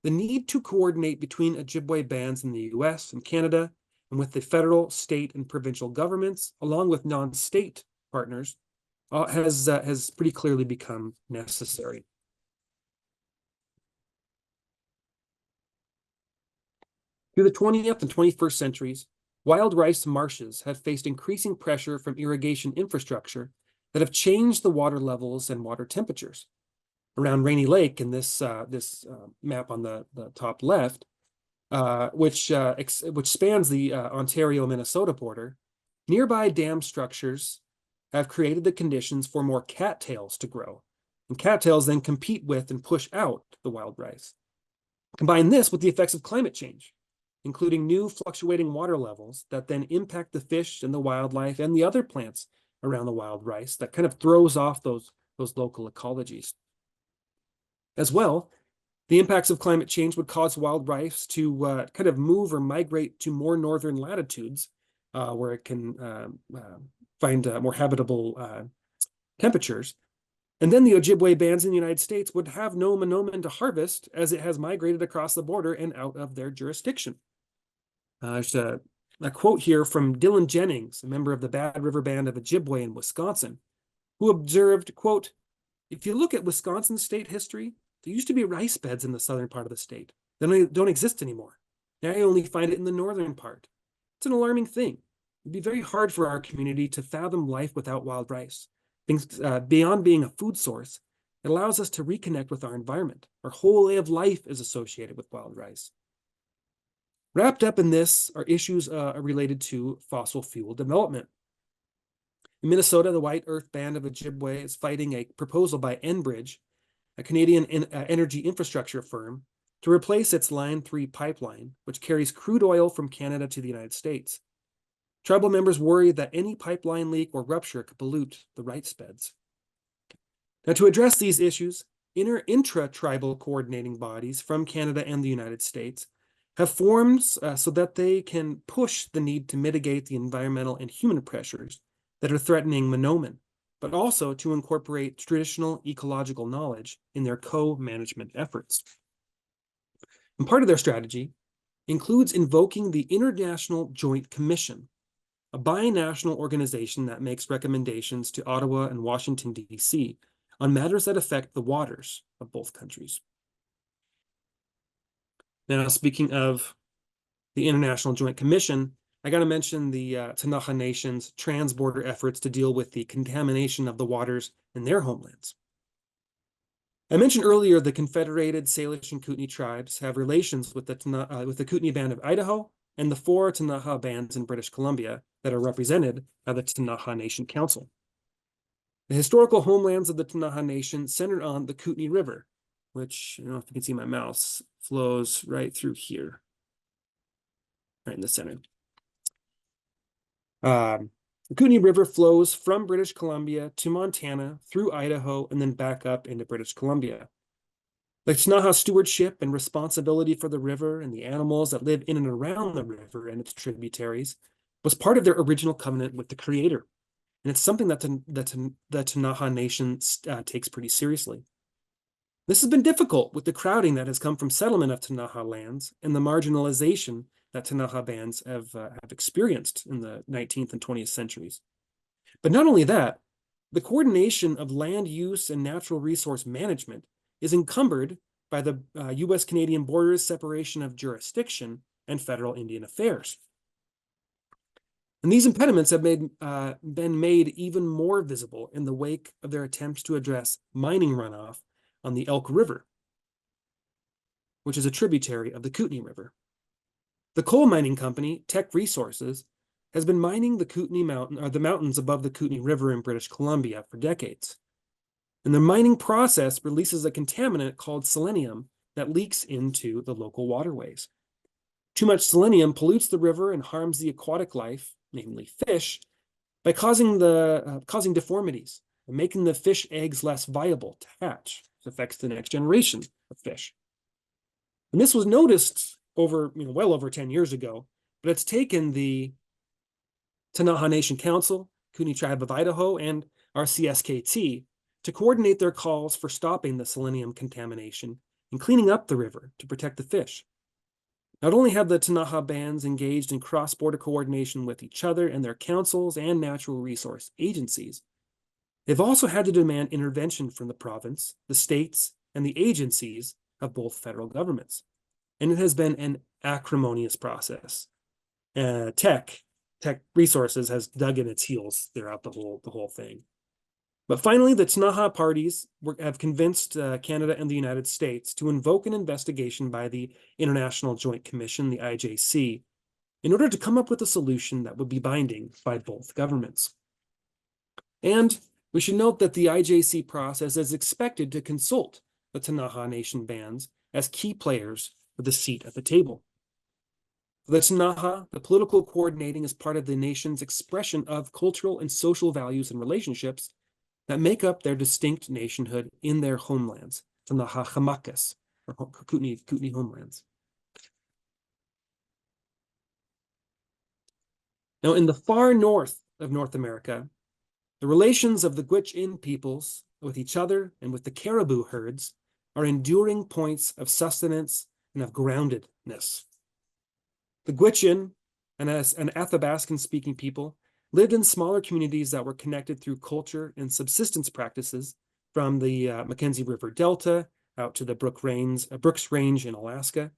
the need to coordinate between Ojibwe bands in the US and Canada and with the federal, state, and provincial governments, along with non-state partners, has pretty clearly become necessary. Through the 20th and 21st centuries, wild rice marshes have faced increasing pressure from irrigation infrastructure that have changed the water levels and water temperatures. Around Rainy Lake in this map on the top left, which spans the Ontario-Minnesota border, nearby dam structures have created the conditions for more cattails to grow. And cattails then compete with and push out the wild rice. Combine this with the effects of climate change, including new fluctuating water levels that then impact the fish and the wildlife and the other plants around the wild rice that kind of throws off those local ecologies. As well, the impacts of climate change would cause wild rice to kind of move or migrate to more northern latitudes where it can find more habitable temperatures. And then the Ojibwe bands in the United States would have no Monoman to harvest as it has migrated across the border and out of their jurisdiction. There's a quote here from Dylan Jennings, a member of the Bad River Band of Ojibwe in Wisconsin, who observed, quote, "If you look at Wisconsin's state history, there used to be rice beds in the southern part of the state. They don't exist anymore. Now you only find it in the northern part. It's an alarming thing. It'd be very hard for our community to fathom life without wild rice. Things beyond being a food source, it allows us to reconnect with our environment. Our whole way of life is associated with wild rice." Wrapped up in this are issues related to fossil fuel development. In Minnesota, the White Earth Band of Ojibwe is fighting a proposal by Enbridge, a Canadian energy infrastructure firm, to replace its Line 3 pipeline, which carries crude oil from Canada to the United States. Tribal members worry that any pipeline leak or rupture could pollute the rice beds. Now, to address these issues, intra-tribal coordinating bodies from Canada and the United States have formed so that they can push the need to mitigate the environmental and human pressures that are threatening Monoman, but also to incorporate traditional ecological knowledge in their co-management efforts. And part of their strategy includes invoking the International Joint Commission, a binational organization that makes recommendations to Ottawa and Washington, D.C. on matters that affect the waters of both countries. Now, speaking of the International Joint Commission, I got to mention the Ktunaxa Nation's trans-border efforts to deal with the contamination of the waters in their homelands. I mentioned earlier the Confederated Salish and Kootenai tribes have relations with the Kootenai Band of Idaho and the 4 Ktunaxa bands in British Columbia that are represented by the Ktunaxa Nation Council. The historical homelands of the Ktunaxa Nation centered on the Kootenai River, which, I don't know if you can see my mouse, flows right through here, right in the center. The Kootenai River flows from British Columbia to Montana, through Idaho, and then back up into British Columbia. The Ktunaxa stewardship and responsibility for the river and the animals that live in and around the river and its tributaries was part of their original covenant with the Creator. And it's something that the Ktunaxa Nation takes pretty seriously. This has been difficult with the crowding that has come from settlement of Ktunaxa lands and the marginalization that Ktunaxa bands have experienced in the 19th and 20th centuries. But not only that, the coordination of land use and natural resource management is encumbered by the US-Canadian borders, separation of jurisdiction, and federal Indian affairs. And these impediments have been made even more visible in the wake of their attempts to address mining runoff on the Elk River, which is a tributary of the Kootenai River. The coal mining company, Teck Resources, has been mining the Kootenai Mountain, or the mountains above the Kootenai River in British Columbia for decades. And the mining process releases a contaminant called selenium that leaks into the local waterways. Too much selenium pollutes the river and harms the aquatic life, namely fish, by causing deformities and making the fish eggs less viable to hatch. This affects the next generation of fish. And this was noticed well over 10 years ago but it's taken the Ktunaxa Nation Council, Kootenai Tribe of Idaho, and RCSKT to coordinate their calls for stopping the selenium contamination and cleaning up the river to protect the fish. Not only have the Ktunaxa bands engaged in cross-border coordination with each other and their councils and natural resource agencies, they've also had to demand intervention from the province, the states, and the agencies of both federal governments. And it has been an acrimonious process. Tech Resources has dug in its heels throughout the whole thing. But finally, the Ktunaxa parties have convinced Canada and the United States to invoke an investigation by the International Joint Commission, the IJC, in order to come up with a solution that would be binding by both governments. And we should note that the IJC process is expected to consult the Ktunaxa Nation bands as key players with a seat at the table. For the Ktunaxa, the political coordinating is part of the nation's expression of cultural and social values and relationships that make up their distinct nationhood in their homelands, Ktunaxa Chamakas, or Kootenai homelands. Now, in the far north of North America, the relations of the Gwich'in peoples with each other and with the caribou herds are enduring points of sustenance and of groundedness. The Gwich'in, an Athabascan-speaking people, lived in smaller communities that were connected through culture and subsistence practices from the Mackenzie River Delta out to the Brooks Range in Alaska.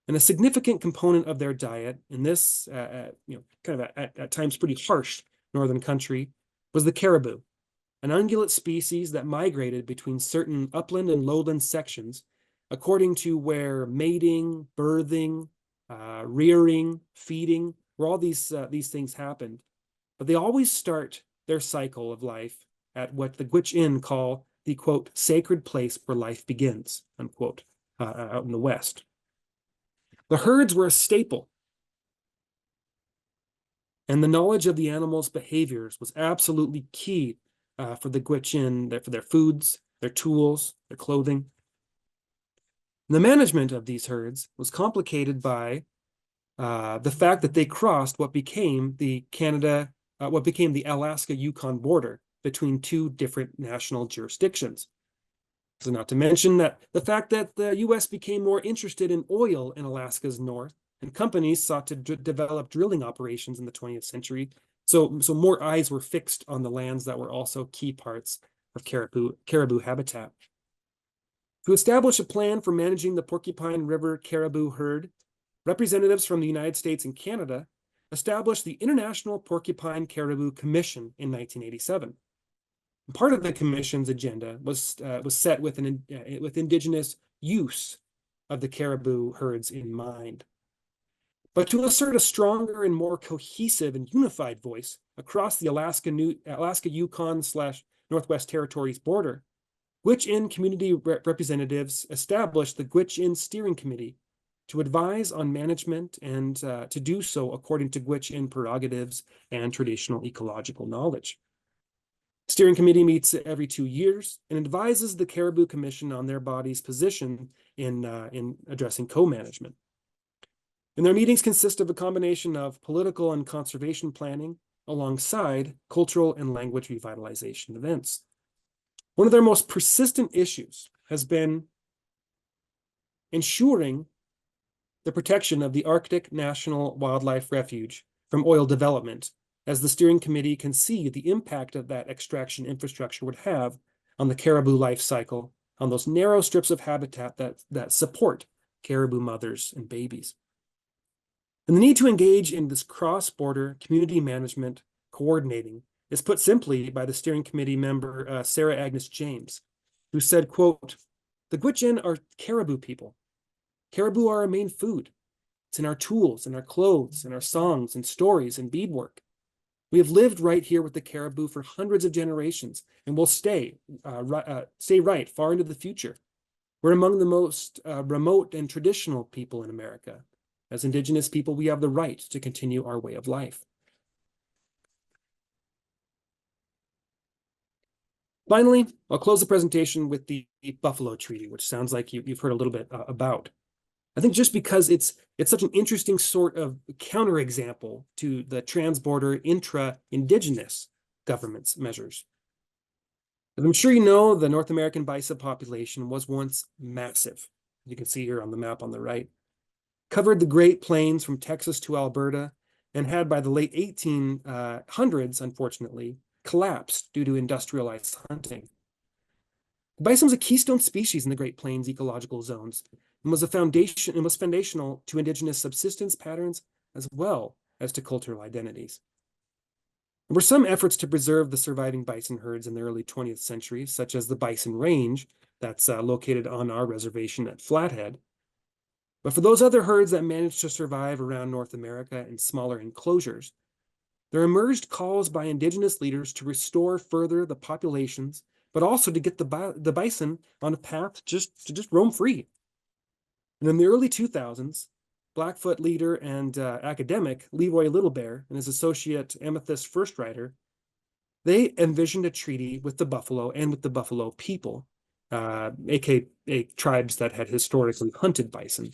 And a significant component of their diet in this, kind of at times pretty harsh northern country, was the caribou, an ungulate species that migrated between certain upland and lowland sections according to where mating, birthing, rearing, feeding, where all these things happened. But they always start their cycle of life at what the Gwich'in call the, quote, sacred place where life begins, unquote, out in the West. The herds were a staple, and the knowledge of the animals' behaviors was absolutely key for the Gwich'in, for their foods, their tools, their clothing. And the management of these herds was complicated by the fact that they crossed what became the Alaska-Yukon border between two different national jurisdictions. So not to mention that the fact that the US became more interested in oil in Alaska's north, and companies sought to develop drilling operations in the 20th century. So more eyes were fixed on the lands that were also key parts of caribou habitat. To establish a plan for managing the Porcupine River caribou herd, representatives from the United States and Canada established the International Porcupine Caribou Commission in 1987. And part of the commission's agenda was set with indigenous use of the caribou herds in mind. But to assert a stronger and more cohesive and unified voice across the Alaska-Yukon/Northwest Territories border, Gwich'in community representatives established the Gwich'in Steering Committee to advise on management and to do so according to Gwich'in prerogatives and traditional ecological knowledge. The Steering Committee meets every 2 years and advises the Caribou Commission on their body's position in addressing co-management. And their meetings consist of a combination of political and conservation planning alongside cultural and language revitalization events. One of their most persistent issues has been ensuring the protection of the Arctic National Wildlife Refuge from oil development, as the Steering Committee can see the impact of that extraction infrastructure would have on the caribou life cycle, on those narrow strips of habitat that support caribou mothers and babies. And the need to engage in this cross-border community management coordinating is put simply by the Steering Committee member, Sarah Agnes James, who said, quote, "The Gwich'in are caribou people. Caribou are our main food. It's in our tools, in our clothes, in our songs and stories and beadwork. We have lived right here with the caribou for hundreds of generations and will stay right far into the future. We're among the most remote and traditional people in America. As Indigenous people, we have the right to continue our way of life." Finally, I'll close the presentation with the Buffalo Treaty, which sounds like you've heard a little bit about. I think just because it's such an interesting sort of counterexample to the transborder intra-indigenous governments measures. As I'm sure you know, the North American bison population was once massive. You can see here on the map on the right, covered the Great Plains from Texas to Alberta, and had by the late 1800s, unfortunately, collapsed due to industrialized hunting. The bison was a keystone species in the Great Plains ecological zones and was foundational to indigenous subsistence patterns as well as to cultural identities. There were some efforts to preserve the surviving bison herds in the early 20th century, such as the Bison Range that's located on our reservation at Flathead. But for those other herds that managed to survive around North America in smaller enclosures, there emerged calls by indigenous leaders to restore further the populations, but also to get the bison on a path to just roam free. And in the early 2000s, Blackfoot leader and academic Leroy Littlebear and his associate Amethyst Firstrider, they envisioned a treaty with the buffalo and with the buffalo people, aka tribes that had historically hunted bison.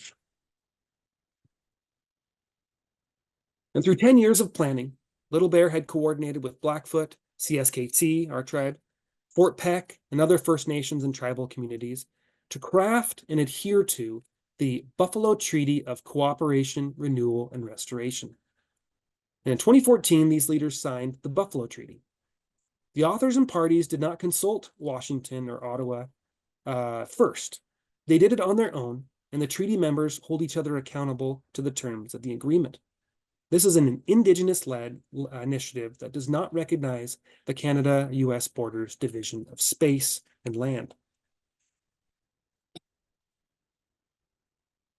And through 10 years of planning, Littlebear had coordinated with Blackfoot, CSKT, our tribe, Fort Peck, and other First Nations and tribal communities to craft and adhere to the Buffalo Treaty of Cooperation, Renewal, and Restoration. And in 2014, these leaders signed the Buffalo Treaty. The authors and parties did not consult Washington or Ottawa first. They did it on their own, and the treaty members hold each other accountable to the terms of the agreement. This is an Indigenous-led initiative that does not recognize the Canada-US borders division of space and land.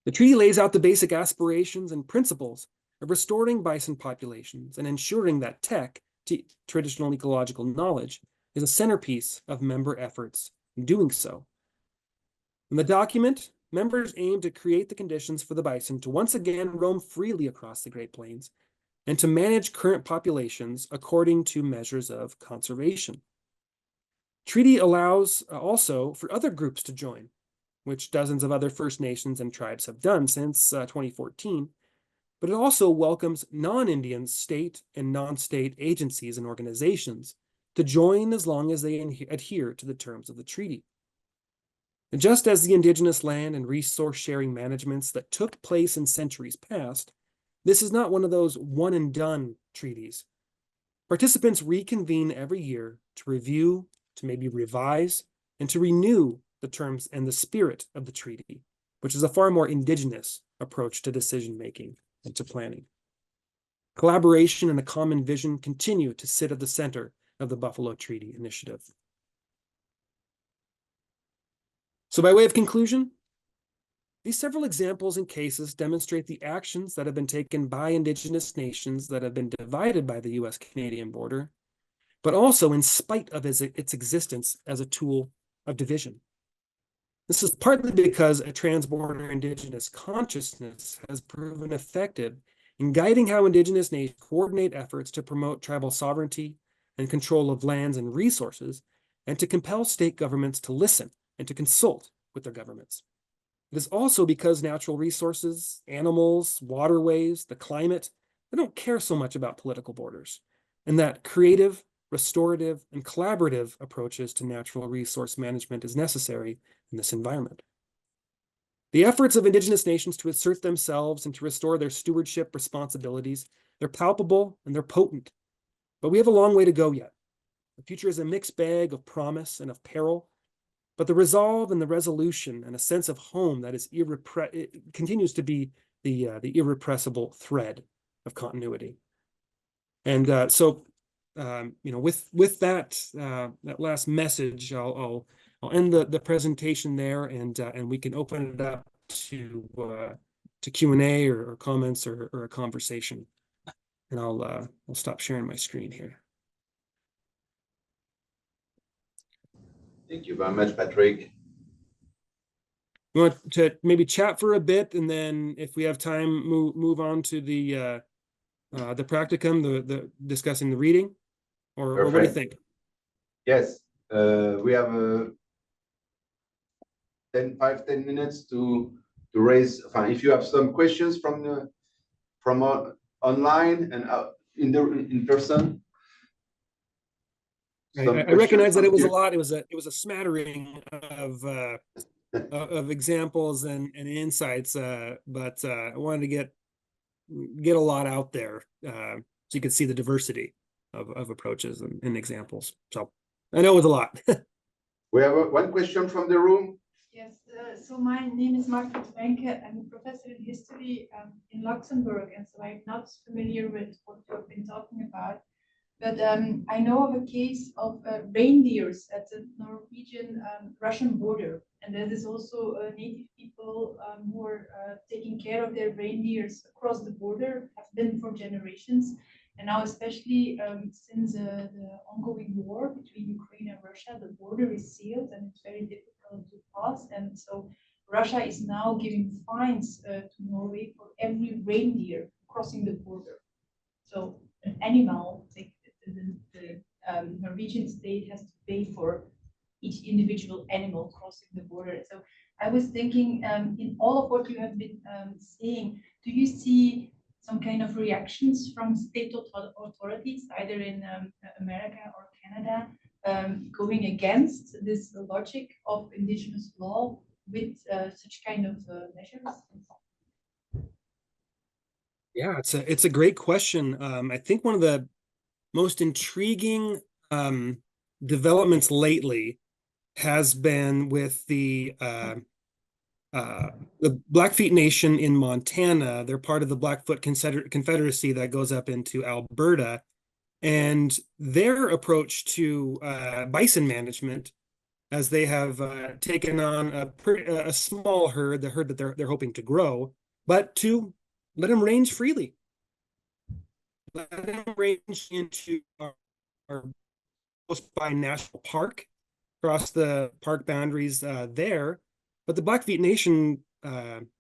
The treaty lays out the basic aspirations and principles of restoring bison populations and ensuring that tech, traditional ecological knowledge, is a centerpiece of member efforts in doing so. In the document, members aim to create the conditions for the bison to once again roam freely across the Great Plains and to manage current populations according to measures of conservation. Treaty allows also for other groups to join, which dozens of other First Nations and tribes have done since 2014, but it also welcomes non-Indian state and non-state agencies and organizations to join as long as they adhere to the terms of the treaty. And just as the indigenous land and resource sharing managements that took place in centuries past, this is not one of those one and done treaties. Participants reconvene every year to review, to maybe revise, and to renew the terms and the spirit of the treaty, which is a far more indigenous approach to decision-making and to planning. Collaboration and a common vision continue to sit at the center of the Buffalo Treaty Initiative. So by way of conclusion, these several examples and cases demonstrate the actions that have been taken by Indigenous nations that have been divided by the US-Canadian border, but also in spite of its existence as a tool of division. This is partly because a transborder Indigenous consciousness has proven effective in guiding how Indigenous nations coordinate efforts to promote tribal sovereignty and control of lands and resources, and to compel state governments to listen and to consult with their governments. It is also because natural resources, animals, waterways, the climate, they don't care so much about political borders, and that creative, restorative, and collaborative approaches to natural resource management is necessary in this environment. The efforts of Indigenous nations to assert themselves and to restore their stewardship responsibilities, they're palpable and they're potent, but we have a long way to go yet. The future is a mixed bag of promise and of peril, but the resolve and the resolution and a sense of home that is continues to be the irrepressible thread of continuity. And with that that last message, I'll end the presentation there, and we can open it up to Q&A or comments or a conversation. And I'll stop sharing my screen here. Thank you very much, Patrick. You want to maybe chat for a bit, and then if we have time, move on to the practicum, the discussing the reading, or what do you think? Yes, we have 10 minutes to raise, if you have some questions from online and in person. I recognize that it was a lot. It was a smattering of examples and insights, but I wanted to get a lot out there so you could see the diversity of approaches and examples. So I know it was a lot. We have one question from the room. Yes, so my name is Margaret Wenke. I'm a professor in history in Luxembourg, and so I'm not familiar with what you've been talking about. But I know of a case of reindeers at the Norwegian-Russian border. And there is also native people who are taking care of their reindeers across the border, have been for generations. And now, especially since the ongoing war between Ukraine and Russia, the border is sealed and it's very difficult to pass. And so Russia is now giving fines to Norway for every reindeer crossing the border. So an animal, the Norwegian state has to pay for each individual animal crossing the border. So I was thinking, in all of what you have been saying, do you see some kind of reactions from state authorities, either in America or Canada, going against this logic of indigenous law with such kind of measures? Yeah, it's a great question. I think one of the most intriguing developments lately has been with the Blackfeet Nation in Montana. They're part of the Blackfoot Confederacy that goes up into Alberta, and their approach to bison management, as they have taken on a small herd, the herd that they're hoping to grow, but to let them range freely. Let them range into our close by national park, across the park boundaries there. But the Blackfeet Nation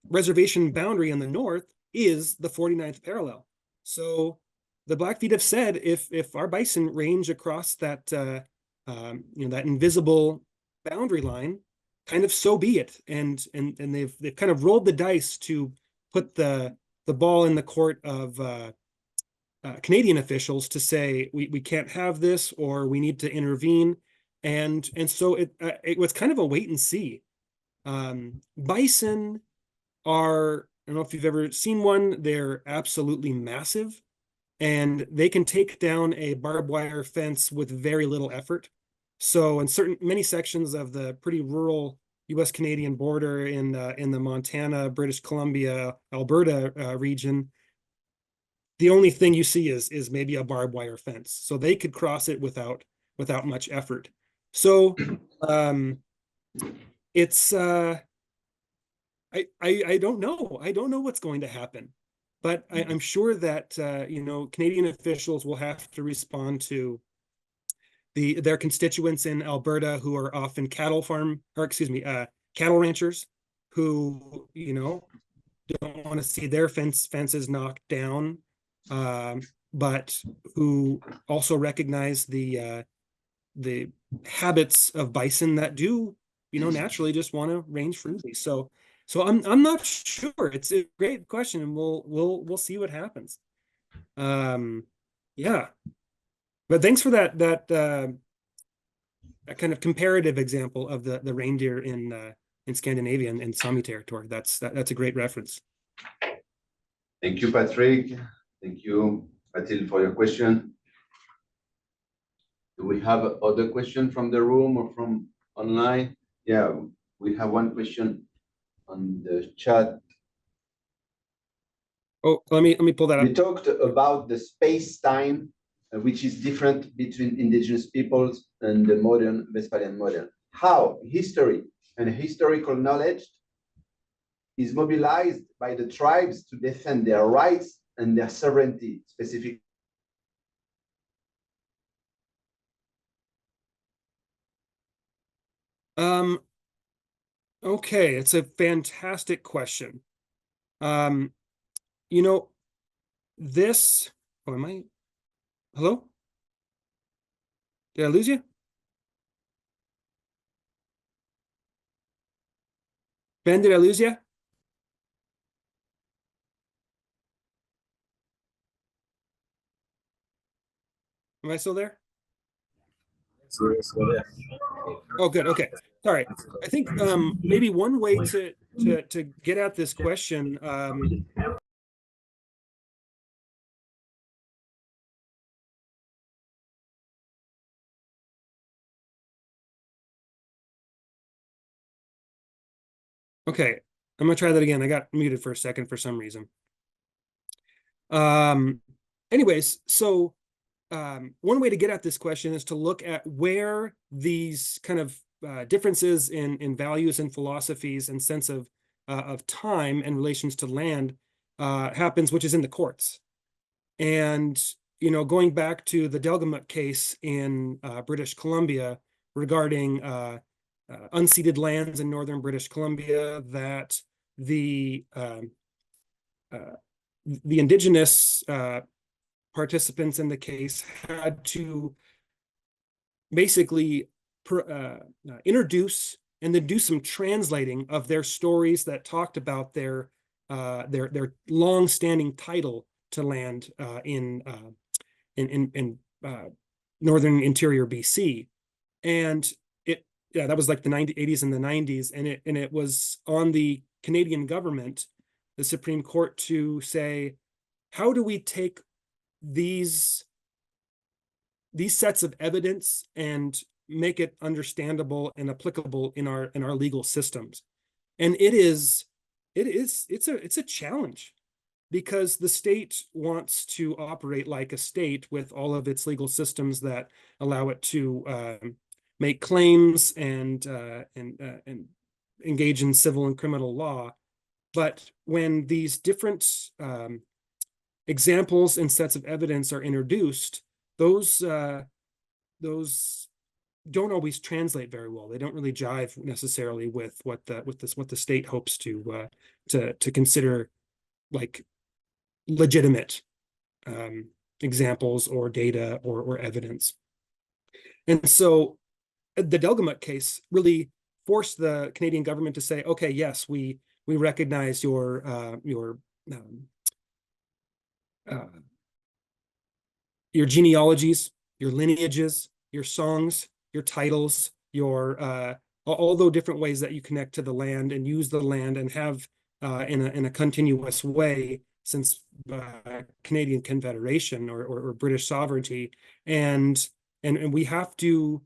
reservation boundary in the north is the 49th parallel. So the Blackfeet have said, if our bison range across that that invisible boundary line, kind of so be it. And they've kind of rolled the dice to put the ball in the court of Canadian officials to say we can't have this, or we need to intervene. And so it was kind of a wait and see. Bison are, I don't know if you've ever seen one, they're absolutely massive, and they can take down a barbed wire fence with very little effort. So in many sections of the pretty rural US Canadian border in the Montana, British Columbia, Alberta region, the only thing you see is maybe a barbed wire fence. So they could cross it without much effort. So it's I don't know. I don't know what's going to happen, but I'm sure that Canadian officials will have to respond to their constituents in Alberta who are often cattle ranchers who don't want to see their fences knocked down, but who also recognize the habits of bison that do naturally just want to range freely. So I'm not sure. It's a great question, and we'll see what happens. Yeah, but thanks for that kind of comparative example of the reindeer in Scandinavia and Sami territory. That's a great reference. Thank you, Patrick. Thank you, Mathilde, for your question. Do we have other question from the room or from online? Yeah, we have one question on the chat. Oh, let me pull that up. We talked about the space-time, which is different between indigenous peoples and the modern Westphalian model. How history and historical knowledge is mobilized by the tribes to defend their rights and their sovereignty, specifically. Okay, it's a fantastic question. This, hello? Did I lose you? Ben, did I lose you? Am I still there? Oh, good. Okay. Sorry. I think maybe one way to get at this question. Okay, I'm gonna try that again. I got muted for a second for some reason. Anyways, so one way to get at this question is to look at where these kind of differences in values and philosophies and sense of time and relations to land happens, which is in the courts. And going back to the Delgamut case in British Columbia regarding unceded lands in northern British Columbia, that the indigenous participants in the case had to basically introduce and then do some translating of their stories that talked about their long-standing title to land in northern interior BC, and that was like the 80s and the 90s, and it was on the Canadian government, the Supreme Court, to say, how do we take these sets of evidence and make it understandable and applicable in our legal systems? And it's a challenge, because the state wants to operate like a state with all of its legal systems that allow it to make claims and engage in civil and criminal law. But when these different examples and sets of evidence are introduced, those don't always translate very well. They don't really jive necessarily with what the state hopes to consider like legitimate examples or data or evidence. And so the Delgamut case really forced the Canadian government to say, okay, yes, we recognize your genealogies, your lineages, your songs, your titles, your all the different ways that you connect to the land and use the land and have in a continuous way since Canadian Confederation or British sovereignty, and we have to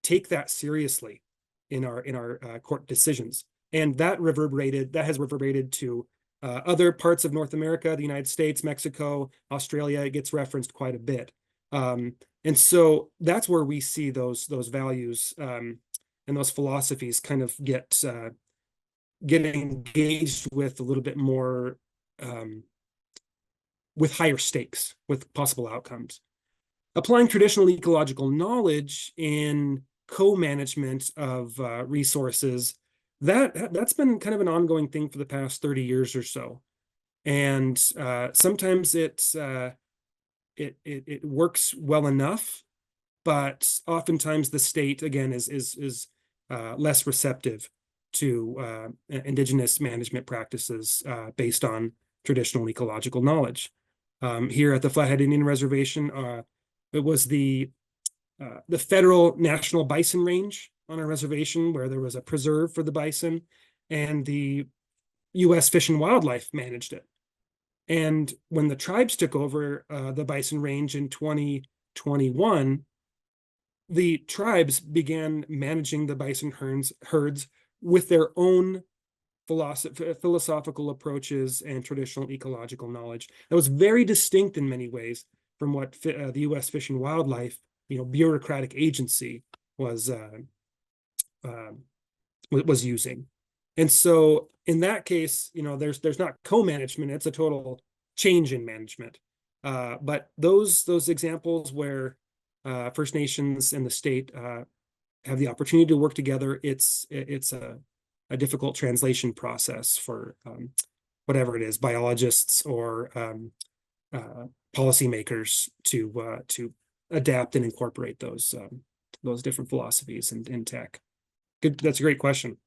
take that seriously in our court decisions. And that has reverberated to other parts of North America, the United States, Mexico, Australia. It gets referenced quite a bit. And so that's where we see those values and those philosophies kind of get engaged with a little bit more with higher stakes, with possible outcomes. Applying traditional ecological knowledge in co-management of resources, that's been kind of an ongoing thing for the past 30 years or so. And sometimes it works well enough, but oftentimes the state, again, is less receptive to indigenous management practices based on traditional ecological knowledge. Here at the Flathead Indian Reservation, it was the federal national bison range on our reservation, where there was a preserve for the bison, and the U.S. Fish and Wildlife managed it. And when the tribes took over the bison range in 2021, the tribes began managing the bison herds with their own philosophical approaches and traditional ecological knowledge. That was very distinct in many ways from what the U.S. Fish and Wildlife, bureaucratic agency was using. And so in that case, there's not co-management, it's a total change in management. But those examples where First Nations and the state have the opportunity to work together, it's a difficult translation process for whatever it is, biologists or policymakers to adapt and incorporate those different philosophies in tech. Good, that's a great question.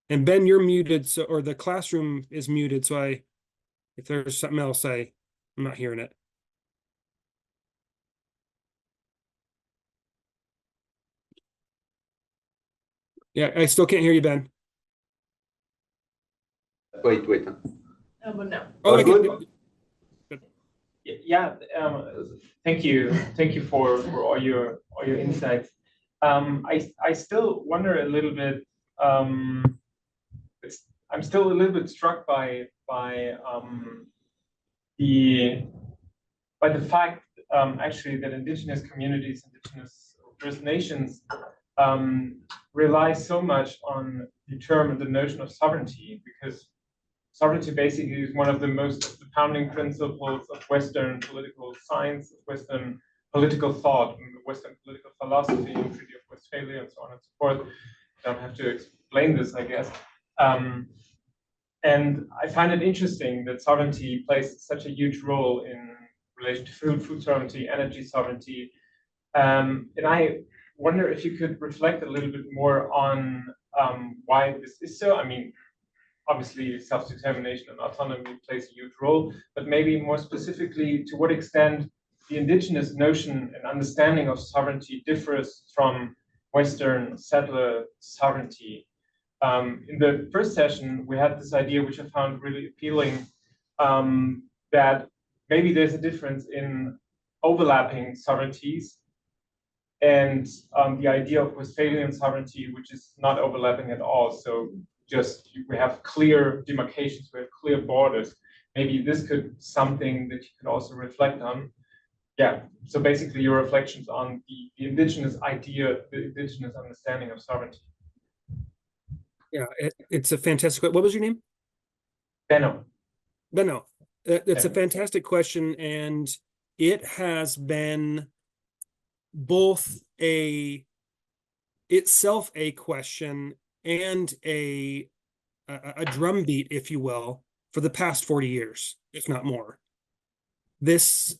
And Ben, you're muted, or the classroom is muted, so If there's something else, I'm not hearing it. Yeah, I still can't hear you, Ben. Wait. No, but no. Oh, I good? can. Yeah, thank you for all your insights. I still wonder a little bit. I'm still a little bit struck by the fact actually that indigenous communities, indigenous First Nations rely so much on the notion of sovereignty, because sovereignty basically is one of the founding principles of Western political science, of Western political thought, and Western political philosophy, and Treaty of Westphalia, and so on and so forth. I don't have to explain this, I guess. And I find it interesting that sovereignty plays such a huge role in relation to food sovereignty, energy sovereignty. And I wonder if you could reflect a little bit more on why this is so. I mean, obviously self-determination and autonomy plays a huge role, but maybe more specifically, to what extent the indigenous notion and understanding of sovereignty differs from Western settler sovereignty. In the first session, we had this idea, which I found really appealing, that maybe there's a difference in overlapping sovereignties and the idea of Westphalian sovereignty, which is not overlapping at all. So just we have clear demarcations, we have clear borders. Maybe this could something that you could also reflect on. Yeah, so basically your reflections on the indigenous idea, the indigenous understanding of sovereignty. Yeah, it's a fantastic. What was your name? Benno. Benno. It's a Benno. fantastic question, and it has been both itself a question and a drumbeat, if you will, for the past 40 years, if not more. This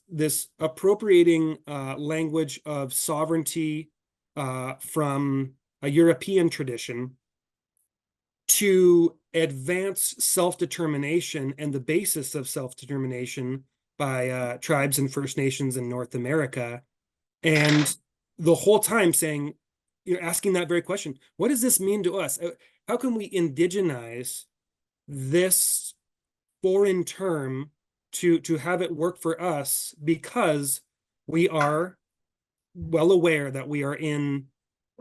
appropriating language of sovereignty from a European tradition to advance self-determination and the basis of self-determination by tribes and First Nations in North America, and the whole time saying, asking that very question, what does this mean to us? How can we indigenize this foreign term to have it work for us, because we are well aware that we are in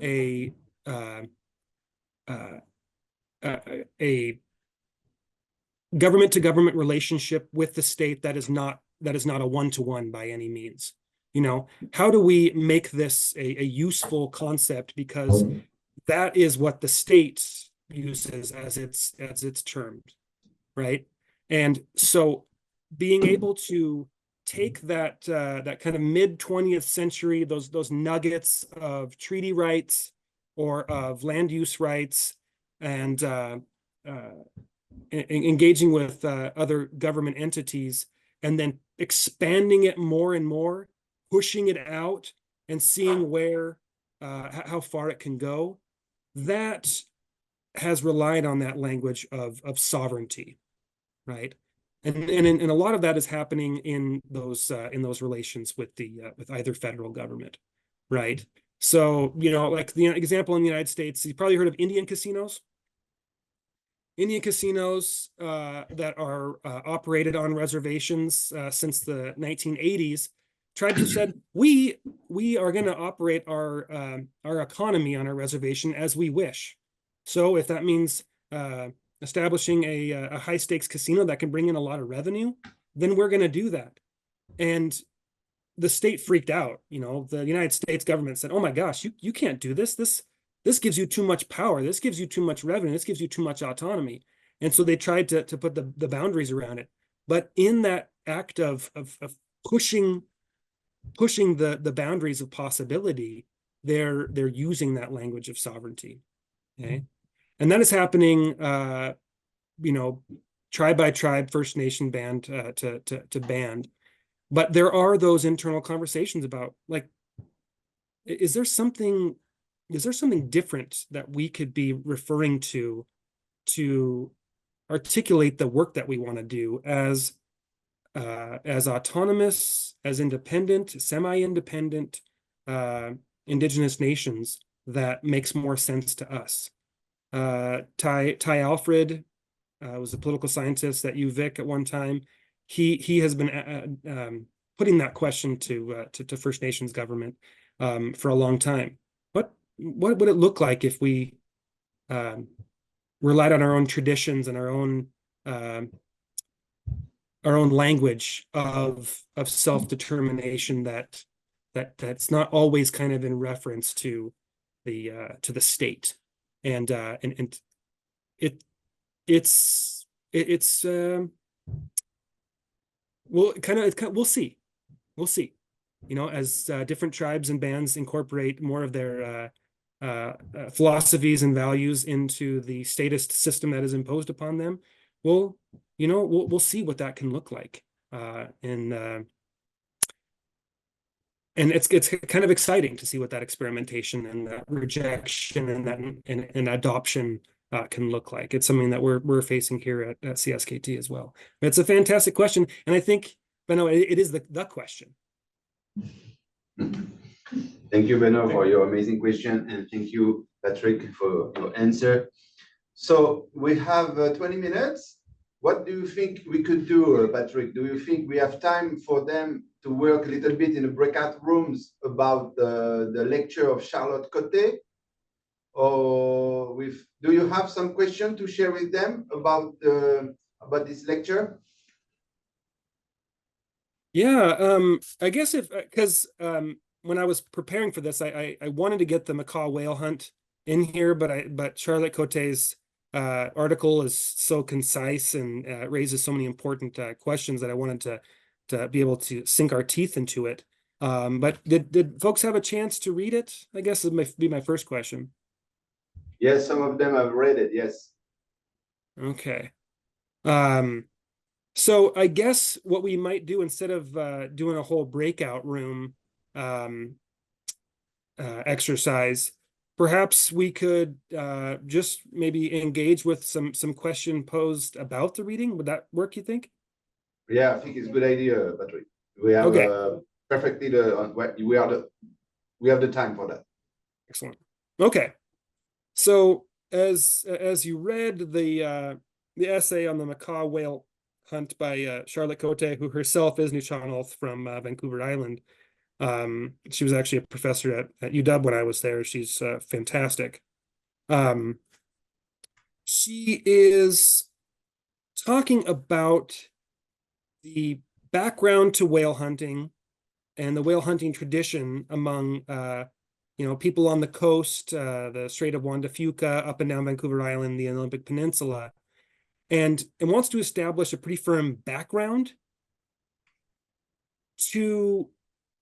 a government to government relationship with the state that is not a one-to-one by any means. How do we make this a useful concept, because that is what the state uses as its terms, right? And so being able to take that kind of mid-20th century, those nuggets of treaty rights or of land use rights, and engaging with other government entities, and then expanding it more and more, pushing it out and seeing how far it can go, that has relied on that language of sovereignty, right? And a lot of that is happening in those relations with with either federal government, right? So, like the example in the United States, you probably heard of Indian casinos. Indian casinos that are operated on reservations since the 1980s, tribes have said, we are going to operate our economy on our reservation as we wish. So if that means establishing a high stakes casino that can bring in a lot of revenue, then we're going to do that. And the state freaked out. The United States government said, oh my gosh, you can't do this. This gives you too much power. This gives you too much revenue. This gives you too much autonomy. And so they tried to put the boundaries around it. But in that act of pushing the boundaries of possibility, they're using that language of sovereignty. Okay. And that is happening, tribe by tribe, First Nation band to band. But there are those internal conversations about, like, is there something different that we could be referring to articulate the work that we want to do as as autonomous, as independent, semi-independent indigenous nations that makes more sense to us. Ty Alfred was a political scientist at UVic at one time. He has been putting that question to First Nations government for a long time. What would it look like if we relied on our own traditions and our own language of self-determination that's not always kind of in reference to the state, and it's well, we'll see, you know, as different tribes and bands incorporate more of their philosophies and values into the statist system that is imposed upon them. We'll see what that can look like, and it's kind of exciting to see what that experimentation and that rejection and that and adoption can look like. It's something that we're facing here at CSKT as well. It's a fantastic question, and I think, Benno, it is the question. Thank you, Benno, for your amazing question, and thank you, Patrick, for your answer. So we have 20 minutes. What do you think we could do, Patrick? Do you think we have time for them to work a little bit in the breakout rooms about the lecture of Charlotte Coté? Or do you have some question to share with them about this lecture? Yeah, I guess because when I was preparing for this, I wanted to get the macaw whale hunt in here, but Charlotte Coté's article is so concise and raises so many important questions that I wanted to be able to sink our teeth into it. But did folks have a chance to read it? I guess it might be my first question. Yes, some of them have read it, yes. Okay. So I guess what we might do, instead of doing a whole breakout room exercise, perhaps we could just maybe engage with some question posed about the reading. Would that work, you think? Yeah, I think it's a good idea, Patrick. We have perfectly we have the time for that. Excellent. Okay. So as you read the essay on the macaw whale hunt by Charlotte Coté, who herself is Nuu-chah-nulth from Vancouver Island. She was actually a professor at UW when I was there. She's fantastic. She is talking about the background to whale hunting and the whale hunting tradition among people on the coast, the Strait of Juan de Fuca, up and down Vancouver Island, the Olympic Peninsula, and wants to establish a pretty firm background to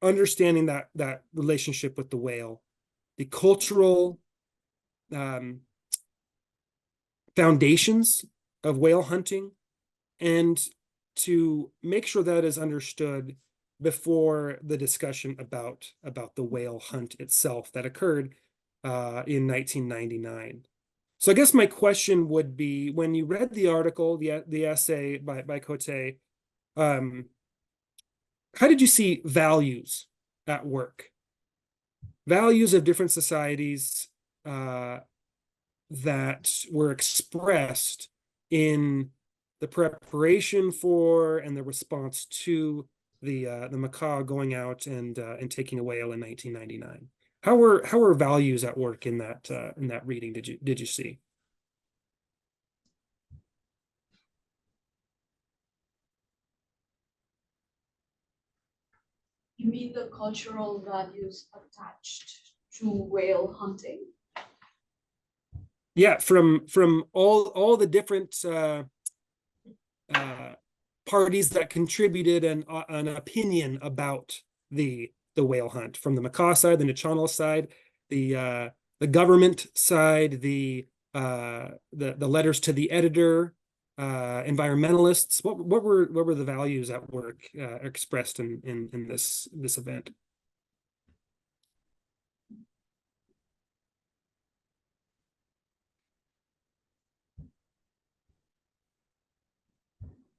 understanding that relationship with the whale, the cultural foundations of whale hunting, and to make sure that is understood before the discussion about the whale hunt itself that occurred in 1999. So I guess my question would be, when you read the article, the essay by Coté, how did you see values at work? Values of different societies that were expressed in the preparation for and the response to the macaw going out and taking a whale in 1999. How were values at work in that reading? Did you see? You mean the cultural values attached to whale hunting? Yeah, from all the different parties that contributed an opinion about the whale hunt, from the macaw side, the Nuu-chah-nulth side, the government side, the letters to the editor, environmentalists. What were the values at work expressed in this event?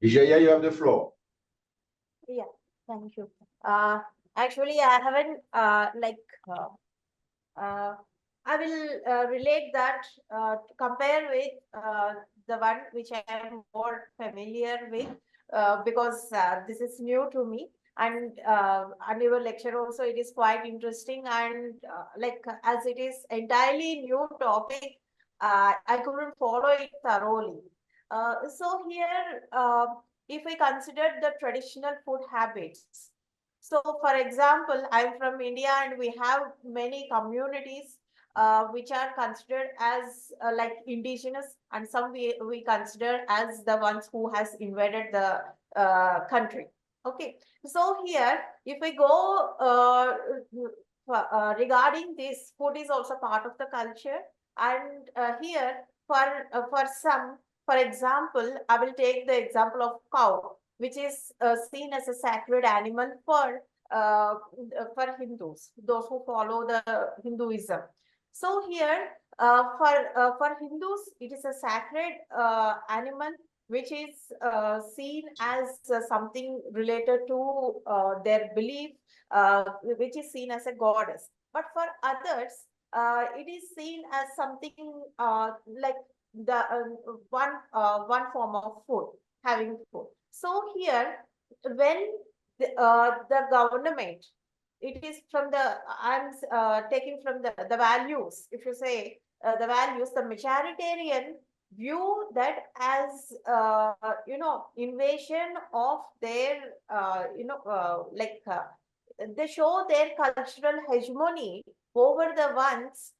Vijaya, you have the floor. Yeah, thank you. Actually, I haven't I will relate that to compare with the one which I am more familiar with because this is new to me. And your lecture also, it is quite interesting, and as it is entirely new topic, I couldn't follow it thoroughly. So here, if we consider the traditional food habits, so for example, I'm from India and we have many communities which are considered as like indigenous, and some we consider as the ones who has invaded the country. Okay, so here if we go regarding this, food is also part of the culture. And here for some, for example, I will take the example of cow, which is seen as a sacred animal for Hindus, those who follow the Hinduism. So here, for Hindus, it is a sacred animal which is seen as something related to their belief, which is seen as a goddess. But for others, it is seen as something like the one form of food, having food. So here, when the government, it is from the, I'm taking from the values, if you say the values, the majoritarian view that as invasion of their they show their cultural hegemony over the ones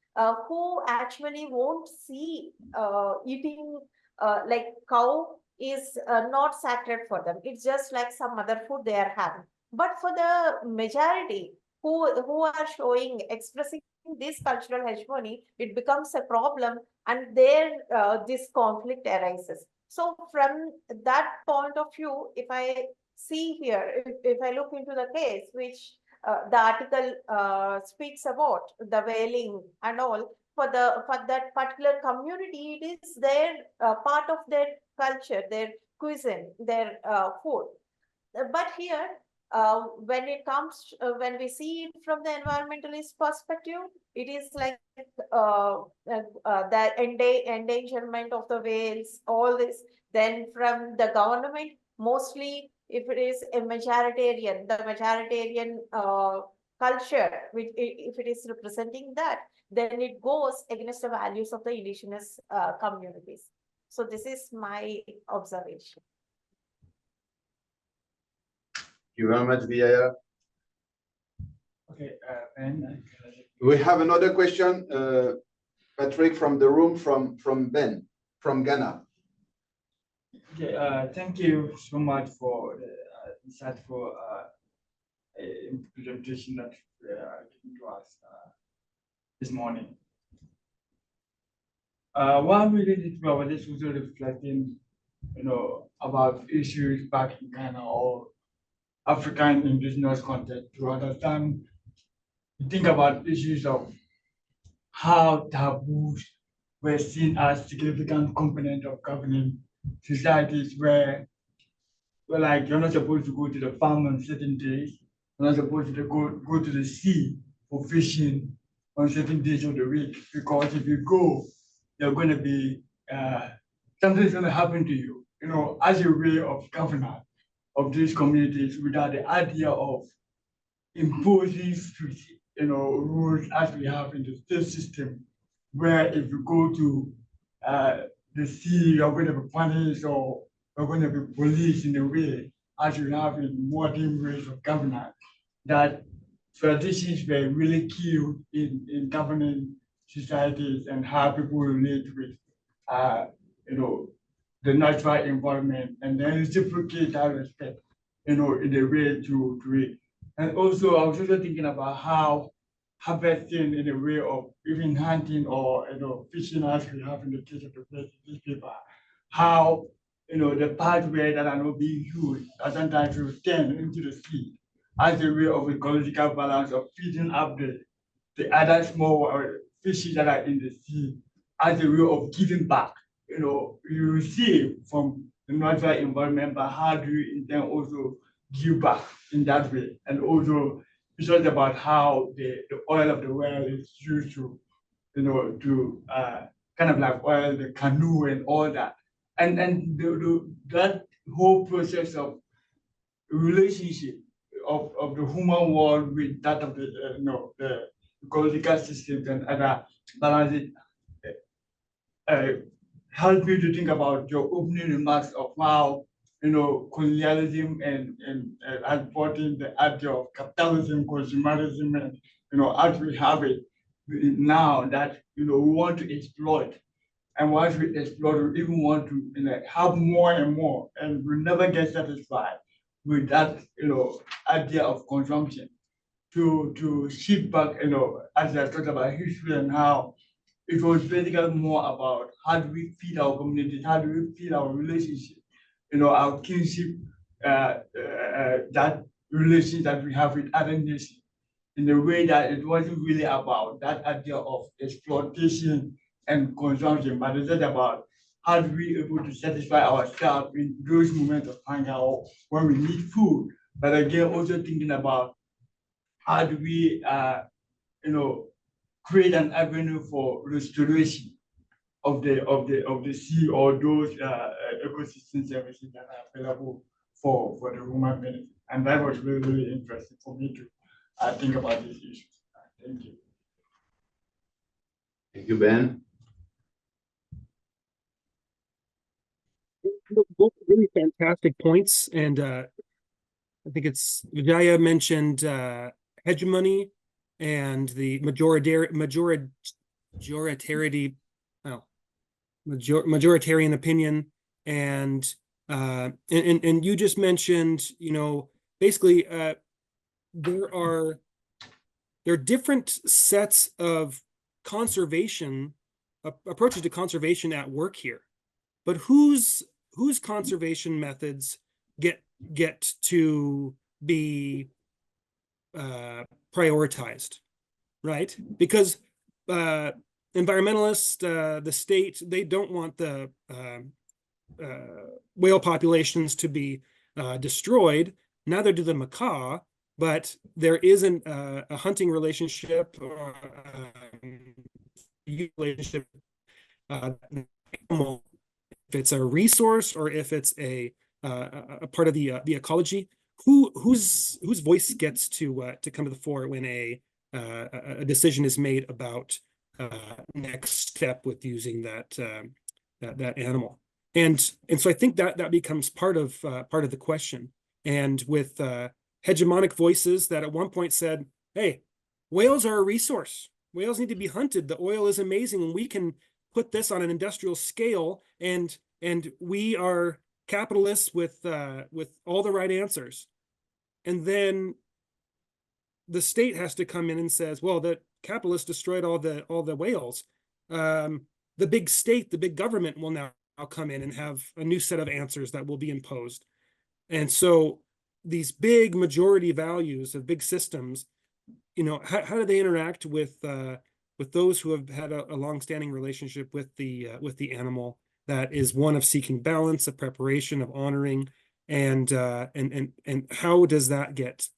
who actually won't see eating like cow is not sacred for them. It's just like some other food they are having. But for the majority who are showing, expressing this cultural hegemony, it becomes a problem, and there this conflict arises. So from that point of view, if I see here, if I look into the case which the article speaks about, the whaling and all, for that particular community, it is their part of their culture, their cuisine, their food. But here, when it comes, when we see it from the environmentalist perspective, it is like the endangerment of the whales, all this. Then from the government, mostly if it is a majoritarian, the majoritarian culture, which if it is representing that, then it goes against the values of the indigenous communities. So this is my observation. Thank you very much, Vijaya. Okay, and We have another question, Patrick, from the room, from Ben, from Ghana. okay, thank you so much for the insightful presentation that given to us this morning. One we did I was just also reflecting, about issues back in Ghana or African indigenous context to understand, think about issues of how taboos were seen as significant component of governing societies where like you're not supposed to go to the farm on certain days, you're not supposed to go to the sea for fishing on certain days of the week, because if you go, you're going to be something's going to happen to you, as a way of governance of these communities without the idea of imposing strict, rules as we have in the state system, where if you go to the sea, you're going to be punished or you're going to be policed in a way as you have in modern ways of governance. That traditions were really key in governing societies and how people relate with, the natural environment, and then reciprocate that respect, in a way to it. And also, I was also thinking about how harvesting in a way of even hunting or fishing, as we have in the case of the newspaper, how the pathway that are not being used are sometimes returned into the sea as a way of ecological balance of feeding up the other small fishes that are in the sea as a way of giving back. You receive from the natural environment, but how do you intend also give back in that way. And also, it's not about how the oil of the well is used to, to kind of like oil the canoe and all that. And that whole process of relationship of the human world with that of the ecological systems and other balances help me to think about your opening remarks of how colonialism and has brought in the idea of capitalism, consumerism, and as we have it now that we want to exploit. And once we explore, we even want to have more and more, and we never get satisfied with that, idea of consumption. To shift back, as I talked about history and how it was basically more about how do we feed our communities, how do we feed our relationship, our kinship, that relation that we have with other nations, in a way that it wasn't really about that idea of exploitation and consumption, but it's just about how do we able to satisfy ourselves in those moments of hunger or when we need food. But again, also thinking about how do we, create an avenue for restoration of the sea or those ecosystem services that are available for the human benefit. And that was really, really interesting for me to think about these issues. Thank you. Thank you, Ben. Both really fantastic points, and I think it's Vijaya mentioned hegemony and the majoritarian opinion, and you just mentioned, basically there are different sets of conservation approaches to conservation at work here, but whose conservation methods get to be prioritized, right? Because environmentalists, the state, they don't want the whale populations to be destroyed. Neither do the macaw, but there isn't a hunting relationship or a relationship. If it's a resource or if it's a part of the ecology, whose voice gets to come to the fore when a decision is made about next step with using that animal, and so I think that becomes part of the question. And with hegemonic voices that at one point said, "Hey, whales are a resource. Whales need to be hunted. The oil is amazing, and we can put this on an industrial scale, and we are capitalists with all the right answers." And then the state has to come in and says, "Well, the capitalists destroyed all the whales. The big state, the big government will now come in and have a new set of answers that will be imposed." And so these big majority values of big systems, how do they interact with those who have had a long-standing relationship with the animal that is one of seeking balance, of preparation, of honoring, and how does that get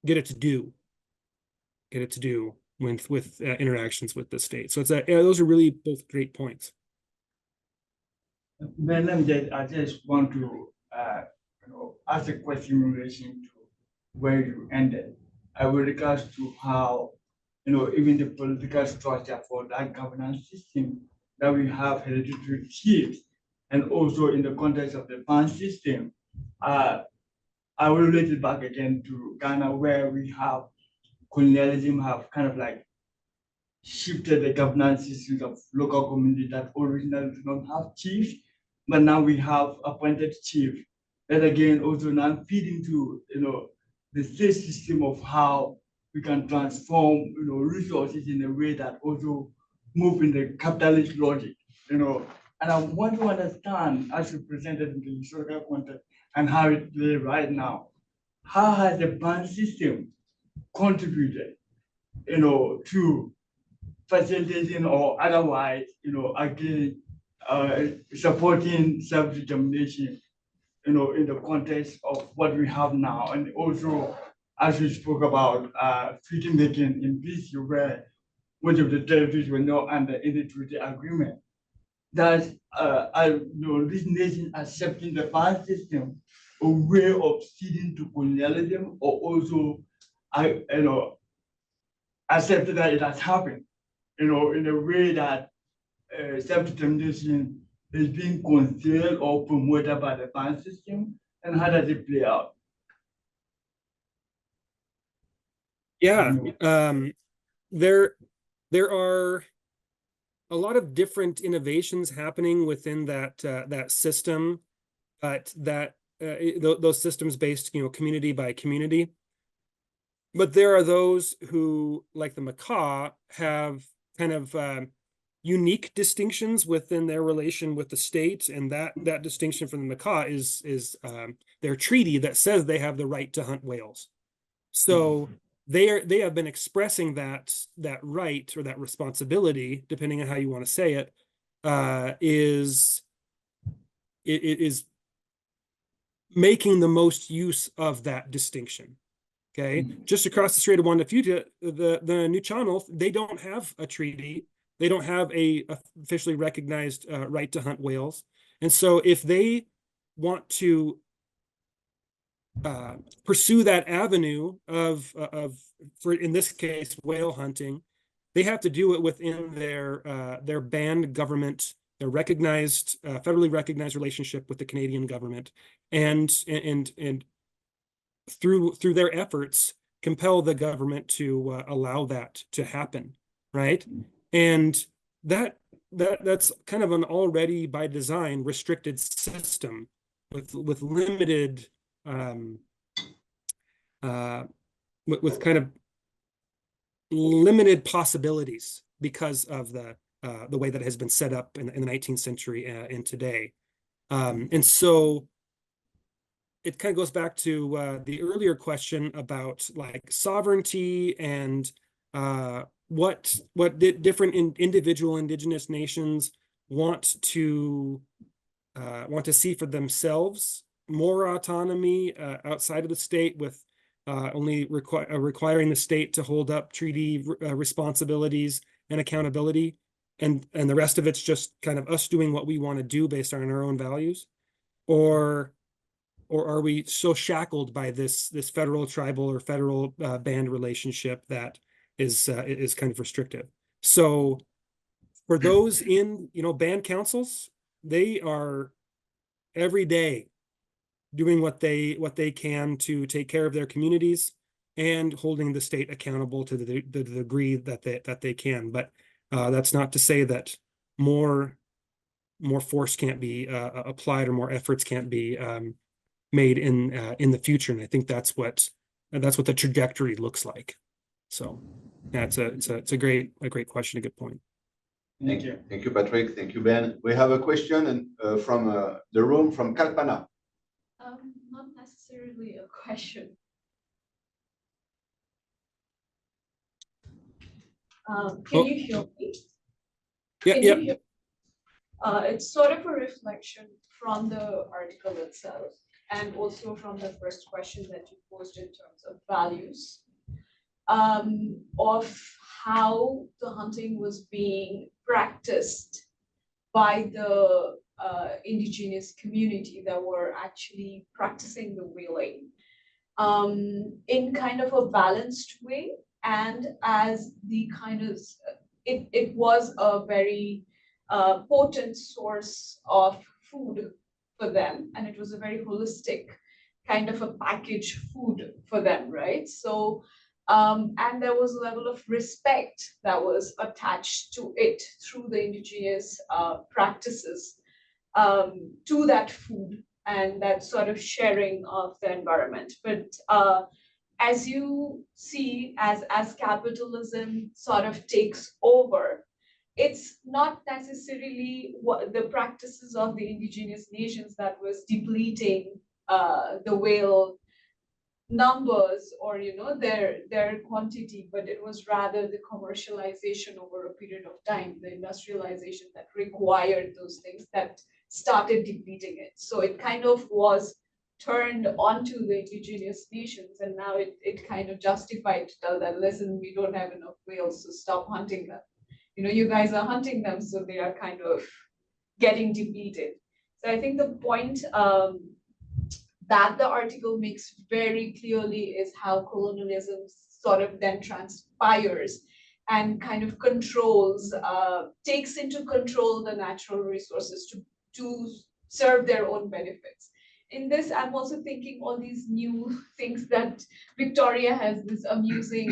it to do with interactions with the state? So it's those are really both great points. Ben, I just want to ask a question in relation to where you ended, with regards to how even the political structure for that governance system that we have hereditary chiefs, and also in the context of the band system. I will relate it back again to Ghana, where we have colonialism have kind of like shifted the governance systems of local communities that originally did not have chiefs, but now we have appointed chiefs. That again also now feed into the state system of how we can transform resources in a way that also move in the capitalist logic. And I want to understand, as you presented in the historical context and how it is right now, how has the band system contributed, to facilitating or otherwise, again, supporting self-determination in the context of what we have now, and also as we spoke about treaty making in BC, where most of the territories were not under any treaty agreement, that these nations accepting the past system a way of ceding to colonialism, or also accepted that it has happened, in a way that self-determination is being concealed or promoted by the ban system, and how does it play out? Yeah, there are a lot of different innovations happening within that system, but those systems based, community by community. But there are those who, like the Macaw, have kind of unique distinctions within their relation with the state, and that distinction from the Macaw is their treaty that says they have the right to hunt whales. So they have been expressing that right, or that responsibility, depending on how you want to say it, is making the most use of that distinction. Okay, just across the Strait of Juan de Fuca, the New Channel, they don't have a treaty. They don't have a officially recognized right to hunt whales. And so if they want to pursue that avenue of for, in this case, whale hunting, they have to do it within their banned government, their recognized, federally recognized relationship with the Canadian government, and through their efforts, compel the government to allow that to happen, right? And that's kind of an already by design restricted system with limited with kind of limited possibilities because of the way that it has been set up in the 19th century and today. And so it kind of goes back to the earlier question about like sovereignty and what different individual indigenous nations want to see for themselves: more autonomy outside of the state, with only requiring the state to hold up treaty responsibilities and accountability, and the rest of it's just kind of us doing what we want to do based on our own values, or are we so shackled by this federal, tribal, or federal band relationship that is kind of restrictive? So for those in band councils, they are every day doing what they can to take care of their communities and holding the state accountable to the degree that they can. But that's not to say that more force can't be applied, or more efforts can't be made in the future. And I think that's what the trajectory looks like. So yeah, it's a great question, a good point. Thank you. Thank you, Patrick. Thank you, Ben. We have a question from the room, from Kalpana. Not necessarily a question. Can you hear me? Yeah, Can yeah. you hear me? It's sort of a reflection from the article itself, and also from the first question that you posed in terms of values, of how the hunting was being practiced by the indigenous community that were actually practicing the whaling in kind of a balanced way, and as the kind of it was a very potent source of food for them, and it was a very holistic kind of a packaged food for them, right? So and there was a level of respect that was attached to it through the indigenous practices to that food and that sort of sharing of the environment. But as you see, as capitalism sort of takes over, it's not necessarily what the practices of the indigenous nations that was depleting the whale numbers or their quantity, but it was rather the commercialization over a period of time, the industrialization that required those things that started depleting it. So it kind of was turned onto the indigenous nations, and now it kind of justified to tell them, listen, we don't have enough whales, so stop hunting them. You guys are hunting them, so they are kind of getting depleted. So I think the point that the article makes very clearly is how colonialism sort of then transpires and kind of controls, takes into control the natural resources to serve their own benefits. In this, I'm also thinking all these new things that Victoria has, this amusing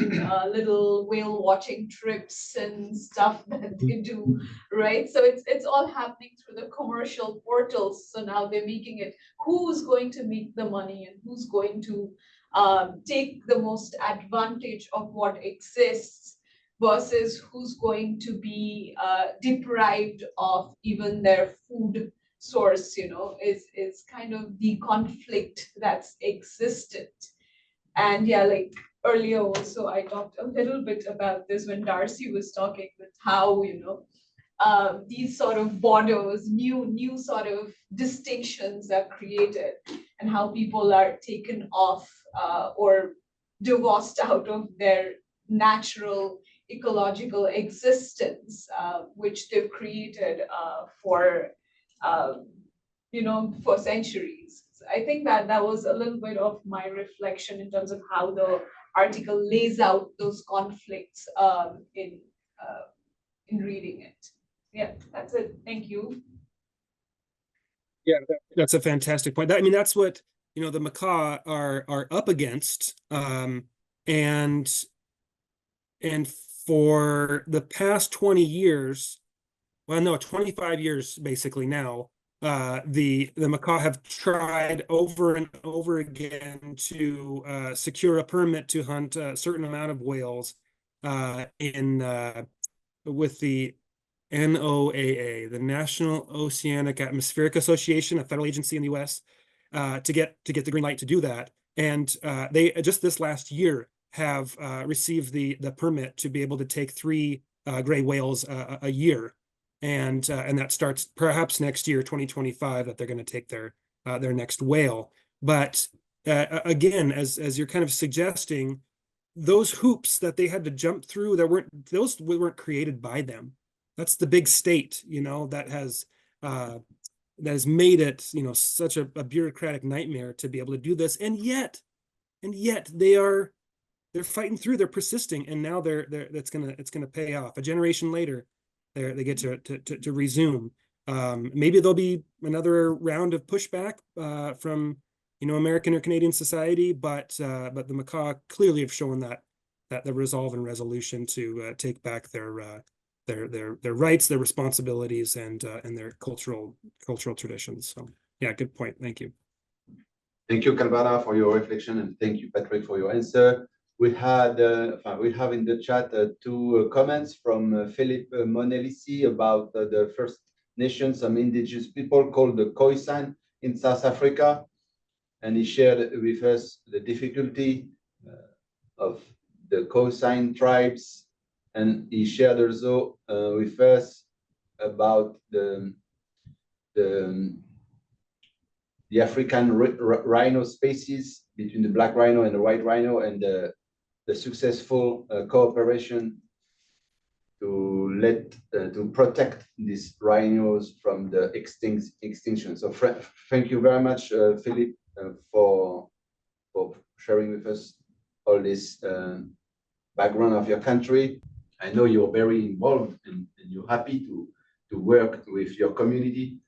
little whale watching trips and stuff that they do, right? So it's all happening through the commercial portals. So now they're making it who's going to make the money and who's going to take the most advantage of what exists versus who's going to be deprived of even their food source, is kind of the conflict that's existed. And yeah, like earlier also I talked a little bit about this when Darcy was talking, with how these sort of borders, new sort of distinctions are created, and how people are taken off or divorced out of their natural ecological existence, which they've created for centuries. So I think that was a little bit of my reflection in terms of how the article lays out those conflicts in reading it. Yeah, that's it. Thank you. Yeah, that's a fantastic point. I mean, that's what the macaw are up against, and for the past 20 years, well, no, 25 years basically now, the macaw have tried over and over again to secure a permit to hunt a certain amount of whales with the NOAA, the National Oceanic Atmospheric Association, a federal agency in the U.S., to get the green light to do that. And they just this last year have received the permit to be able to take 3 gray whales a year, and that starts perhaps next year, 2025, that they're going to take their next whale. But again, as you're kind of suggesting, those hoops that they had to jump through, those weren't created by them. That's the big state, that has made it, such a bureaucratic nightmare to be able to do this. And yet they're fighting through, they're persisting, and now it's gonna pay off. A generation later, they get to resume. Maybe there'll be another round of pushback from American or Canadian society, but the macaw clearly have shown that the resolve and resolution to take back their rights, their responsibilities, and their cultural traditions. So yeah, good point. Thank you. Thank you, Calvana, for your reflection, and thank you, Patrick, for your answer. We have in the chat 2 comments from Philippe Monelisi about the First Nations, some indigenous people called the Khoisan in South Africa, and he shared with us the difficulty of the Khoisan tribes, and he shared also with us about the African rhino species, between the black rhino and the white rhino, and the successful cooperation to protect these rhinos from the extinction. So thank you very much, Philippe, for sharing with us all this background of your country. I know you're very involved and you're happy to work with your community.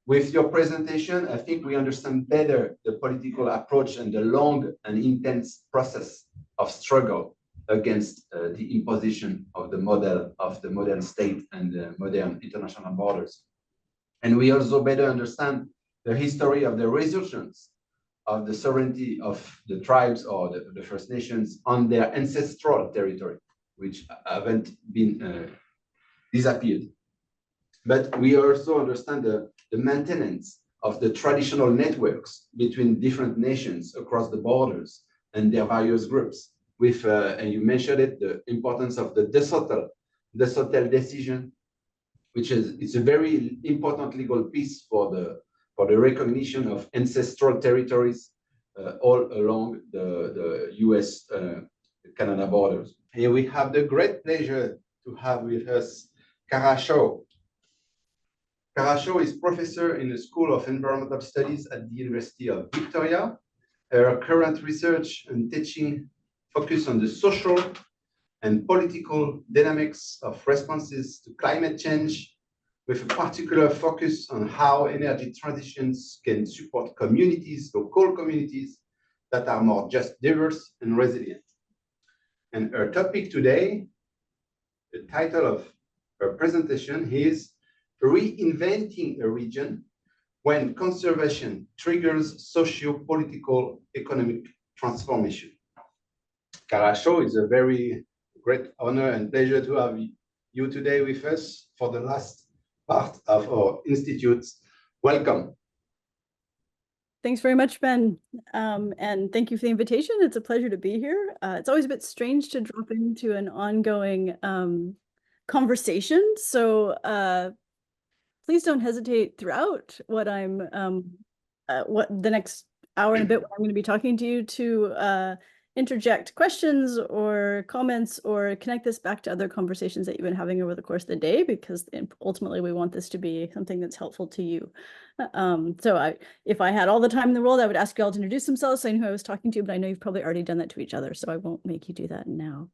With your presentation, I think we understand better the political approach and the long and intense process of struggle against the imposition of the model of the modern state and the modern international borders. And we also better understand the history of the resurgence of the sovereignty of the tribes or the First Nations on their ancestral territory, which haven't been disappeared. But we also understand the maintenance of the traditional networks between different nations across the borders and their various groups. With, and you mentioned it, the importance of the de Sautel decision, which is it's a very important legal piece for the recognition of ancestral territories all along the US-Canada borders. Here we have the great pleasure to have with us Kara Shaw. Kara Shaw is professor in the School of Environmental Studies at the University of Victoria. Her current research and teaching focus on the social and political dynamics of responses to climate change, with a particular focus on how energy transitions can support communities, local communities, that are more just, diverse, and resilient. And her topic today, the title of her presentation is Reinventing a Region when Conservation Triggers Socio-Political Economic Transformation. Kara Shaw, it's a very great honor and pleasure to have you today with us for the last part of our institute. Welcome. Thanks very much, Ben. And thank you for the invitation. It's a pleasure to be here. It's always a bit strange to drop into an ongoing conversation. So please don't hesitate throughout what what the next hour and a bit I'm going to be talking to you to interject questions or comments or connect this back to other conversations that you've been having over the course of the day, because ultimately we want this to be something that's helpful to you. If I had all the time in the world, I would ask you all to introduce themselves so I know who I was talking to, but I know you've probably already done that to each other, so I won't make you do that now.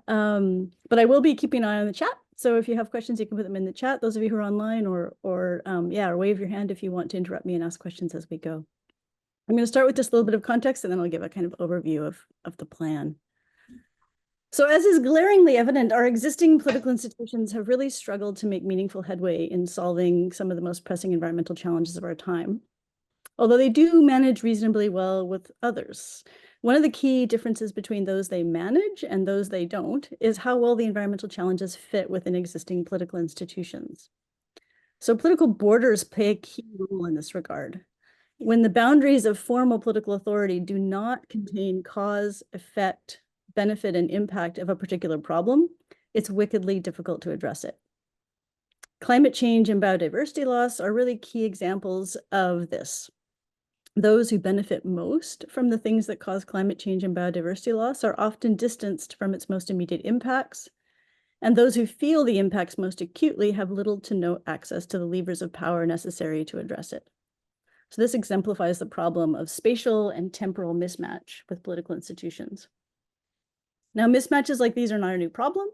But I will be keeping an eye on the chat. So if you have questions, you can put them in the chat, those of you who are online, or wave your hand if you want to interrupt me and ask questions as we go. I'm going to start with just a little bit of context, and then I'll give a kind of overview of the plan. So as is glaringly evident, our existing political institutions have really struggled to make meaningful headway in solving some of the most pressing environmental challenges of our time, although they do manage reasonably well with others. One of the key differences between those they manage and those they don't is how well the environmental challenges fit within existing political institutions. So political borders play a key role in this regard. When the boundaries of formal political authority do not contain cause, effect, benefit, and impact of a particular problem, it's wickedly difficult to address it. Climate change and biodiversity loss are really key examples of this. Those who benefit most from the things that cause climate change and biodiversity loss are often distanced from its most immediate impacts, and those who feel the impacts most acutely have little to no access to the levers of power necessary to address it. So this exemplifies the problem of spatial and temporal mismatch with political institutions. Now, mismatches like these are not a new problem.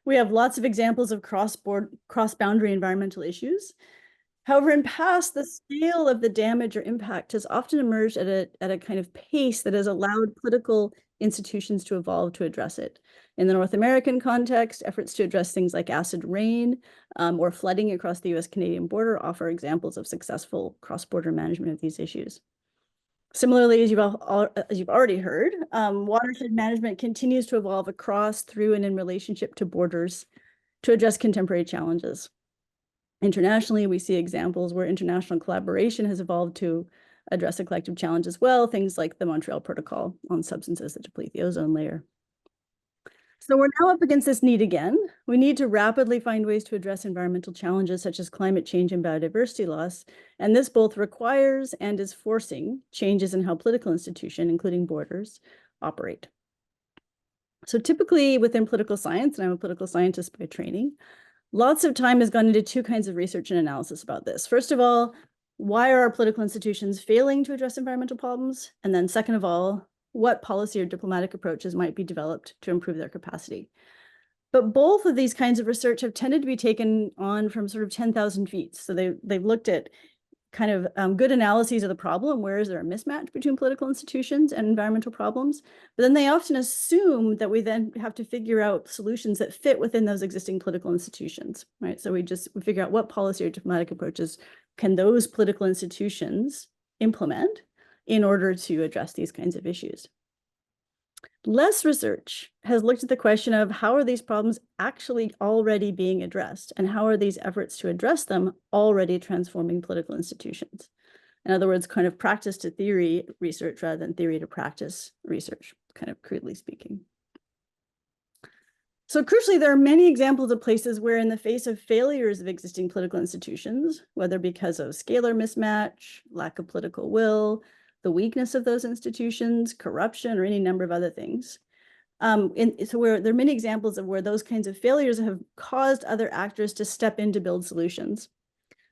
We have lots of examples of cross-boundary environmental issues. However, in past, the scale of the damage or impact has often emerged at a kind of pace that has allowed political institutions to evolve to address it. In the North American context, efforts to address things like acid rain or flooding across the US-Canadian border offer examples of successful cross-border management of these issues. Similarly, as you've already heard, watershed management continues to evolve across, through, and in relationship to borders to address contemporary challenges. Internationally, we see examples where international collaboration has evolved to address a collective challenge as well, things like the Montreal Protocol on substances that deplete the ozone layer. So we're now up against this need again. We need to rapidly find ways to address environmental challenges such as climate change and biodiversity loss, and this both requires and is forcing changes in how political institutions, including borders, operate. So typically within political science, and I'm a political scientist by training, lots of time has gone into two kinds of research and analysis about this. First of all, why are our political institutions failing to address environmental problems? And then second of all, what policy or diplomatic approaches might be developed to improve their capacity? But both of these kinds of research have tended to be taken on from sort of 10,000 feet. So they've looked at kind of good analyses of the problem, where is there a mismatch between political institutions and environmental problems? But then they often assume that we then have to figure out solutions that fit within those existing political institutions, right? So we figure out what policy or diplomatic approaches can those political institutions implement in order to address these kinds of issues. Less research has looked at the question of how are these problems actually already being addressed, and how are these efforts to address them already transforming political institutions? In other words, kind of practice to theory research rather than theory to practice research, kind of crudely speaking. So crucially, there are many examples of places where in the face of failures of existing political institutions, whether because of scalar mismatch, lack of political will, the weakness of those institutions, corruption, or any number of other things. So where there are many examples of where those kinds of failures have caused other actors to step in to build solutions.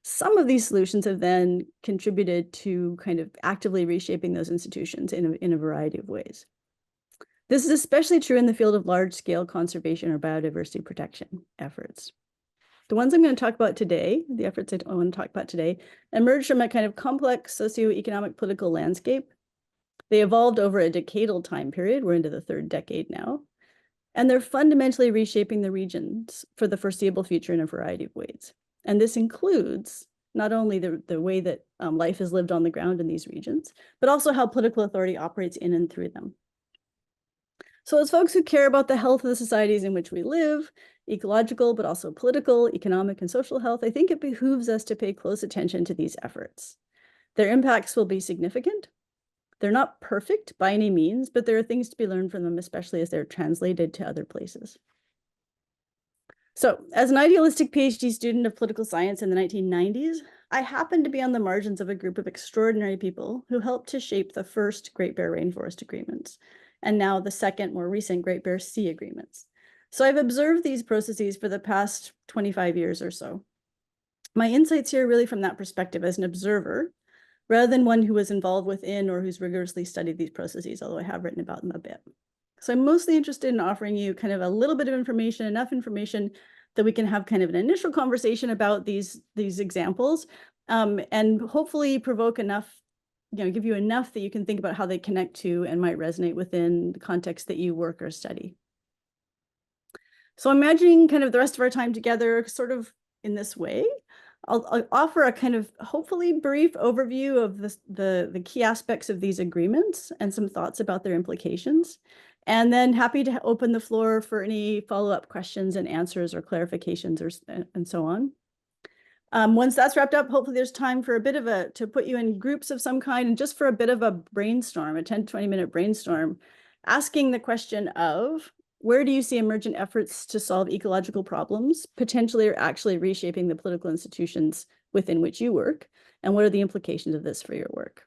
Some of these solutions have then contributed to kind of actively reshaping those institutions in a variety of ways. This is especially true in the field of large-scale conservation or biodiversity protection efforts. The ones I'm going to talk about today, the efforts I want to talk about today, emerged from a kind of complex socioeconomic political landscape. They evolved over a decadal time period. We're into the third decade now. And they're fundamentally reshaping the regions for the foreseeable future in a variety of ways. And this includes not only the way that life is lived on the ground in these regions, but also how political authority operates in and through them. So as folks who care about the health of the societies in which we live, ecological, but also political, economic, and social health, I think it behooves us to pay close attention to these efforts. Their impacts will be significant. They're not perfect by any means, but there are things to be learned from them, especially as they're translated to other places. So as an idealistic PhD student of political science in the 1990s, I happened to be on the margins of a group of extraordinary people who helped to shape the first Great Bear Rainforest agreements, and now the second, more recent Great Bear Sea agreements. So I've observed these processes for the past 25 years or so. My insights here are really from that perspective as an observer, rather than one who was involved within or who's rigorously studied these processes, although I have written about them a bit. So I'm mostly interested in offering you kind of a little bit of information, enough information that we can have kind of an initial conversation about these examples, and hopefully provoke enough, give you enough that you can think about how they connect to and might resonate within the context that you work or study. So imagining kind of the rest of our time together sort of in this way, I'll offer a kind of hopefully brief overview of the key aspects of these agreements and some thoughts about their implications. And then happy to open the floor for any follow-up questions and answers or clarifications and so on. Once that's wrapped up, hopefully there's time for a bit of to put you in groups of some kind and just for a bit of a brainstorm, a 10 to 20 minute brainstorm, asking the question of, where do you see emergent efforts to solve ecological problems, potentially or actually reshaping the political institutions within which you work? And what are the implications of this for your work?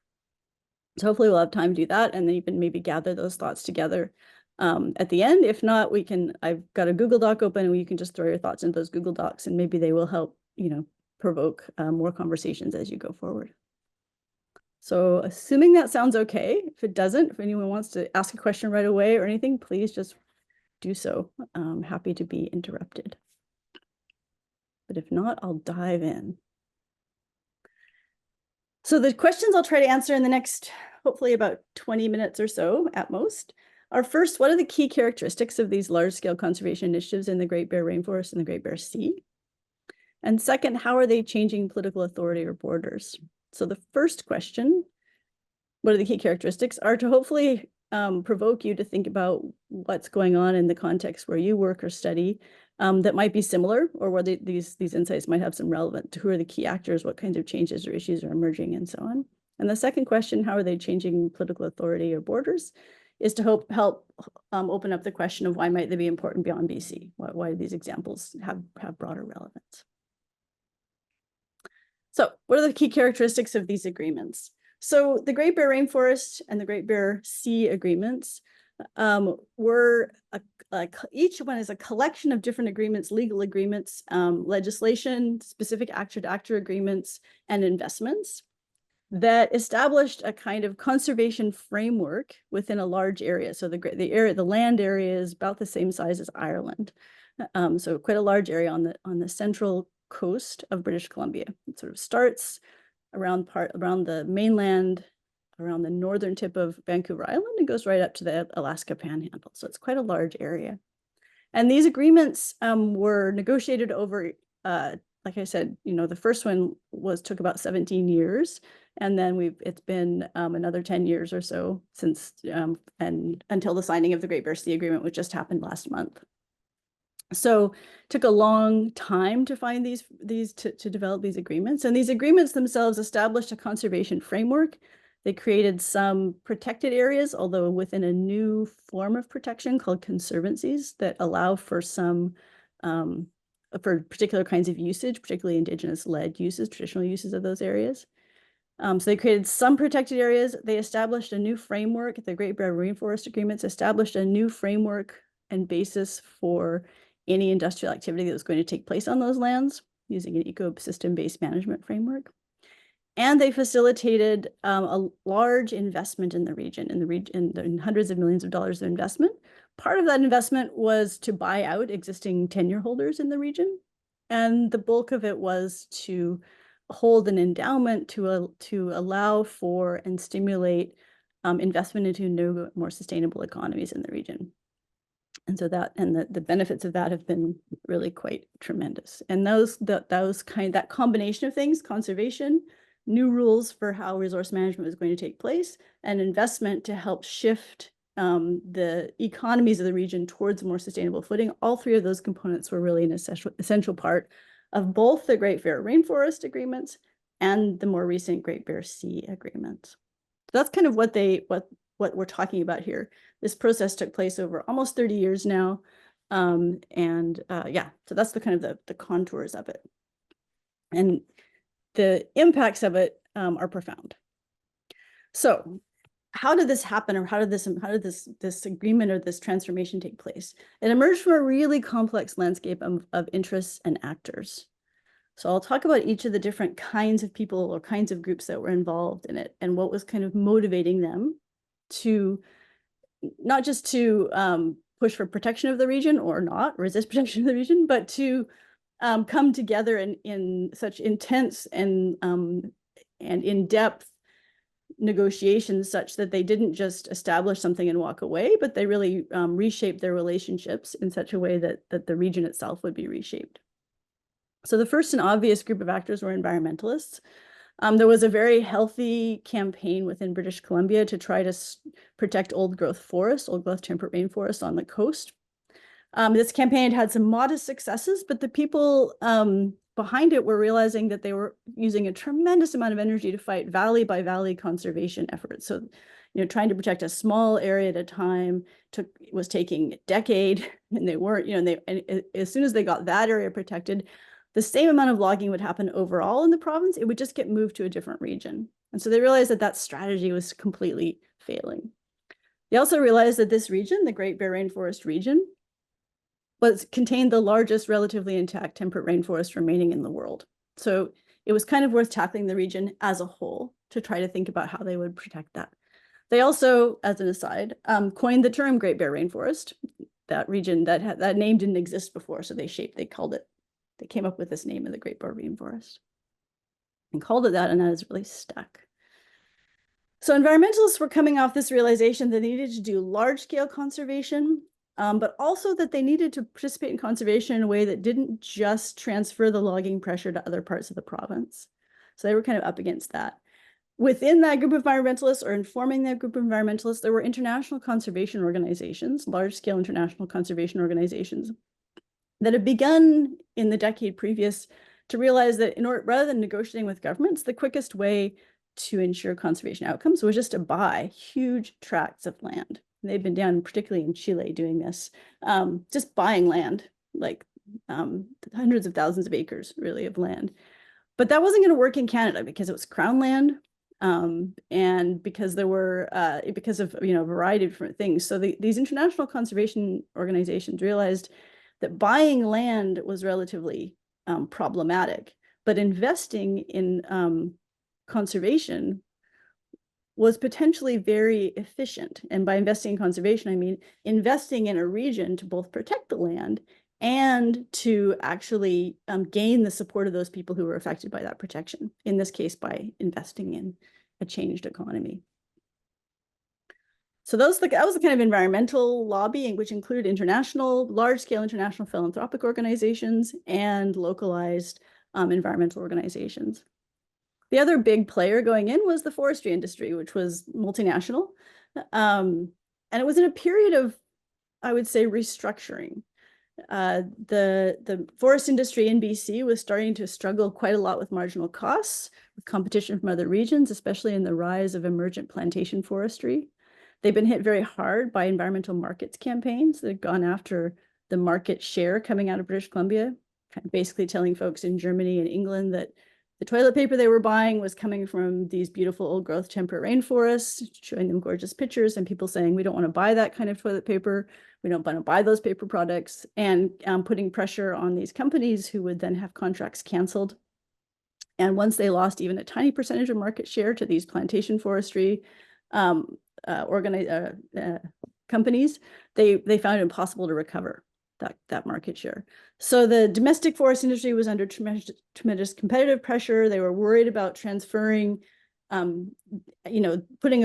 So hopefully we'll have time to do that, and then you can maybe gather those thoughts together at the end. If not, I've got a Google Doc open and you can just throw your thoughts into those Google Docs and maybe they will help, provoke more conversations as you go forward. So assuming that sounds okay, if it doesn't, if anyone wants to ask a question right away or anything, please just do so. I'm happy to be interrupted. But if not, I'll dive in. So the questions I'll try to answer in the next, hopefully about 20 minutes or so at most, are first, what are the key characteristics of these large-scale conservation initiatives in the Great Bear Rainforest and the Great Bear Sea? And second, how are they changing political authority or borders? So the first question, what are the key characteristics, are to hopefully provoke you to think about what's going on in the context where you work or study that might be similar, or where these insights might have some relevance to who are the key actors, what kinds of changes or issues are emerging, and so on. And the second question, how are they changing political authority or borders, is to help open up the question of why might they be important beyond BC? Why do these examples have broader relevance? So what are the key characteristics of these agreements? So the Great Bear Rainforest and the Great Bear Sea agreements were, each one is a collection of different agreements, legal agreements, legislation, specific actor-to-actor agreements, and investments that established a kind of conservation framework within a large area. So the land area is about the same size as Ireland. So quite a large area on the central coast of British Columbia. It sort of starts around the mainland, around the northern tip of Vancouver Island, and goes right up to the Alaska Panhandle. So it's quite a large area. And these agreements were negotiated over, like I said, the first one took about 17 years, and then it's been another 10 years or so since and until the signing of the Great Bear Sea Agreement, which just happened last month. So took a long time to find to develop these agreements. And these agreements themselves established a conservation framework. They created some protected areas, although within a new form of protection called conservancies that allow for some, for particular kinds of usage, particularly indigenous-led uses, traditional uses of those areas. So they created some protected areas. They established a new framework. The Great Bear Rainforest Agreements established a new framework and basis for any industrial activity that was going to take place on those lands using an ecosystem-based management framework. And they facilitated a large investment in the region, in hundreds of millions of dollars of investment. Part of that investment was to buy out existing tenure holders in the region. And the bulk of it was to hold an endowment to allow for and stimulate investment into new, more sustainable economies in the region. And so that, and the benefits of that have been really quite tremendous. And that combination of things, conservation, new rules for how resource management was going to take place, and investment to help shift the economies of the region towards a more sustainable footing, all three of those components were really an essential part of both the Great Bear Rainforest Agreements and the more recent Great Bear Sea Agreements. So that's kind of what we're talking about here. This process took place over almost 30 years now. Yeah, so that's the kind of the contours of it. And the impacts of it are profound. So how did this happen, or how did this agreement or this transformation take place? It emerged from a really complex landscape of interests and actors. So I'll talk about each of the different kinds of people or kinds of groups that were involved in it and what was kind of motivating them to not just to push for protection of the region or not resist protection of the region, but to come together in such intense and in-depth negotiations such that they didn't just establish something and walk away, but they really reshaped their relationships in such a way that the region itself would be reshaped. So the first and obvious group of actors were environmentalists. There was a very healthy campaign within British Columbia to try to protect old growth forests, old growth temperate rainforests on the coast. This campaign had some modest successes, but the people behind it were realizing that they were using a tremendous amount of energy to fight valley by valley conservation efforts. So, trying to protect a small area at a time was taking a decade, and they weren't, and as soon as they got that area protected, the same amount of logging would happen overall in the province. It would just get moved to a different region. And so they realized that strategy was completely failing. They also realized that this region, the Great Bear Rainforest region, contained the largest relatively intact temperate rainforest remaining in the world. So it was kind of worth tackling the region as a whole to try to think about how they would protect that. They also, as an aside, coined the term Great Bear Rainforest. That region, that name didn't exist before, so they came up with this name of the Great Bear Rainforest and called it that, and that has really stuck. So environmentalists were coming off this realization that they needed to do large-scale conservation, but also that they needed to participate in conservation in a way that didn't just transfer the logging pressure to other parts of the province. So they were kind of up against that. Within that group of environmentalists, or informing that group of environmentalists, there were international conservation organizations, large-scale international conservation organizations, that had begun in the decade previous to realize that rather than negotiating with governments, the quickest way to ensure conservation outcomes was just to buy huge tracts of land. And they've been down, particularly in Chile, doing this, just buying land, like hundreds of thousands of acres, really, of land. But that wasn't going to work in Canada because it was Crown land, and because there were because of a variety of different things. So these international conservation organizations realized that buying land was relatively problematic, but investing in conservation was potentially very efficient. And by investing in conservation, I mean investing in a region to both protect the land and to actually gain the support of those people who were affected by that protection, in this case, by investing in a changed economy. So that was the kind of environmental lobbying, which included large-scale international philanthropic organizations and localized environmental organizations. The other big player going in was the forestry industry, which was multinational. And it was in a period of, I would say, restructuring. The forest industry in BC was starting to struggle quite a lot with marginal costs, with competition from other regions, especially in the rise of emergent plantation forestry. They've been hit very hard by environmental markets campaigns that have gone after the market share coming out of British Columbia, kind of basically telling folks in Germany and England that the toilet paper they were buying was coming from these beautiful old growth temperate rainforests, showing them gorgeous pictures, and people saying, we don't want to buy that kind of toilet paper. We don't want to buy those paper products, and putting pressure on these companies who would then have contracts canceled. And once they lost even a tiny percentage of market share to these plantation forestry companies, they found it impossible to recover that market share. So the domestic forest industry was under tremendous competitive pressure. They were worried about transferring, putting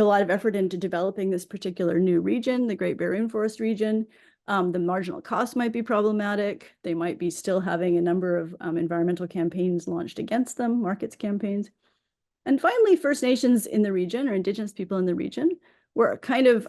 a lot of effort into developing this particular new region, the Great Bear Rainforest region. The marginal cost might be problematic. They might be still having a number of environmental campaigns launched against them, markets campaigns. And finally, First Nations in the region, or Indigenous people in the region, were kind of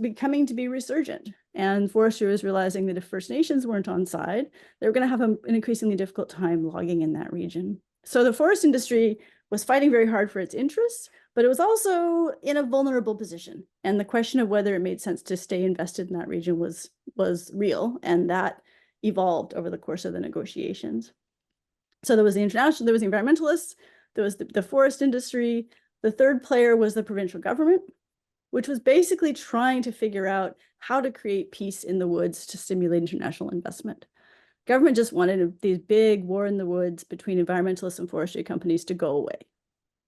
becoming to be resurgent. And forestry was realizing that if First Nations weren't on side, they were going to have an increasingly difficult time logging in that region. So the forest industry was fighting very hard for its interests, but it was also in a vulnerable position. And the question of whether it made sense to stay invested in that region was real, and that evolved over the course of the negotiations. So there was the environmentalists, there was the forest industry. The third player was the provincial government, which was basically trying to figure out how to create peace in the woods to stimulate international investment. Government just wanted these big war in the woods between environmentalists and forestry companies to go away.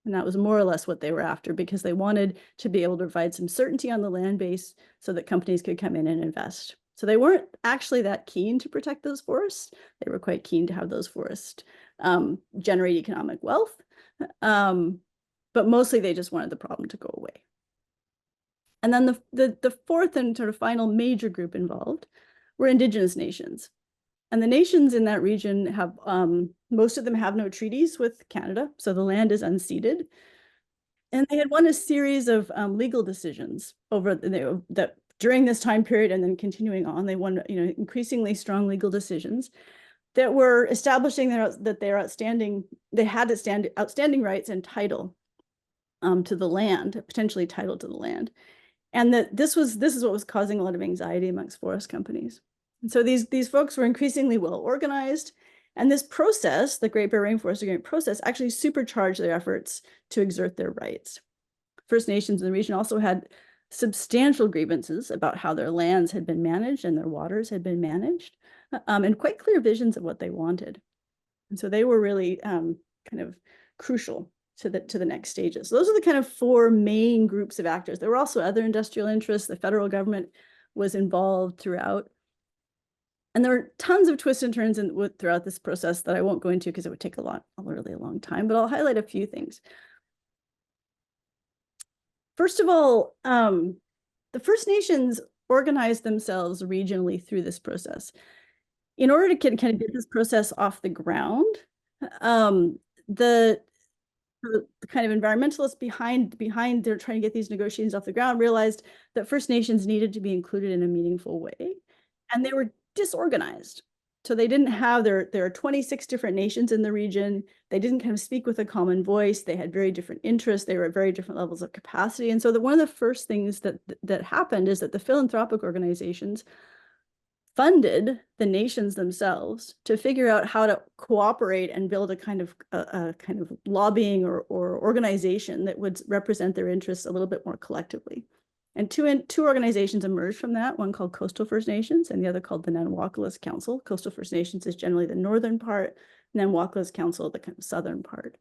And that was more or less what they were after, because they wanted to be able to provide some certainty on the land base so that companies could come in and invest. So they weren't actually that keen to protect those forests. They were quite keen to have those forests generate economic wealth. But mostly they just wanted the problem to go away. And then the fourth and sort of final major group involved were Indigenous nations. And the nations in that region have, most of them have no treaties with Canada, so the land is unceded. And they had won a series of legal decisions over that during this time period, and then continuing on, they won increasingly strong legal decisions that were establishing that they had outstanding rights and title to the land, potentially title to the land. And that this is what was causing a lot of anxiety amongst forest companies. And so these folks were increasingly well organized, and this process, the Great Bear Rainforest Agreement process, actually supercharged their efforts to exert their rights. First Nations in the region also had substantial grievances about how their lands had been managed and their waters had been managed, and quite clear visions of what they wanted. And so they were really kind of crucial to the next stages. So those are the kind of four main groups of actors. There were also other industrial interests. The federal government was involved throughout. And there were tons of twists and turns throughout this process that I won't go into because it would take a really long time, but I'll highlight a few things. First of all, the First Nations organized themselves regionally through this process. In order to kind of get this process off the ground, the kind of environmentalists behind they're trying to get these negotiations off the ground realized that First Nations needed to be included in a meaningful way, and they were disorganized. So they didn't have there are 26 different nations in the region. They didn't kind of speak with a common voice. They had very different interests. They were at very different levels of capacity. And so one of the first things that happened is that the philanthropic organizations funded the nations themselves to figure out how to cooperate and build a kind of lobbying or organization that would represent their interests a little bit more collectively. And two organizations emerged from that, one called Coastal First Nations and the other called the Nanwakolas Council. Coastal First Nations is generally the northern part, Nanwakolas Council, the kind of southern part.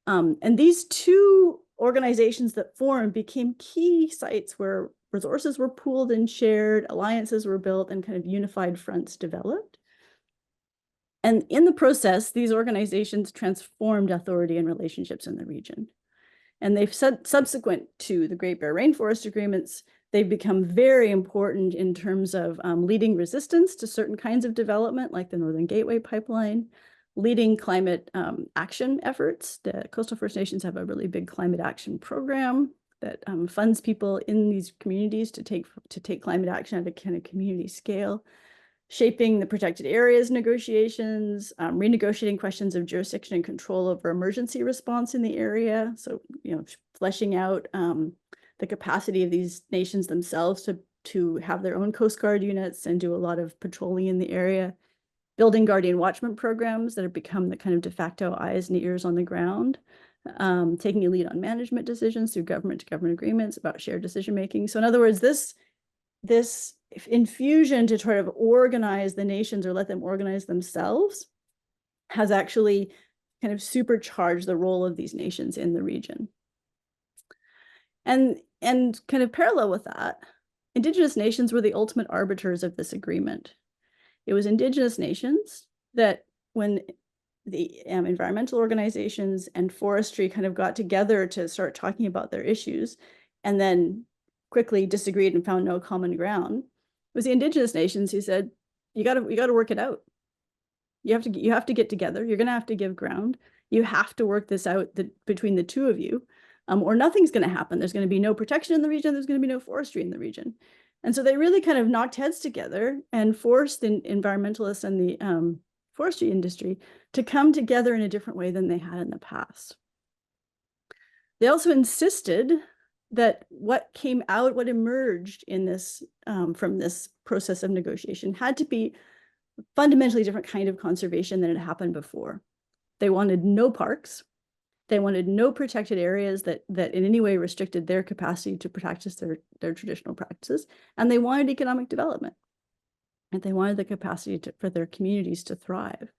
And these two organizations that formed became key sites where resources were pooled and shared, alliances were built, and kind of unified fronts developed. And in the process, these organizations transformed authority and relationships in the region. And they've subsequent to the Great Bear Rainforest Agreements, they've become very important in terms of leading resistance to certain kinds of development, like the Northern Gateway Pipeline, leading climate action efforts. The Coastal First Nations have a really big climate action program that funds people in these communities to take climate action at a kind of community scale. shaping the protected areas negotiations, renegotiating questions of jurisdiction and control over emergency response in the area. So, fleshing out the capacity of these nations themselves to have their own Coast Guard units and do a lot of patrolling in the area. Building guardian watchman programs that have become the kind of de facto eyes and ears on the ground. Taking a lead on management decisions through government-to-government agreements about shared decision-making. So in other words, this infusion to try to organize the nations or let them organize themselves has actually kind of supercharged the role of these nations in the region. And kind of parallel with that, Indigenous nations were the ultimate arbiters of this agreement. It was Indigenous nations that, when the environmental organizations and forestry kind of got together to start talking about their issues and then quickly disagreed and found no common ground, it was the Indigenous nations who said, you got to work it out. You have to get together. You're going to have to give ground. You have to work this out between the two of you, or nothing's going to happen. There's going to be no protection in the region. There's going to be no forestry in the region. And so they really kind of knocked heads together and forced the environmentalists and the forestry industry to come together in a different way than they had in the past. They also insisted that what emerged in this from this process of negotiation had to be a fundamentally different kind of conservation than had happened before. They wanted no parks. They wanted no protected areas that in any way restricted their capacity to practice their traditional practices. And they wanted economic development. And they wanted the capacity for their communities to thrive.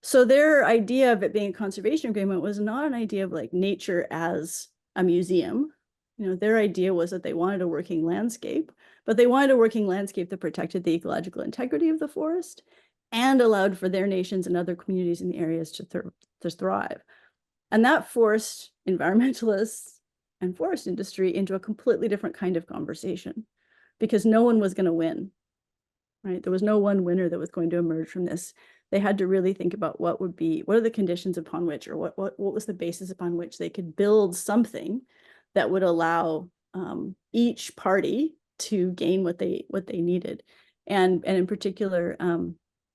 So their idea of it being a conservation agreement was not an idea of like nature as a museum. Their idea was that they wanted a working landscape, but they wanted a working landscape that protected the ecological integrity of the forest and allowed for their nations and other communities in the areas to thrive. And that forced environmentalists and forest industry into a completely different kind of conversation, because no one was going to win, right? There was no one winner that was going to emerge from this. They had to really think about what are the conditions upon which, or what was the basis upon which they could build something that would allow each party to gain what they needed, and in particular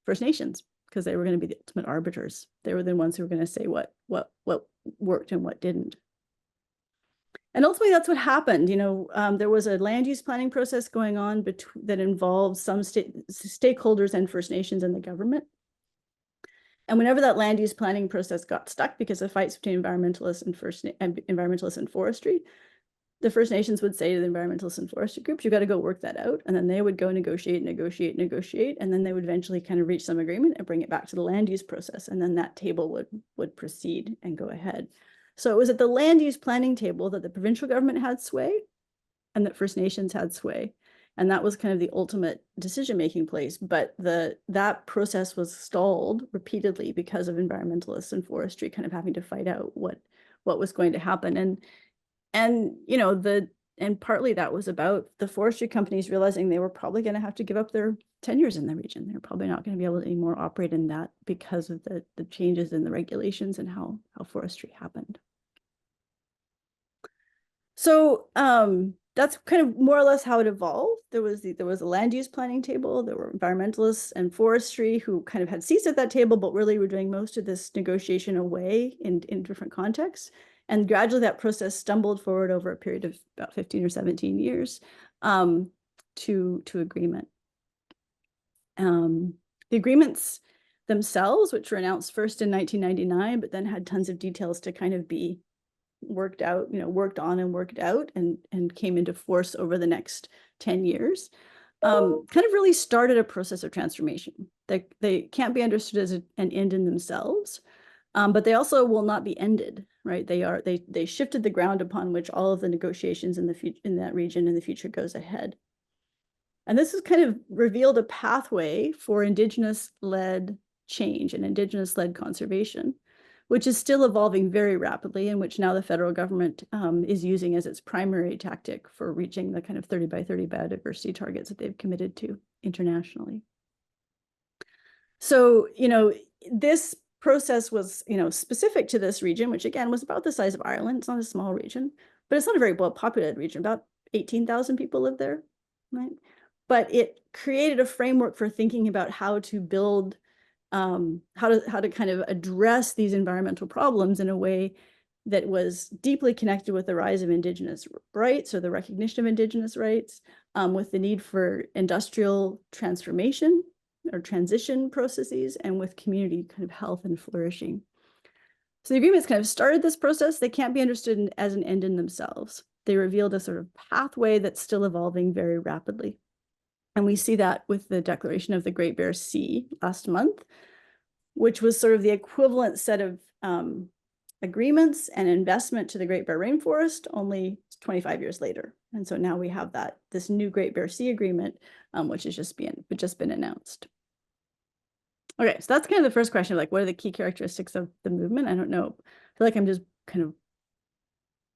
First Nations, because they were going to be the ultimate arbiters. They were the ones who were going to say what worked and what didn't. And ultimately, that's what happened. There was a land use planning process going on that involved some stakeholders and First Nations and the government. And whenever that land use planning process got stuck because of fights between environmentalists and forestry, the First Nations would say to the environmentalists and forestry groups, you got to go work that out. And then they would go negotiate. And then they would eventually kind of reach some agreement and bring it back to the land use process. And then that table would proceed and go ahead. So it was at the land use planning table that the provincial government had sway and that First Nations had sway. And that was kind of the ultimate decision-making place. But that process was stalled repeatedly because of environmentalists and forestry kind of having to fight out what was going to happen. And partly that was about the forestry companies realizing they were probably going to have to give up their tenures in the region. They're probably not going to be able to anymore operate in that because of the changes in the regulations and how forestry happened. So that's kind of more or less how it evolved. There was a land use planning table. There were environmentalists and forestry who kind of had seats at that table, but really were doing most of this negotiation away in different contexts. And gradually that process stumbled forward over a period of about 15 or 17 years to agreement. The agreements themselves, which were announced first in 1999, but then had tons of details to kind of be worked out, worked on and worked out and came into force over the next 10 years, kind of really started a process of transformation. They can't be understood as an end in themselves, but they also will not be ended, right? They shifted the ground upon which all of the negotiations in that region in the future goes ahead. And this has kind of revealed a pathway for Indigenous-led change and Indigenous-led conservation, which is still evolving very rapidly, and which now the federal government is using as its primary tactic for reaching the kind of 30 by 30 biodiversity targets that they've committed to internationally. So, this process was, specific to this region, which again was about the size of Ireland. It's not a small region, but it's not a very well populated region. About 18,000 people live there, right? but it created a framework for thinking about how to build, how to kind of address these environmental problems in a way that was deeply connected with the rise of Indigenous rights, or the recognition of Indigenous rights, with the need for industrial transformation or transition processes, and with community kind of health and flourishing. So the agreements kind of started this process. They can't be understood as an end in themselves. They revealed a sort of pathway that's still evolving very rapidly. And we see that with the declaration of the Great Bear Sea last month, which was sort of the equivalent set of agreements and investment to the Great Bear Rainforest only 25 years later. And so now we have this new Great Bear Sea Agreement, which has just been announced. Okay, so that's kind of the first question, like, what are the key characteristics of the movement? I don't know. I feel like I'm just kind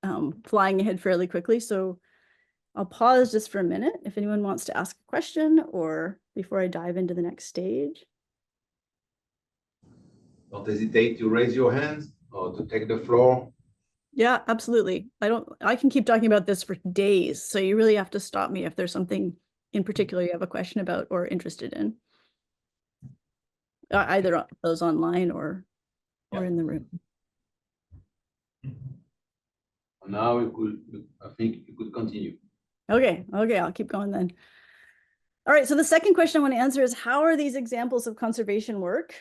of flying ahead fairly quickly. So I'll pause just for a minute if anyone wants to ask a question, or before I dive into the next stage. Don't hesitate to raise your hands or to take the floor. Yeah, absolutely. I can keep talking about this for days. So you really have to stop me if there's something in particular you have a question about or interested in. Either those online or in the room. Now I think you could continue. Okay, I'll keep going then. All right, so the second question I want to answer is, how are these examples of conservation work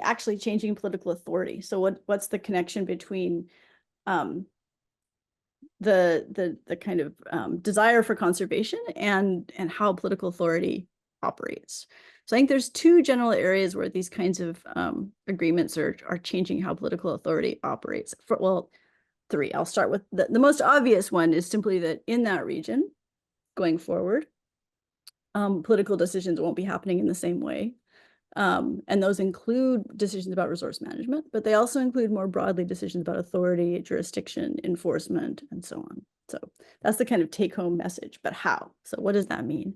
actually changing political authority? So what's the connection between the kind of desire for conservation and how political authority operates? So I think there's two general areas where these kinds of agreements are changing how political authority operates. Well, three. I'll start with the most obvious one is simply that in that region, going forward, political decisions won't be happening in the same way. And those include decisions about resource management, but they also include more broadly decisions about authority, jurisdiction, enforcement, and so on. So that's the kind of take-home message, but how? So what does that mean?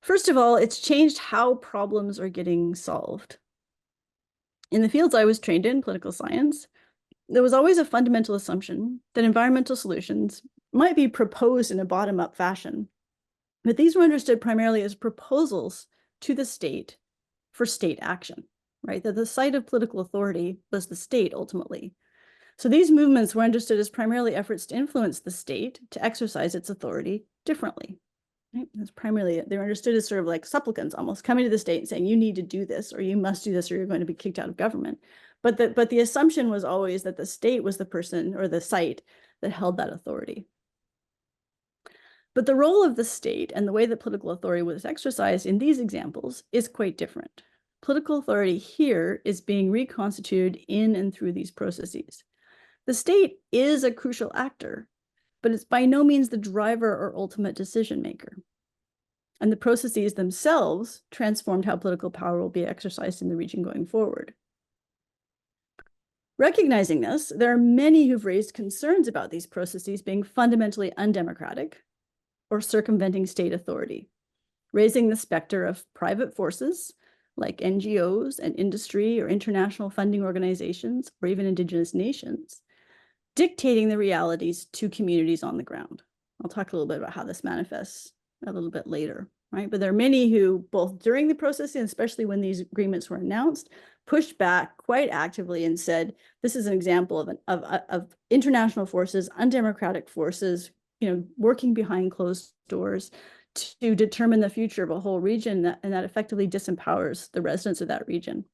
First of all, it's changed how problems are getting solved. In the fields I was trained in, political science, there was always a fundamental assumption that environmental solutions might be proposed in a bottom-up fashion, but these were understood primarily as proposals to the state for state action, right? That the site of political authority was the state ultimately. So these movements were understood as primarily efforts to influence the state to exercise its authority differently. Right? That's primarily it. They were understood as sort of like supplicants, almost coming to the state and saying, you need to do this, or you must do this, or you're going to be kicked out of government. But the assumption was always that the state was the person or the site that held that authority. But the role of the state and the way that political authority was exercised in these examples is quite different. Political authority here is being reconstituted in and through these processes. The state is a crucial actor, but it's by no means the driver or ultimate decision maker. And the processes themselves transformed how political power will be exercised in the region going forward. Recognizing this, there are many who've raised concerns about these processes being fundamentally undemocratic or circumventing state authority, raising the specter of private forces like NGOs and industry or international funding organizations or even indigenous nations, dictating the realities to communities on the ground. I'll talk a little bit about how this manifests a little bit later, right? But there are many who, both during the process and especially when these agreements were announced, pushed back quite actively and said, this is an example of international forces, undemocratic forces, working behind closed doors to determine the future of a whole region, and that effectively disempowers the residents of that region.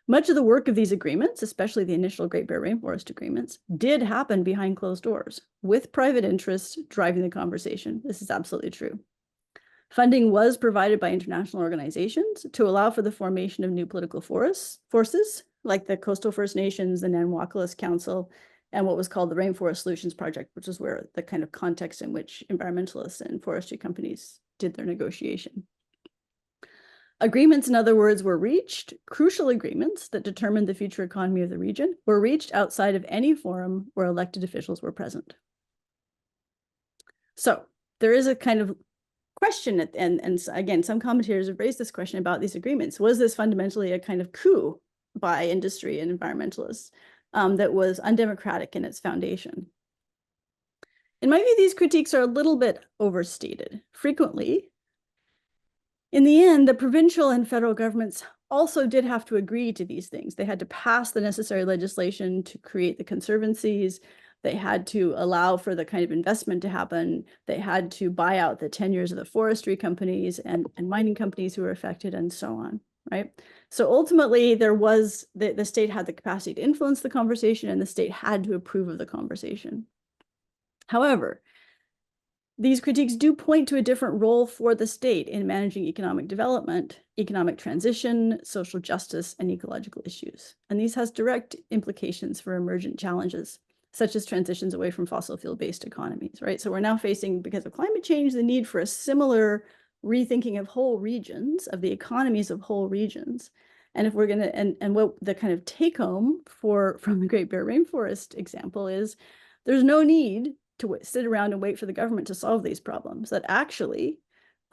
Much of the work of these agreements, especially the initial Great Bear Rainforest agreements, did happen behind closed doors, with private interests driving the conversation. This is absolutely true. Funding was provided by international organizations to allow for the formation of new political forces, like the Coastal First Nations, the Nanwakolas Council, and what was called the Rainforest Solutions Project, which is where the kind of context in which environmentalists and forestry companies did their negotiation. Agreements, in other words, were reached, crucial agreements that determined the future economy of the region were reached outside of any forum where elected officials were present. So there is a kind of question, and again, some commentators have raised this question about these agreements. Was this fundamentally a kind of coup by industry and environmentalists that was undemocratic in its foundation? In my view, these critiques are a little bit overstated. Frequently, in the end, the provincial and federal governments also did have to agree to these things. They had to pass the necessary legislation to create the conservancies. They had to allow for the kind of investment to happen. They had to buy out the tenures of the forestry companies and mining companies who were affected, and so on, right? So ultimately, there was the state had the capacity to influence the conversation, and the state had to approve of the conversation. However, these critiques do point to a different role for the state in managing economic development, economic transition, social justice, and ecological issues. And these has direct implications for emergent challenges, such as transitions away from fossil fuel-based economies, right? So we're now facing, because of climate change, the need for a similar rethinking of whole regions, of the economies of whole regions. And if we're going to, and what the kind of take home from the Great Bear Rainforest example is, there's no need to sit around and wait for the government to solve these problems. That actually,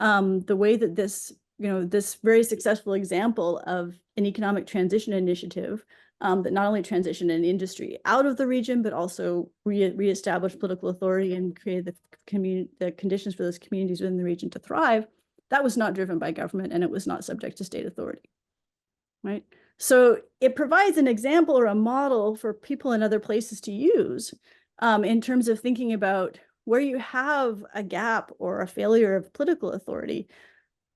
the way that this, this very successful example of an economic transition initiative that not only transitioned an industry out of the region, but also reestablished political authority and created the conditions for those communities within the region to thrive, that was not driven by government, and it was not subject to state authority, right? So it provides an example or a model for people in other places to use in terms of thinking about where you have a gap or a failure of political authority.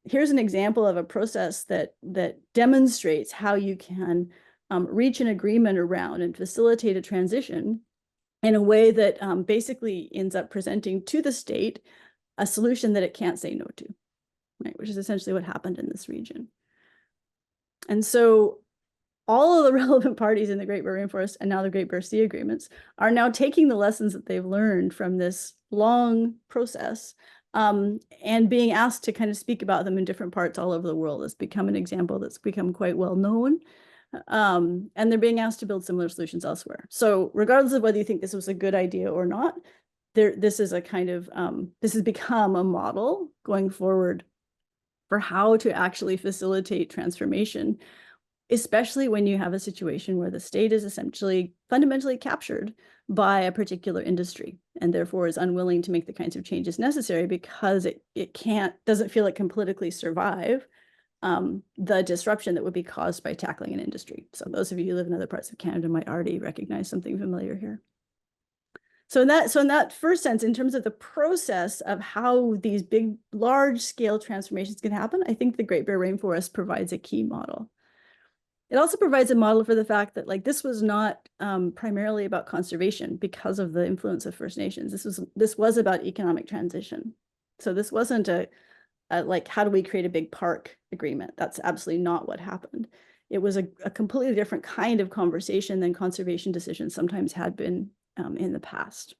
Here's an example of a process that demonstrates how you can reach an agreement around and facilitate a transition in a way that basically ends up presenting to the state a solution that it can't say no to, right? Which is essentially what happened in this region. And so all of the relevant parties in the Great Bear Rainforest and now the Great Bear Sea Agreements are now taking the lessons that they've learned from this long process and being asked to kind of speak about them in different parts all over the world. It's become an example that's become quite well known. And they're being asked to build similar solutions elsewhere. So regardless of whether you think this was a good idea or not, this is a kind of, this has become a model going forward for how to actually facilitate transformation, especially when you have a situation where the state is essentially fundamentally captured by a particular industry and therefore is unwilling to make the kinds of changes necessary because it doesn't feel it can politically survive the disruption that would be caused by tackling an industry. So those of you who live in other parts of Canada might already recognize something familiar here. So in that first sense, in terms of the process of how these big, large-scale transformations can happen, I think the Great Bear Rainforest provides a key model. It also provides a model for the fact that this was not primarily about conservation because of the influence of First Nations. This was about economic transition. So this wasn't a how do we create a big park agreement? That's absolutely not what happened. It was a completely different kind of conversation than conservation decisions sometimes had been in the past.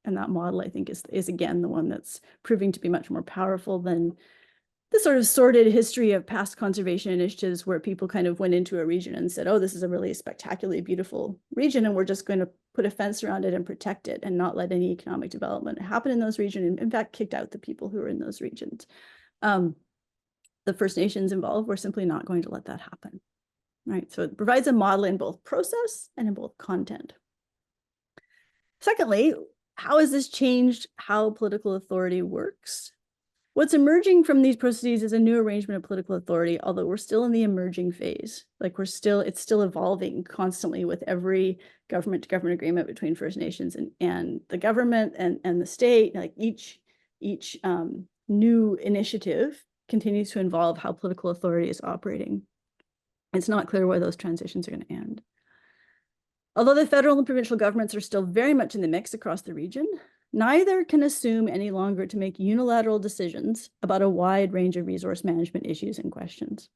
And that model, I think, is again the one that's proving to be much more powerful than the sort of sordid history of past conservation initiatives where people kind of went into a region and said, oh, this is a really spectacularly beautiful region, and we're just going to put a fence around it and protect it and not let any economic development happen in those regions, and in fact, kicked out the people who were in those regions. The First Nations involved were simply not going to let that happen, right? So it provides a model in both process and in both content. Secondly, how has this changed how political authority works? What's emerging from these processes is a new arrangement of political authority, although we're still in the emerging phase. It's still evolving constantly with every government-to-government agreement between First Nations and the government and the state. Like each new initiative continues to involve how political authority is operating. It's not clear where those transitions are going to end. Although the federal and provincial governments are still very much in the mix across the region, neither can assume any longer to make unilateral decisions about a wide range of resource management issues and questions.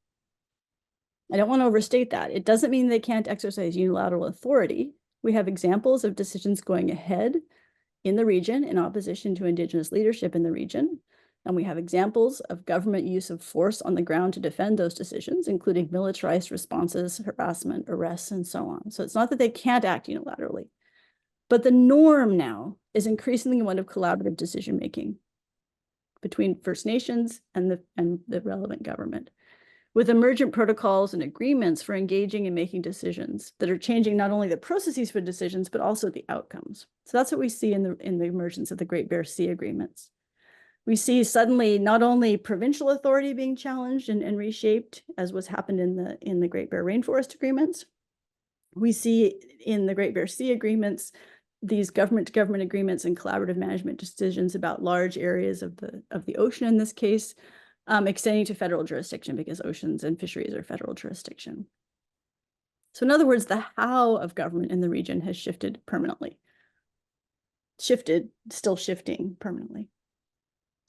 I don't want to overstate that. It doesn't mean they can't exercise unilateral authority. We have examples of decisions going ahead in the region in opposition to Indigenous leadership in the region. And we have examples of government use of force on the ground to defend those decisions, including militarized responses, harassment, arrests, and so on. So it's not that they can't act unilaterally, but the norm now is increasingly one of collaborative decision-making between First Nations and the relevant government, with emergent protocols and agreements for engaging and making decisions that are changing not only the processes for decisions, but also the outcomes. So that's what we see in the emergence of the Great Bear Sea agreements. We see suddenly not only provincial authority being challenged and reshaped, as was happened in the Great Bear Rainforest agreements. We see in the Great Bear Sea agreements these government-to-government agreements and collaborative management decisions about large areas of the ocean in this case, extending to federal jurisdiction, because oceans and fisheries are federal jurisdiction. So in other words, the how of government in the region has shifted permanently. Still shifting permanently.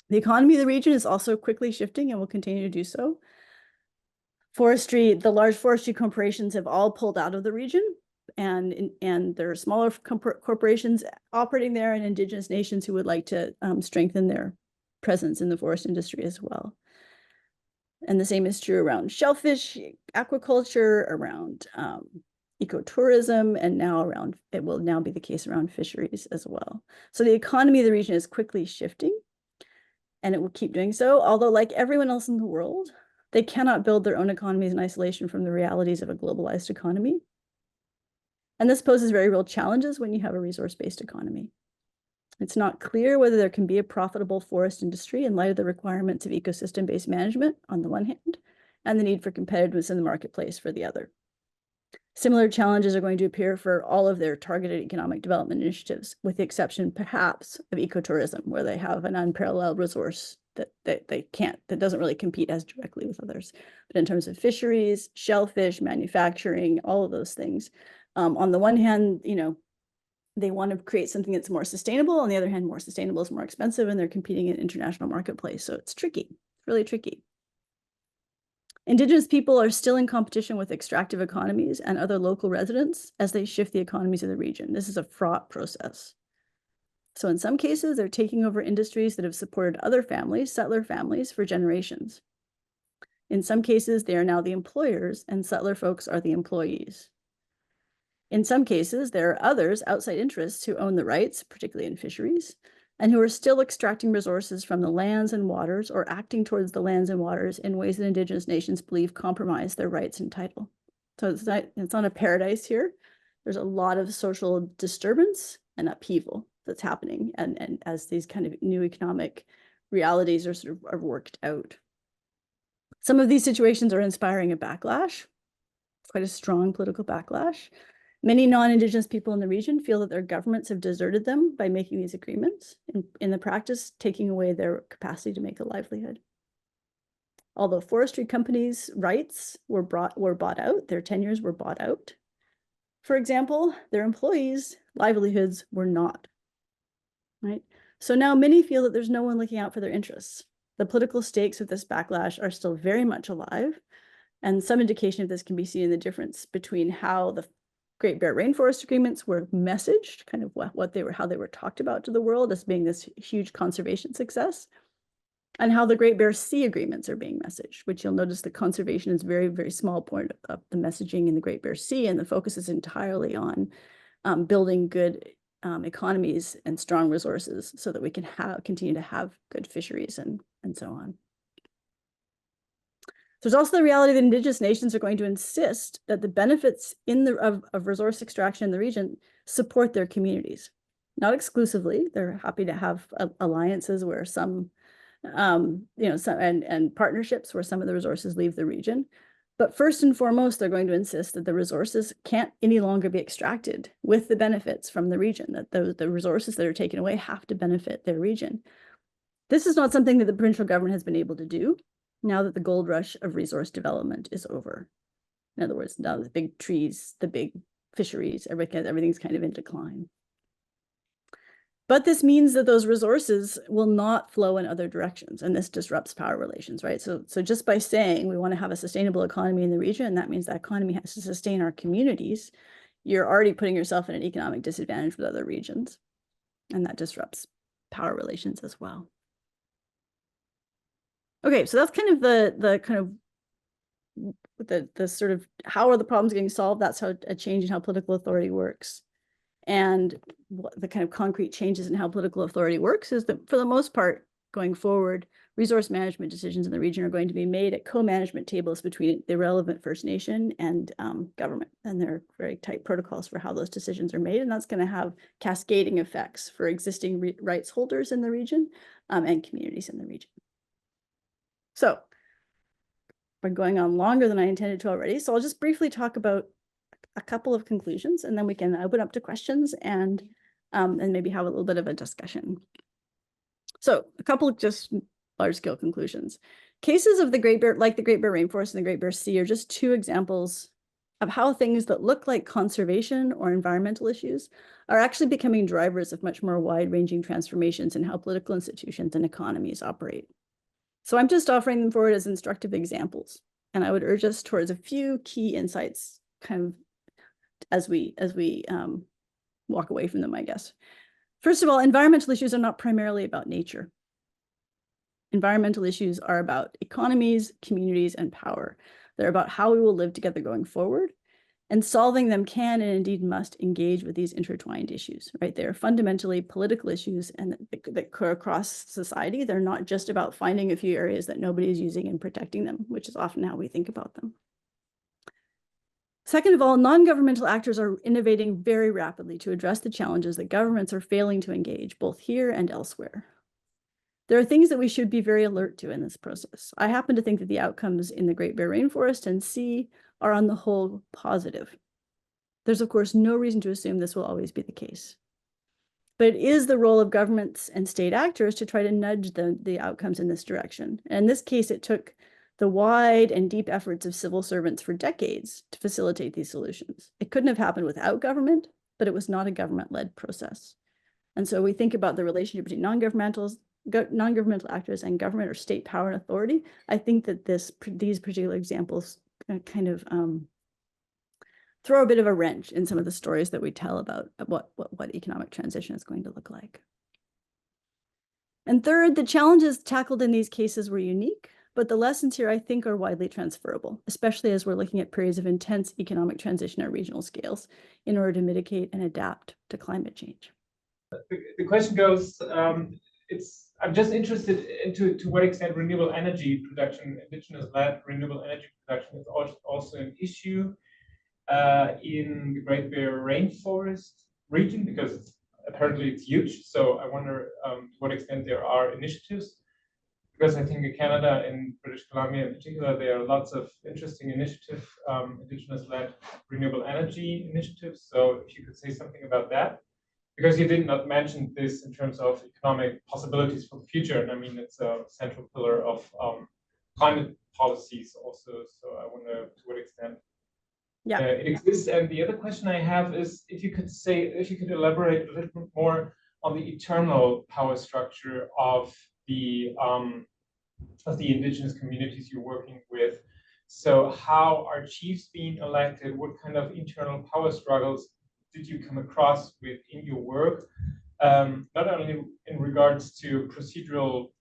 The economy of the region is also quickly shifting and will continue to do so. The large forestry corporations have all pulled out of the region, and there are smaller corporations operating there and indigenous nations who would like to strengthen their presence in the forest industry as well. And the same is true around shellfish, aquaculture, around ecotourism, and it will now be the case around fisheries as well. So the economy of the region is quickly shifting, and it will keep doing so, although like everyone else in the world, they cannot build their own economies in isolation from the realities of a globalized economy. And this poses very real challenges when you have a resource-based economy. It's not clear whether there can be a profitable forest industry in light of the requirements of ecosystem-based management on the one hand, and the need for competitiveness in the marketplace for the other. Similar challenges are going to appear for all of their targeted economic development initiatives, with the exception perhaps of ecotourism, where they have an unparalleled resource that doesn't really compete as directly with others. But in terms of fisheries, shellfish, manufacturing, all of those things, on the one hand, they want to create something that's more sustainable. On the other hand, more sustainable is more expensive, and they're competing in an international marketplace. So it's tricky, really tricky. Indigenous people are still in competition with extractive economies and other local residents as they shift the economies of the region. This is a fraught process. So in some cases, they're taking over industries that have supported other families, settler families, for generations. In some cases, they are now the employers, and settler folks are the employees. In some cases, there are others, outside interests, who own the rights, particularly in fisheries, and who are still extracting resources from the lands and waters, or acting towards the lands and waters in ways that Indigenous nations believe compromise their rights and title. So it's not a paradise here. There's a lot of social disturbance and upheaval that's happening, and as these kind of new economic realities are worked out. Some of these situations are inspiring a backlash, quite a strong political backlash. Many non-Indigenous people in the region feel that their governments have deserted them by making these agreements, in the practice, taking away their capacity to make a livelihood. Although forestry companies' rights were bought out, their tenures were bought out, for example, their employees' livelihoods were not. Right? So now many feel that there's no one looking out for their interests. The political stakes of this backlash are still very much alive, and some indication of this can be seen in the difference between how the Great Bear Rainforest agreements were messaged, kind of how they were talked about to the world as being this huge conservation success, and how the Great Bear Sea agreements are being messaged, which you'll notice the conservation is very, very small point of the messaging in the Great Bear Sea, and the focus is entirely on building good economies and strong resources so that we can continue to have good fisheries and so on. There's also the reality that Indigenous nations are going to insist that the benefits of resource extraction in the region support their communities. Not exclusively, they're happy to have alliances where and partnerships where some of the resources leave the region. But first and foremost, they're going to insist that the resources can't any longer be extracted with the benefits from the region, that the resources that are taken away have to benefit their region. This is not something that the provincial government has been able to do now that the gold rush of resource development is over. In other words, now the big trees, the big fisheries, everything's kind of in decline. But this means that those resources will not flow in other directions, and this disrupts power relations, right? So just by saying we want to have a sustainable economy in the region, and that means that economy has to sustain our communities, you're already putting yourself in an economic disadvantage with other regions, and that disrupts power relations as well. Okay, so that's kind of the sort of how are the problems getting solved? That's how a change in how political authority works. And what the kind of concrete changes in how political authority works is that for the most part, going forward, resource management decisions in the region are going to be made at co-management tables between the relevant First Nation and government. And there are very tight protocols for how those decisions are made. And that's going to have cascading effects for existing rights holders in the region and communities in the region. So we're going on longer than I intended to already. So I'll just briefly talk about a couple of conclusions, and then we can open up to questions and maybe have a little bit of a discussion. So a couple of just large-scale conclusions. Cases of the Great Bear, like the Great Bear Rainforest and the Great Bear Sea, are just two examples of how things that look like conservation or environmental issues are actually becoming drivers of much more wide-ranging transformations in how political institutions and economies operate. So I'm just offering them forward as instructive examples, and I would urge us towards a few key insights kind of as we walk away from them, I guess. First of all, environmental issues are not primarily about nature. Environmental issues are about economies, communities, and power. They're about how we will live together going forward, and solving them can and indeed must engage with these intertwined issues, right? They are fundamentally political issues and that occur across society. They're not just about finding a few areas that nobody is using and protecting them, which is often how we think about them. Second of all, non-governmental actors are innovating very rapidly to address the challenges that governments are failing to engage, both here and elsewhere. There are things that we should be very alert to in this process. I happen to think that the outcomes in the Great Bear Rainforest and Sea are on the whole positive. There's of course no reason to assume this will always be the case. But it is the role of governments and state actors to try to nudge the outcomes in this direction. And in this case, it took the wide and deep efforts of civil servants for decades to facilitate these solutions. It couldn't have happened without government, but it was not a government-led process. And so we think about the relationship between non-governmental actors and government or state power and authority. I think that these particular examples kind of throw a bit of a wrench in some of the stories that we tell about what economic transition is going to look like. And third, the challenges tackled in these cases were unique, but the lessons here, I think, are widely transferable, especially as we're looking at periods of intense economic transition at regional scales in order to mitigate and adapt to climate change. The question goes, I'm just interested to what extent renewable energy production, indigenous-led renewable energy production is also an issue in the Great Bear Rainforest region, because apparently it's huge. So I wonder to what extent there are initiatives. Because I think in Canada and British Columbia in particular, there are lots of interesting initiatives, indigenous-led renewable energy initiatives. So if you could say something about that, because you did not mention this in terms of economic possibilities for the future. And I mean, it's a central pillar of climate policies also. So I wonder to what extent it exists. And the other question I have is if you could elaborate a little bit more on the eternal power structure of the indigenous communities you're working with. So how are chiefs being elected? What kind of internal power struggles did you come across within your work? Not only in regards to procedural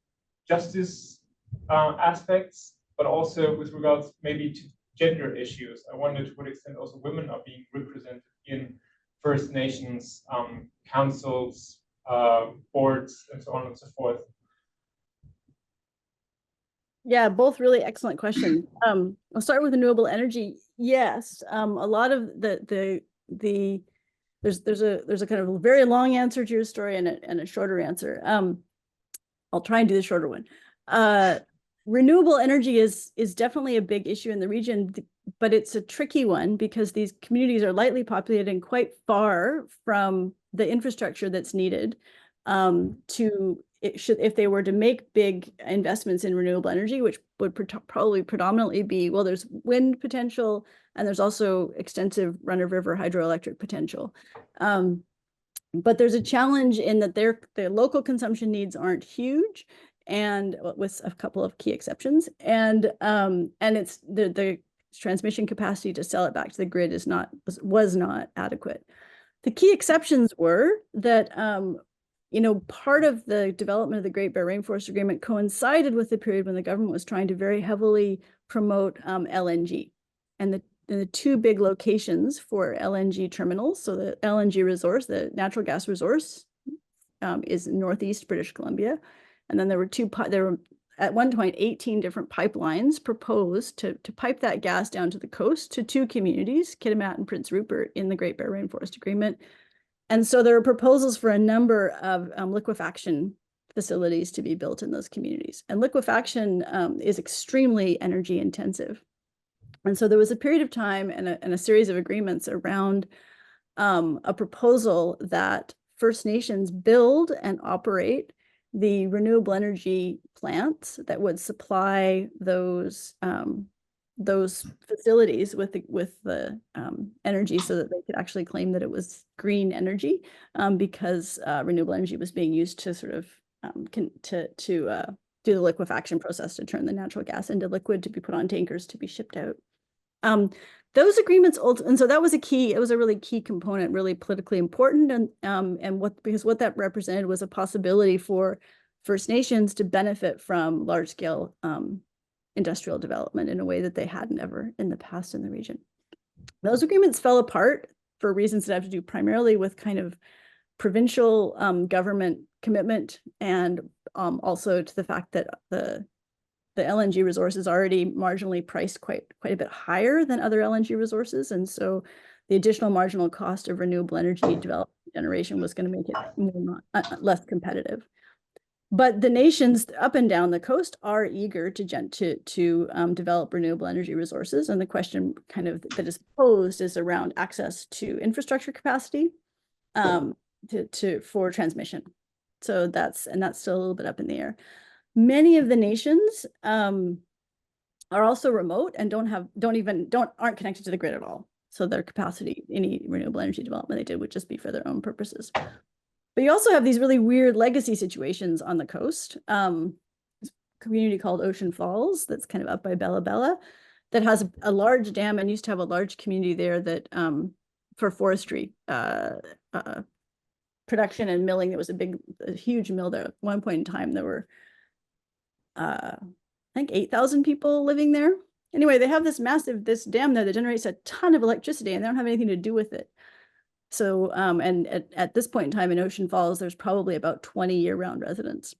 justice aspects, but also with regards maybe to gender issues. I wonder to what extent also women are being represented in First Nations councils, boards, and so on and so forth. Yeah, both really excellent questions. I'll start with renewable energy. Yes, a lot of there's a kind of very long answer to your story and a shorter answer. I'll try and do the shorter one. Renewable energy is definitely a big issue in the region, but it's a tricky one because these communities are lightly populated and quite far from the infrastructure that's needed if they were to make big investments in renewable energy, which would probably predominantly be, well, there's wind potential and there's also extensive run-of-river hydroelectric potential. But there's a challenge in that their local consumption needs aren't huge, and with a couple of key exceptions, and it's the transmission capacity to sell it back to the grid was not adequate. The key exceptions were that part of the development of the Great Bear Rainforest Agreement coincided with the period when the government was trying to very heavily promote LNG, and the two big locations for LNG terminals. So the LNG resource, the natural gas resource, is northeast British Columbia, And then there were at one point 18 different pipelines proposed to pipe that gas down to the coast to two communities, Kitimat and Prince Rupert, in the Great Bear Rainforest Agreement. And so there were proposals for a number of liquefaction facilities to be built in those communities. And liquefaction is extremely energy intensive. And so there was a period of time and a series of agreements around a proposal that First Nations build and operate the renewable energy plants that would supply those facilities with the energy, so that they could actually claim that it was green energy, because renewable energy was being used to sort of do the liquefaction process to turn the natural gas into liquid to be put on tankers to be shipped out. Those agreements, and so that was it was a really key component, really politically important, because what that represented was a possibility for First Nations to benefit from large scale industrial development in a way that they hadn't ever in the past in the region. Those agreements fell apart for reasons that have to do primarily with kind of provincial government commitment, and also to the fact that the LNG resource is already marginally priced quite a bit higher than other LNG resources. And so the additional marginal cost of renewable energy development generation was going to make it less competitive. But the nations up and down the coast are eager to develop renewable energy resources. And the question kind of that is posed is around access to infrastructure capacity for transmission. So that's still a little bit up in the air. Many of the nations are also remote and aren't connected to the grid at all. So their capacity, any renewable energy development they did would just be for their own purposes. But you also have these really weird legacy situations on the coast. This community called Ocean Falls that's kind of up by Bella Bella that has a large dam and used to have a large community there that for forestry production and milling. There was a huge mill there. At one point in time, there were I think 8,000 people living there. Anyway, they have this dam there that generates a ton of electricity, and they don't have anything to do with it. So, and at this point in time in Ocean Falls, there's probably about 20 year-round residents.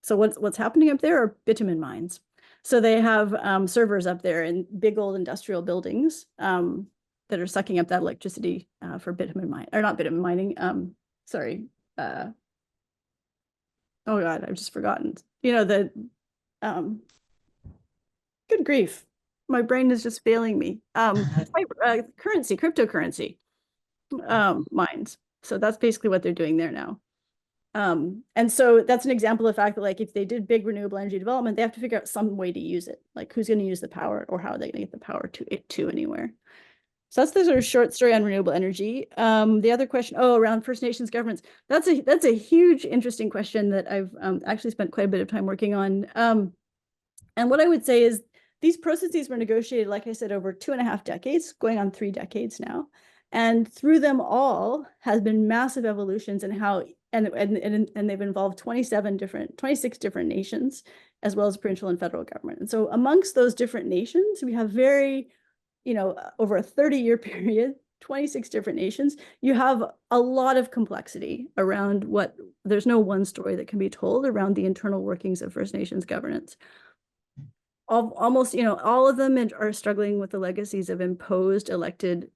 So what's happening up there are bitumen mines. So they have servers up there in big old industrial buildings that are sucking up that electricity for bitumen mining, or not bitumen mining. Sorry. Oh God, I've just forgotten. You know, good grief. My brain is just failing me. Cryptocurrency mines. So that's basically what they're doing there now. And so that's an example of the fact that, like, if they did big renewable energy development, they have to figure out some way to use it. Like, who's going to use the power, or how are they going to get the power to anywhere? So that's the sort of short story on renewable energy. The other question, around First Nations governments. That's a huge, interesting question that I've actually spent quite a bit of time working on. And what I would say is these processes were negotiated, like I said, over 2.5 decades, going on 3 decades now. And through them all has been massive evolutions in how, and they've involved 26 different nations, as well as provincial and federal government. And so amongst those different nations, we have over a 30-year period, 26 different nations, you have a lot of complexity around there's no one story that can be told around the internal workings of First Nations governance. Almost, all of them are struggling with the legacies of imposed elected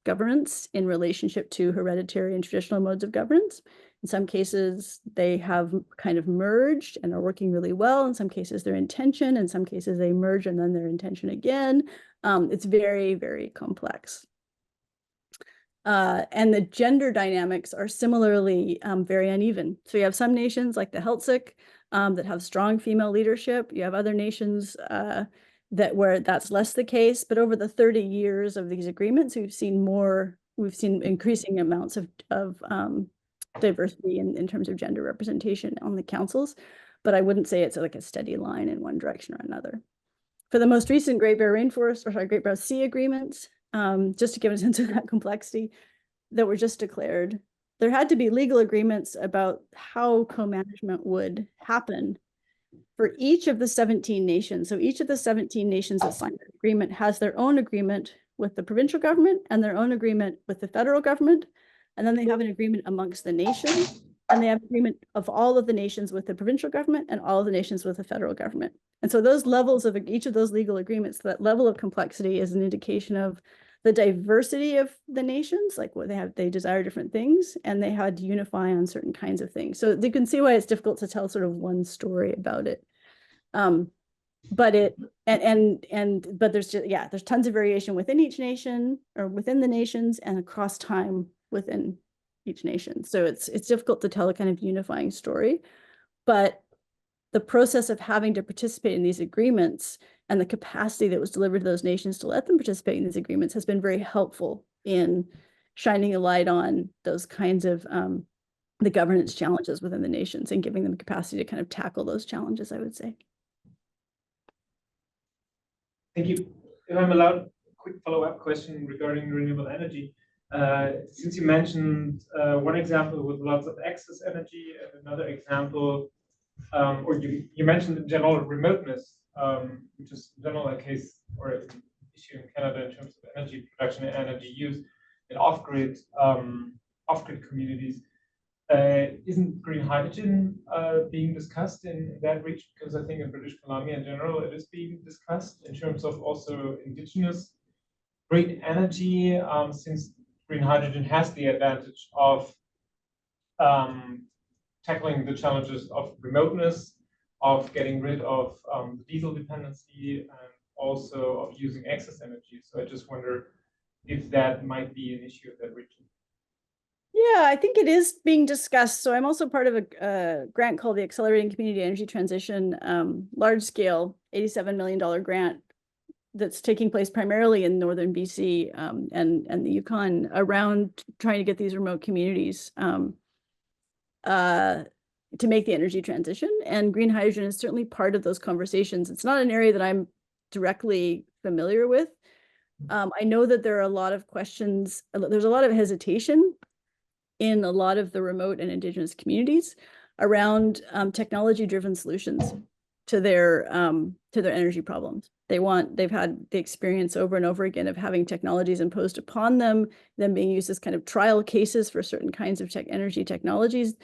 governance in relationship to hereditary and traditional modes of governance. In some cases, they have kind of merged and are working really well. In some cases, they're in tension. In some cases, they merge and then they're in tension again. It's very, very complex. And the gender dynamics are similarly very uneven. So you have some nations like the Heiltsuk that have strong female leadership. You have other nations where that's less the case. But over the 30 years of these agreements, we've seen increasing amounts of diversity in terms of gender representation on the councils. But I wouldn't say it's like a steady line in one direction or another. For the most recent Great Bear Sea agreements, just to give a sense of that complexity that were just declared, there had to be legal agreements about how co-management would happen for each of the 17 nations. So each of the 17 nations that signed the agreement has their own agreement with the provincial government and their own agreement with the federal government. And then they have an agreement amongst the nations and they have agreement of all of the nations with the provincial government and all of the nations with the federal government. And so those levels of each of those legal agreements, that level of complexity is an indication of the diversity of the nations, like what they desire different things, and they had to unify on certain kinds of things. So you can see why it's difficult to tell sort of one story about it. But there's just, yeah, there's tons of variation within each nation or within the nations and across time within each nation. So it's difficult to tell a kind of unifying story, but the process of having to participate in these agreements and the capacity that was delivered to those nations to let them participate in these agreements has been very helpful in shining a light on those kinds of the governance challenges within the nations and giving them capacity to kind of tackle those challenges, I would say. Thank you. If I'm allowed, a quick follow-up question regarding renewable energy. Since you mentioned one example with lots of excess energy and another example, or you mentioned in general remoteness, which is in general a case or an issue in Canada in terms of energy production and energy use in off-grid communities. Isn't green hydrogen being discussed in that region? Because I think in British Columbia in general, it is being discussed in terms of also indigenous green energy, since green hydrogen has the advantage of tackling the challenges of remoteness, of getting rid of diesel dependency, and also of using excess energy. So I just wonder if that might be an issue of that region. Yeah, I think it is being discussed. So I'm also part of a grant called the Accelerating Community Energy Transition, large scale $87 million grant that's taking place primarily in northern BC and the Yukon around trying to get these remote communities to make the energy transition. And green hydrogen is certainly part of those conversations. It's not an area that I'm directly familiar with. I know that there are a lot of questions, there's a lot of hesitation in a lot of the remote and indigenous communities around technology-driven solutions to their energy problems. They've had the experience over and over again of having technologies imposed upon them being used as kind of trial cases for certain kinds of energy technologies,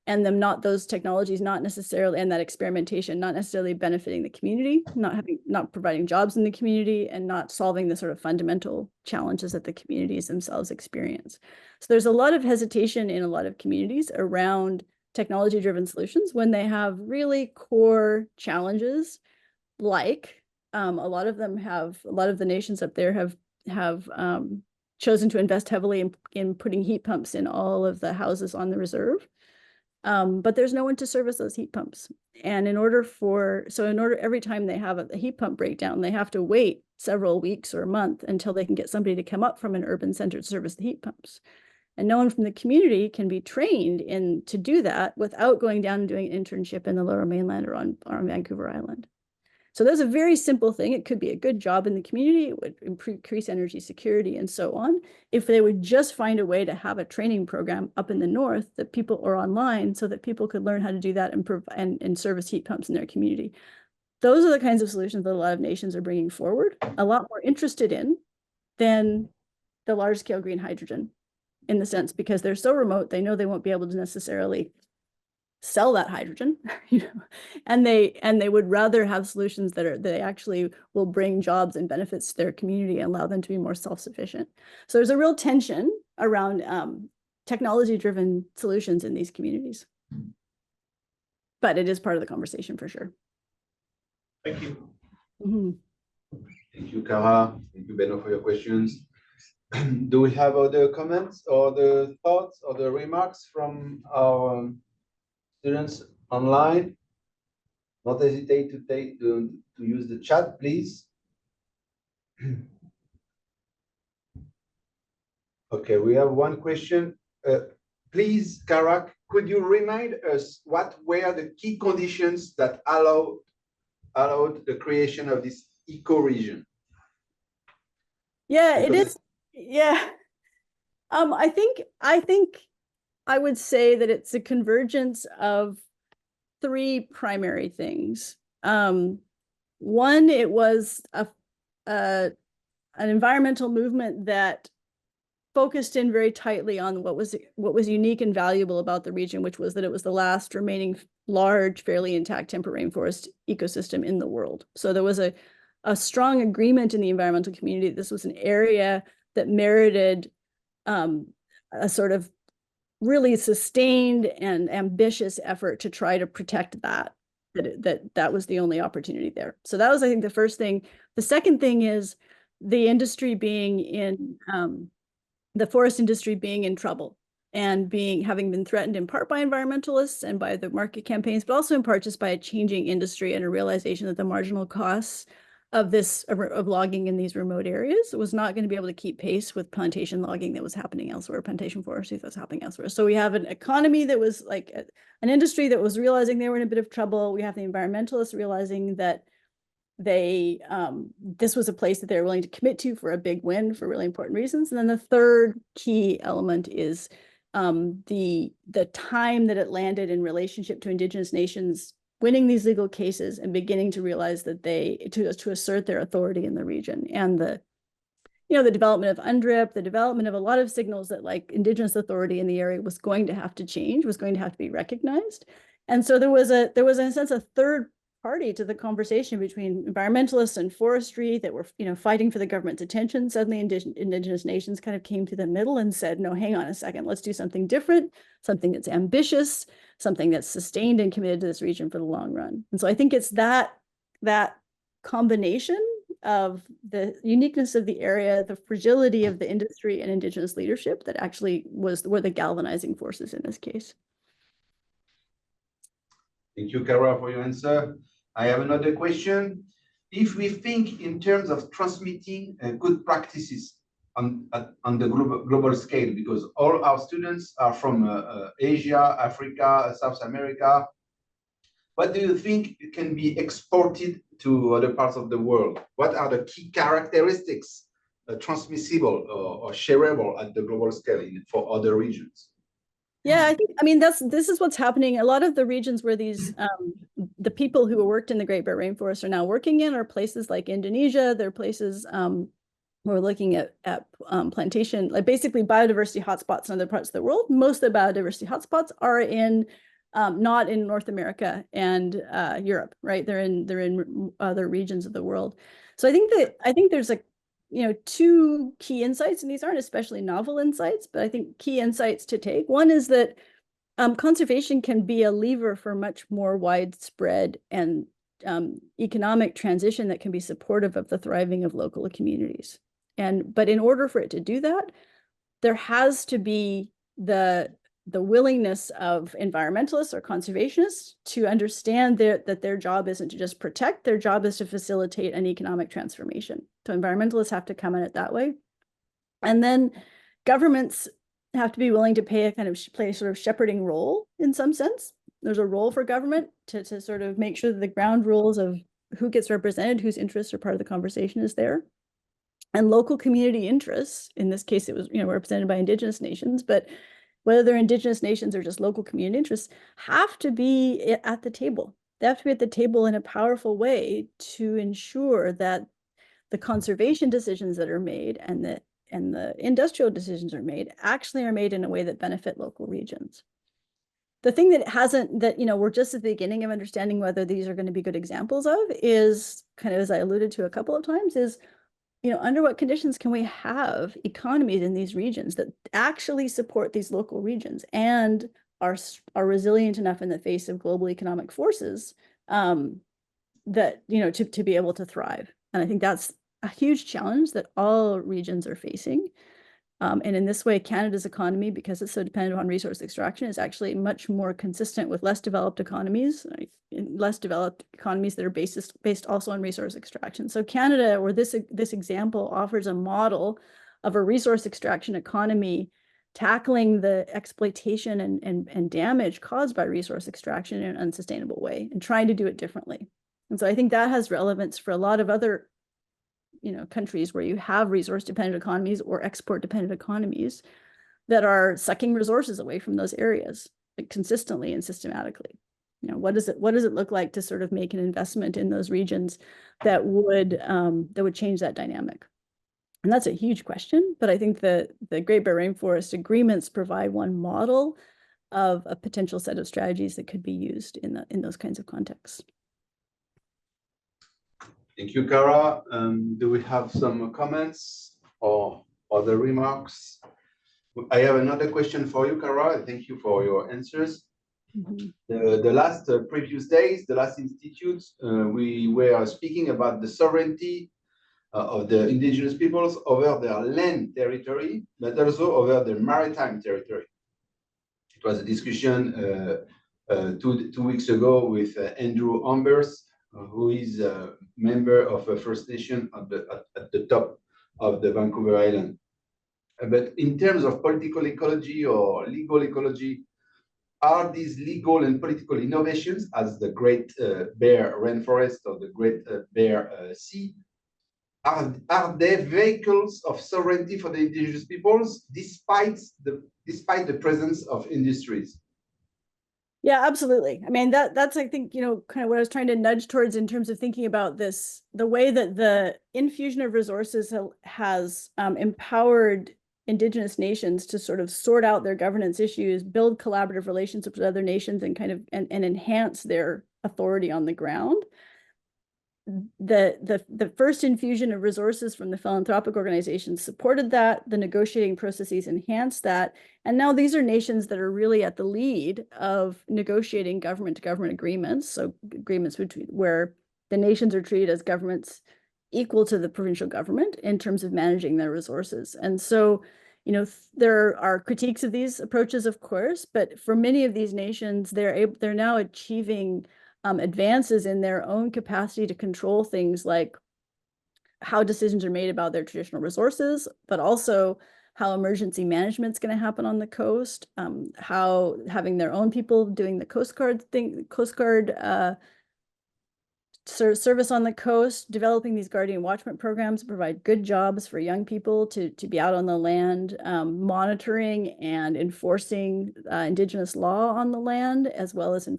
and those technologies not necessarily, and that experimentation not necessarily benefiting the community, not providing jobs in the community, and not solving the sort of fundamental challenges that the communities themselves experience. So there's a lot of hesitation in a lot of communities around technology-driven solutions when they have really core challenges, like a lot of the nations up there have chosen to invest heavily in putting heat pumps in all of the houses on the reserve. But there's no one to service those heat pumps. And every time they have a heat pump breakdown, they have to wait several weeks or a month until they can get somebody to come up from an urban center to service the heat pumps. And no one from the community can be trained to do that without going down and doing an internship in the Lower Mainland or on Vancouver Island. So there's a very simple thing. It could be a good job in the community. It would increase energy security and so on. If they would just find a way to have a training program up in the north that people are online so that people could learn how to do that and service heat pumps in their community. Those are the kinds of solutions that a lot of nations are bringing forward, a lot more interested in than the large scale green hydrogen, in the sense because they're so remote, they know they won't be able to necessarily sell that hydrogen, and they would rather have solutions that actually will bring jobs and benefits to their community and allow them to be more self-sufficient. So there's a real tension around technology-driven solutions in these communities, but it is part of the conversation for sure. Thank you. Mm-hmm. Thank you, Cara. Thank you, Benno, for your questions. Do we have other comments or the thoughts or the remarks from our students online? Not hesitate to use the chat, please. Okay, we have one question. Please, Karak, could you remind us what were the key conditions that allowed the creation of this eco-region? Yeah, it is. Yeah. I think I would say that it's a convergence of three primary things. One, it was an environmental movement that focused in very tightly on what was unique and valuable about the region, which was that it was the last remaining large, fairly intact temperate rainforest ecosystem in the world. So there was a strong agreement in the environmental community that this was an area that merited a sort of really sustained and ambitious effort to try to protect that was the only opportunity there. So that was, I think, the first thing. The second thing is the industry being in the forest industry being in trouble and having been threatened in part by environmentalists and by the market campaigns, but also in part just by a changing industry and a realization that the marginal costs of logging in these remote areas was not going to be able to keep pace with plantation logging that was happening elsewhere, plantation forestry that was happening elsewhere. So we have an economy that was like an industry that was realizing they were in a bit of trouble. We have the environmentalists realizing that this was a place that they were willing to commit to for a big win for really important reasons. And then the third key element is the time that it landed in relationship to Indigenous nations winning these legal cases and beginning to realize that to assert their authority in the region, and the development of UNDRIP, the development of a lot of signals that like Indigenous authority in the area was going to have to change, was going to have to be recognized. And so there was in a sense a third party to the conversation between environmentalists and forestry that were fighting for the government's attention. Suddenly Indigenous nations kind of came to the middle and said, no, hang on a second, let's do something different, something that's ambitious, something that's sustained and committed to this region for the long run. And so I think it's that combination of the uniqueness of the area, the fragility of the industry and Indigenous leadership that actually were the galvanizing forces in this case. Thank you, Kara, for your answer. I have another question. If we think in terms of transmitting good practices on the global scale, because all our students are from Asia, Africa, South America, what do you think can be exported to other parts of the world? What are the key characteristics transmissible or shareable at the global scale for other regions? Yeah, I mean, this is what's happening. A lot of the regions where these the people who worked in the Great Barrier Rainforest are now working in are places like Indonesia. They're places we're looking at plantation, like basically biodiversity hotspots in other parts of the world. Most of the biodiversity hotspots are in not in North America and Europe, right? They're in other regions of the world. So I think there's two key insights, and these aren't especially novel insights, but I think key insights to take. One is that conservation can be a lever for much more widespread and economic transition that can be supportive of the thriving of local communities. But in order for it to do that, there has to be the willingness of environmentalists or conservationists to understand that their job isn't to just protect, their job is to facilitate an economic transformation. So environmentalists have to come at it that way. And then governments have to be willing to play a sort of shepherding role in some sense. There's a role for government to sort of make sure that the ground rules of who gets represented, whose interests are part of the conversation is there. And local community interests, in this case, it was represented by Indigenous nations, but whether they're Indigenous nations or just local community interests, have to be at the table. They have to be at the table in a powerful way to ensure that the conservation decisions that are made and the industrial decisions actually are made in a way that benefit local regions. The thing that we're just at the beginning of understanding whether these are going to be good examples of is kind of, as I alluded to a couple of times, is under what conditions can we have economies in these regions that actually support these local regions and are resilient enough in the face of global economic forces that to be able to thrive? And I think that's a huge challenge that all regions are facing. And in this way, Canada's economy, because it's so dependent on resource extraction, is actually much more consistent with less developed economies, that are based also on resource extraction. So Canada, or this example, offers a model of a resource extraction economy tackling the exploitation and damage caused by resource extraction in an unsustainable way and trying to do it differently. And so I think that has relevance for a lot of other countries where you have resource-dependent economies or export-dependent economies that are sucking resources away from those areas consistently and systematically. What does it look like to sort of make an investment in those regions that would change that dynamic? And that's a huge question, but I think the Great Barrier Rainforest agreements provide one model of a potential set of strategies that could be used in those kinds of contexts. Thank you, Cara. Do we have some comments or other remarks? I have another question for you, Cara. Thank you for your answers. The last previous days, the last institutes, we were speaking about the sovereignty of the indigenous peoples over their land territory, but also over their maritime territory. It was a discussion 2 weeks ago with Andrew Ambers, who is a member of a First Nation at the top of the Vancouver Island. But in terms of political ecology or legal ecology, are these legal and political innovations, as the Great Bear Rainforest or the Great Bear Sea, are they vehicles of sovereignty for the indigenous peoples, despite the presence of industries? Yeah, absolutely. I mean, that's, I think, kind of what I was trying to nudge towards in terms of thinking about this, the way that the infusion of resources has empowered Indigenous nations to sort of sort out their governance issues, build collaborative relationships with other nations, and kind of and enhance their authority on the ground. The first infusion of resources from the philanthropic organizations supported that. The negotiating processes enhanced that. And now these are nations that are really at the lead of negotiating government-to-government agreements. So agreements where the nations are treated as governments equal to the provincial government in terms of managing their resources. And so, there are critiques of these approaches, of course, but for many of these nations, they're now achieving advances in their own capacity to control things like how decisions are made about their traditional resources, but also how emergency management is going to happen on the coast, how having their own people doing the Coast Guard service on the coast, developing these guardian watchment programs provide good jobs for young people to be out on the land, monitoring and enforcing Indigenous law on the land, as well as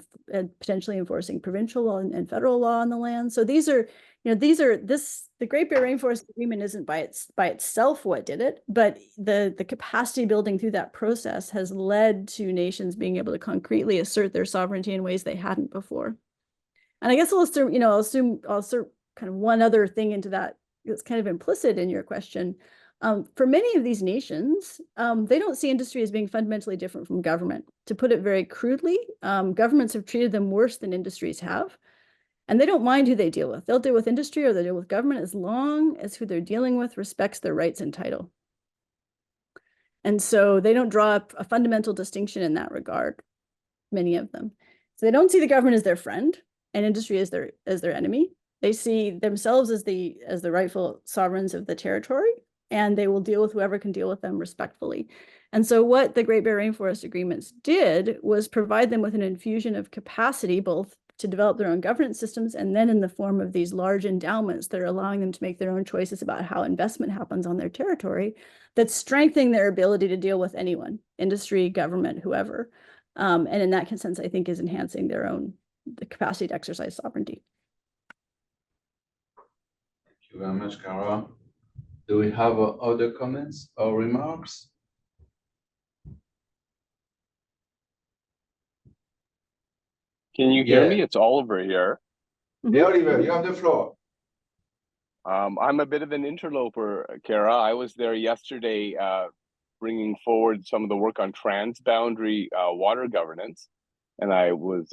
potentially enforcing provincial law and federal law on the land. So the Great Bear Rainforest Agreement isn't by itself what did it, but the capacity building through that process has led to nations being able to concretely assert their sovereignty in ways they hadn't before. And I guess I'll assume kind of one other thing into that that's kind of implicit in your question. For many of these nations, they don't see industry as being fundamentally different from government. To put it very crudely, governments have treated them worse than industries have. And they don't mind who they deal with. They'll deal with industry or they'll deal with government as long as who they're dealing with respects their rights and title. And so they don't draw up a fundamental distinction in that regard, many of them. So they don't see the government as their friend and industry as their enemy. They see themselves as the rightful sovereigns of the territory, and they will deal with whoever can deal with them respectfully. And so what the Great Bear Rainforest Agreements did was provide them with an infusion of capacity, both to develop their own governance systems and then in the form of these large endowments that are allowing them to make their own choices about how investment happens on their territory, that's strengthening their ability to deal with anyone, industry, government, whoever. And in that sense, I think is enhancing the capacity to exercise sovereignty. Thank you very much, Cara. Do we have other comments or remarks? Can you hear me? It's Oliver here. Yeah, Oliver, you have the floor. I'm a bit of an interloper, Cara. I was there yesterday bringing forward some of the work on transboundary water governance, and I was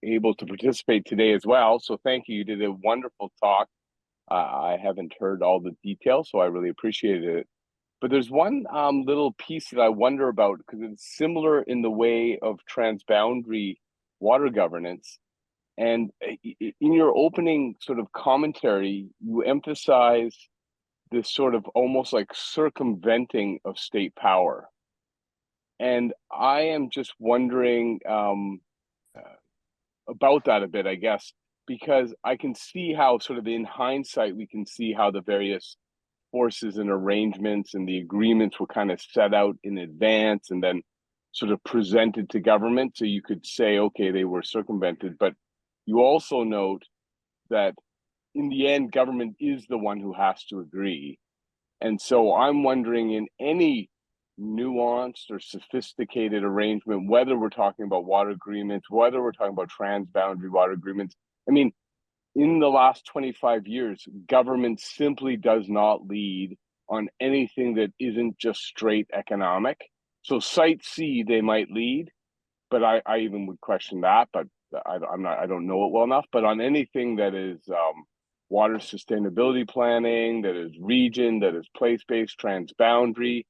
able to participate today as well. So thank you. You did a wonderful talk. I haven't heard all the details, so I really appreciated it. But there's one little piece that I wonder about, because it's similar in the way of transboundary water governance. And in your opening sort of commentary, you emphasize this sort of almost like circumventing of state power. And I am just wondering about that a bit, I guess, because I can see how sort of in hindsight, we can see how the various forces and arrangements and the agreements were kind of set out in advance and then sort of presented to government. So you could say, okay, they were circumvented, but you also note that in the end, government is the one who has to agree. And so I'm wondering, in any nuanced or sophisticated arrangement, whether we're talking about water agreements, whether we're talking about transboundary water agreements, I mean, in the last 25 years, government simply does not lead on anything that isn't just straight economic. So Site C, they might lead, but I even would question that, but I don't know it well enough. But on anything that is water sustainability planning, that is region, that is place-based, transboundary,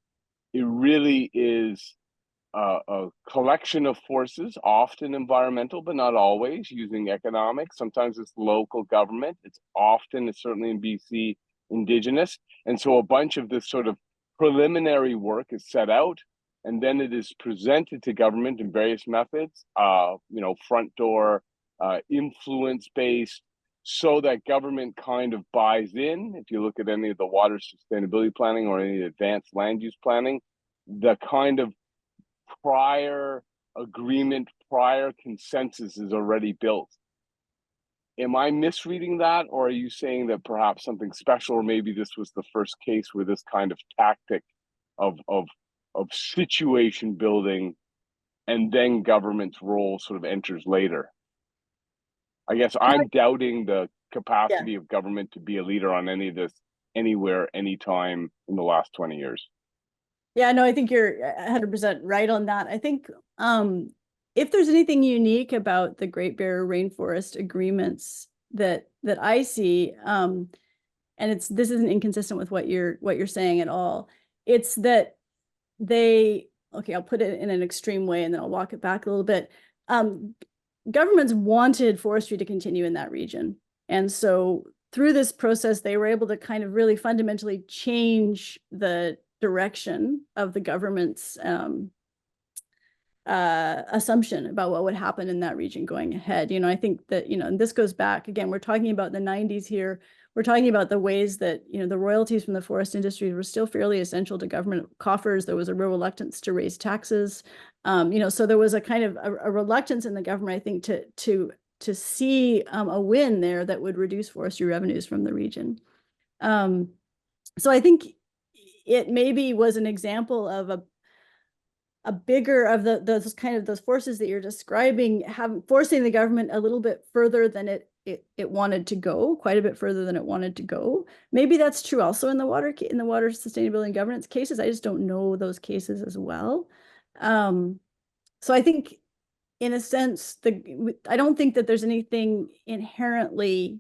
it really is a collection of forces, often environmental, but not always, using economics. Sometimes it's local government. It's often, it's certainly in BC, Indigenous. And so a bunch of this sort of preliminary work is set out, and then it is presented to government in various methods, front door, influence-based, so that government kind of buys in. If you look at any of the water sustainability planning or any advanced land use planning, the kind of prior agreement, prior consensus is already built. Am I misreading that, or are you saying that perhaps something special, or maybe this was the first case where this kind of tactic of situation building and then government's role sort of enters later? I guess I'm doubting the capacity of government to be a leader on any of this, anywhere, anytime in the last 20 years. Yeah, no, I think you're 100% right on that. I think if there's anything unique about the Great Barrier Rainforest agreements that I see, and this isn't inconsistent with what you're saying at all, it's that I'll put it in an extreme way and then I'll walk it back a little bit. Governments wanted forestry to continue in that region. And so through this process, they were able to kind of really fundamentally change the direction of the government's assumption about what would happen in that region going ahead. I think that, and this goes back, again, we're talking about the 90s here. We're talking about the ways that, the royalties from the forest industry were still fairly essential to government coffers. There was a real reluctance to raise taxes. So there was a kind of a reluctance in the government, I think, to see a win there that would reduce forestry revenues from the region. So I think it maybe was an example of a bigger of those forces that you're describing, forcing the government a little bit further than it wanted to go, quite a bit further than it wanted to go. Maybe that's true also in the water sustainability and governance cases. I just don't know those cases as well. So I think, in a sense, I don't think that there's anything inherently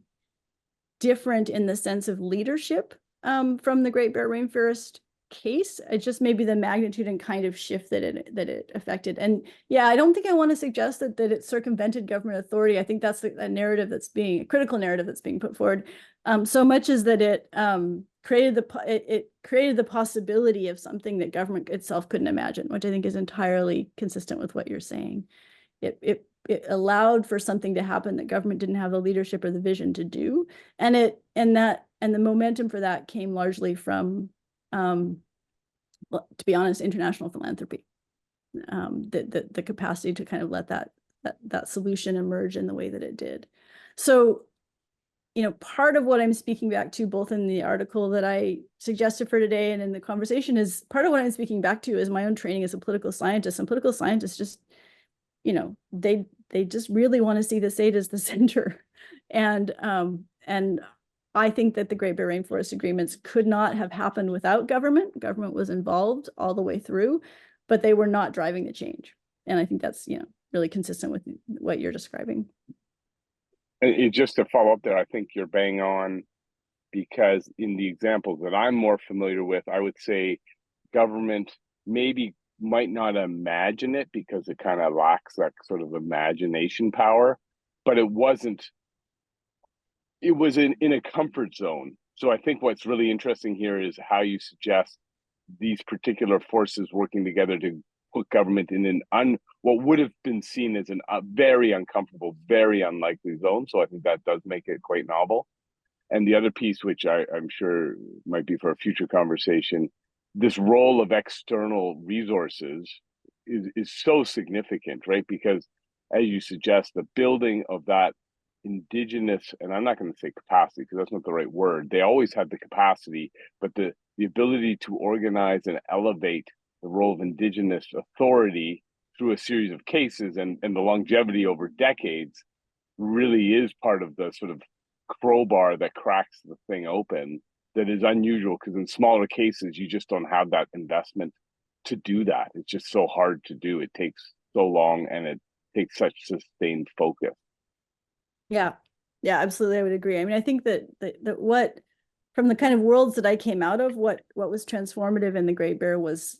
different in the sense of leadership from the Great Bear Rainforest case. It's just maybe the magnitude and kind of shift that it affected. And yeah, I don't think I want to suggest that it circumvented government authority. I think that's a critical narrative that's being put forward, so much as that it created the possibility of something that government itself couldn't imagine, which I think is entirely consistent with what you're saying. It allowed for something to happen that government didn't have the leadership or the vision to do, and the momentum for that came largely from, to be honest, international philanthropy, the capacity to kind of let that solution emerge in the way that it did. So, part of what I'm speaking back to, both in the article that I suggested for today and in the conversation, is part of what I'm speaking back to is my own training as a political scientist. And political scientists just, they just really want to see the state as the center. And I think that the Great Bear Rainforest agreements could not have happened without government. Government was involved all the way through, but they were not driving the change. And I think that's, really consistent with what you're describing. And just to follow up there, I think you're bang on, because in the examples that I'm more familiar with, I would say government might not imagine it because it kind of lacks that sort of imagination power, but it was in a comfort zone. So I think what's really interesting here is how you suggest these particular forces working together to put government in what would have been seen as a very uncomfortable, very unlikely zone. So I think that does make it quite novel. And the other piece, which I'm sure might be for a future conversation, this role of external resources is so significant, right? Because as you suggest, the building of that indigenous, and I'm not going to say capacity because that's not the right word. They always had the capacity, but the ability to organize and elevate the role of indigenous authority through a series of cases and the longevity over decades really is part of the sort of crowbar that cracks the thing open, that is unusual because in smaller cases you just don't have that investment to do that. It's just so hard to do. It takes so long and it takes such sustained focus. Yeah, absolutely. I would agree. I mean, I think that what, from the kind of worlds that I came out of, what was transformative in the Great Bear was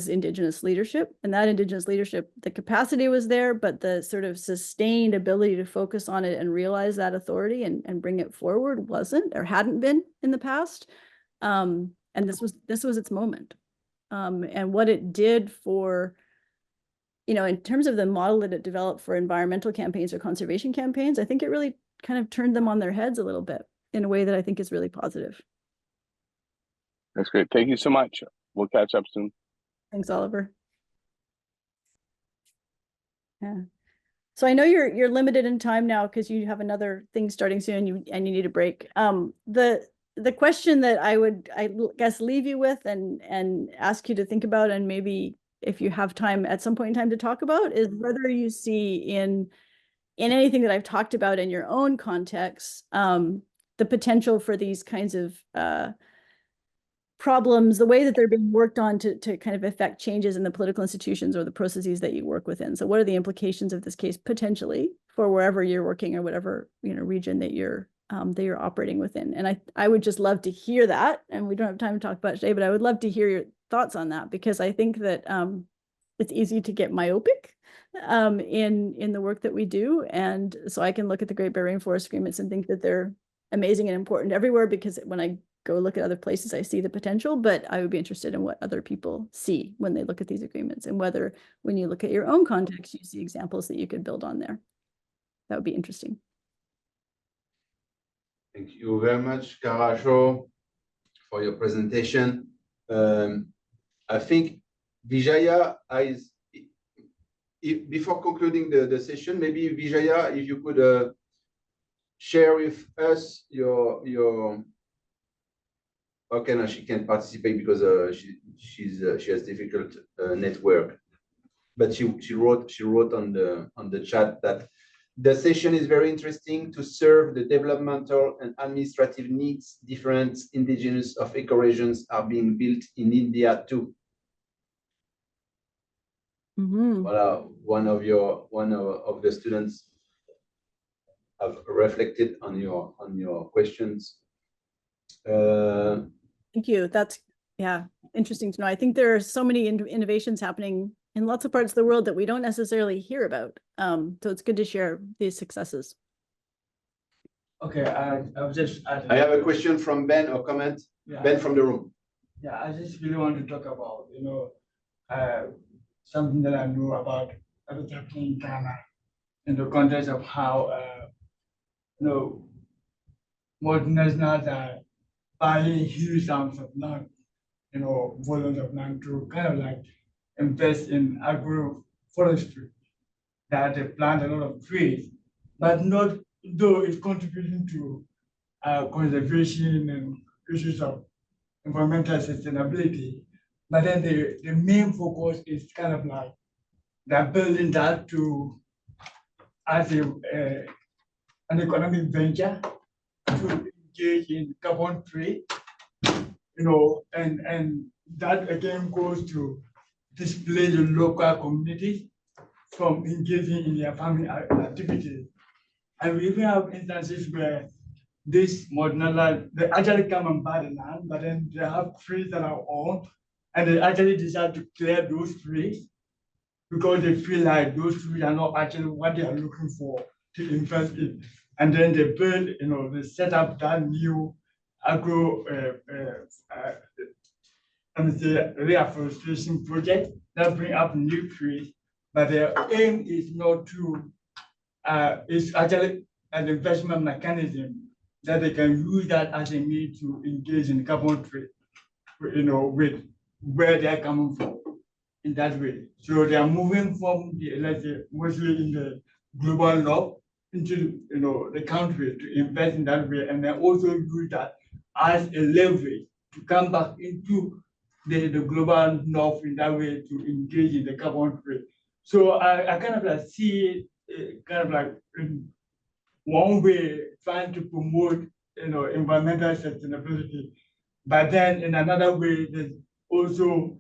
Indigenous leadership. And that Indigenous leadership, the capacity was there, but the sort of sustained ability to focus on it and realize that authority and bring it forward wasn't, or hadn't been in the past. And this was its moment. And what it did for, in terms of the model that it developed for environmental campaigns or conservation campaigns, I think it really kind of turned them on their heads a little bit in a way that I think is really positive. That's great. Thank you so much. We'll catch up soon. Thanks, Oliver. Yeah. So I know you're limited in time now because you have another thing starting soon and you need a break. The question that I guess leave you with and ask you to think about, and maybe if you have time at some point in time to talk about, is whether you see in anything that I've talked about in your own context, the potential for these kinds of problems, the way that they're being worked on to kind of affect changes in the political institutions or the processes that you work within. So what are the implications of this case potentially for wherever you're working or whatever region that you're operating within? And I would just love to hear that. And we don't have time to talk about it today, but I would love to hear your thoughts on that, because I think that it's easy to get myopic in the work that we do. And so I can look at the Great Bear Rainforest Agreements and think that they're amazing and important everywhere, because when I go look at other places, I see the potential, but I would be interested in what other people see when they look at these agreements, and whether when you look at your own context, you see examples that you could build on there. That would be interesting. Thank you very much, Karasho, for your presentation. I think Vijaya is, before concluding the session, maybe Vijaya, if you could share with us your okay, now she can't participate because she has difficult network, but she wrote on the chat that the session is very interesting to serve the developmental and administrative needs. Different indigenous of ecoregions are being built in India too. Mm-hmm. One of the students have reflected on your questions. Thank you. That's interesting to know. I think there are so many innovations happening in lots of parts of the world that we don't necessarily hear about. So it's good to share these successes. Okay, I was just. I have a question from Ben or comment. Yeah. Ben from the room. Yeah, I just really want to talk about something that I know about what's happening in Ghana in the context of how multinationals are buying huge amounts of land, volumes of land to kind of like invest in agroforestry, that they plant a lot of trees, but not though it's contributing to conservation and issues of environmental sustainability. But then the main focus is kind of like they're building that as an economic venture to engage in carbon trade, and that again goes to displace the local communities from engaging in their farming activities. And we even have instances where this multinational, they actually come and buy the land, but then they have trees that are owned, and they actually decide to clear those trees because they feel like those trees are not actually what they are looking for to invest in. And then they build, they set up that new reforestation project that bring up new trees, but their aim is not to, it's actually an investment mechanism that they can use that as a means to engage in carbon trade, with where they're coming from in that way. So they are moving from the, let's say, mostly in the global north into the country to invest in that way, and then also use that as a leverage to come back into the global north in that way to engage in the carbon trade. So I kind of like see it kind of like in one way trying to promote environmental sustainability, but then in another way there's also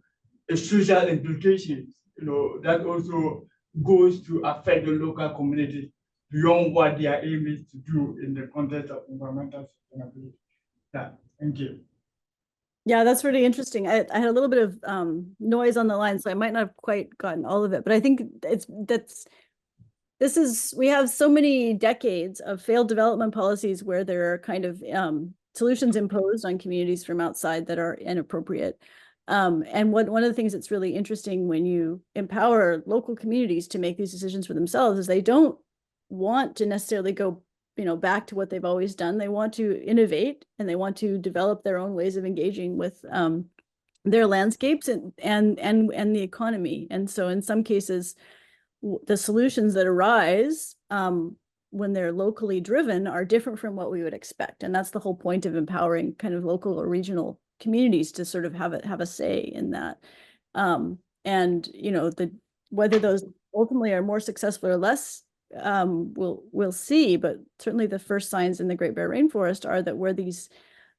a social implications that also goes to affect the local community beyond what their aim is to do in the context of environmental sustainability. Yeah, thank you. Yeah, that's really interesting. I had a little bit of noise on the line, so I might not have quite gotten all of it, but I think we have so many decades of failed development policies where there are kind of solutions imposed on communities from outside that are inappropriate. And one of the things that's really interesting when you empower local communities to make these decisions for themselves is they don't want to necessarily go back to what they've always done. They want to innovate and they want to develop their own ways of engaging with their landscapes and the economy. And so in some cases, the solutions that arise when they're locally driven are different from what we would expect. And that's the whole point of empowering kind of local or regional communities to sort of have a say in that. And whether those ultimately are more successful or less, we'll see, but certainly the first signs in the Great Bear Rainforest are that where these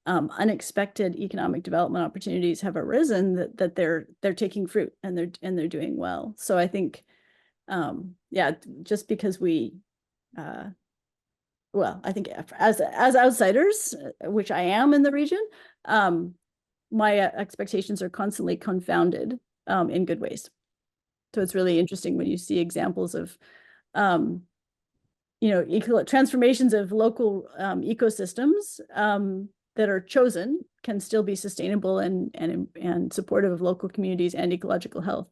unexpected economic development opportunities have arisen, that they're taking fruit and they're doing well. So I think, yeah, just because well, I think as outsiders, which I am in the region, my expectations are constantly confounded in good ways. So it's really interesting when you see examples of transformations of local ecosystems that are chosen can still be sustainable and supportive of local communities and ecological health.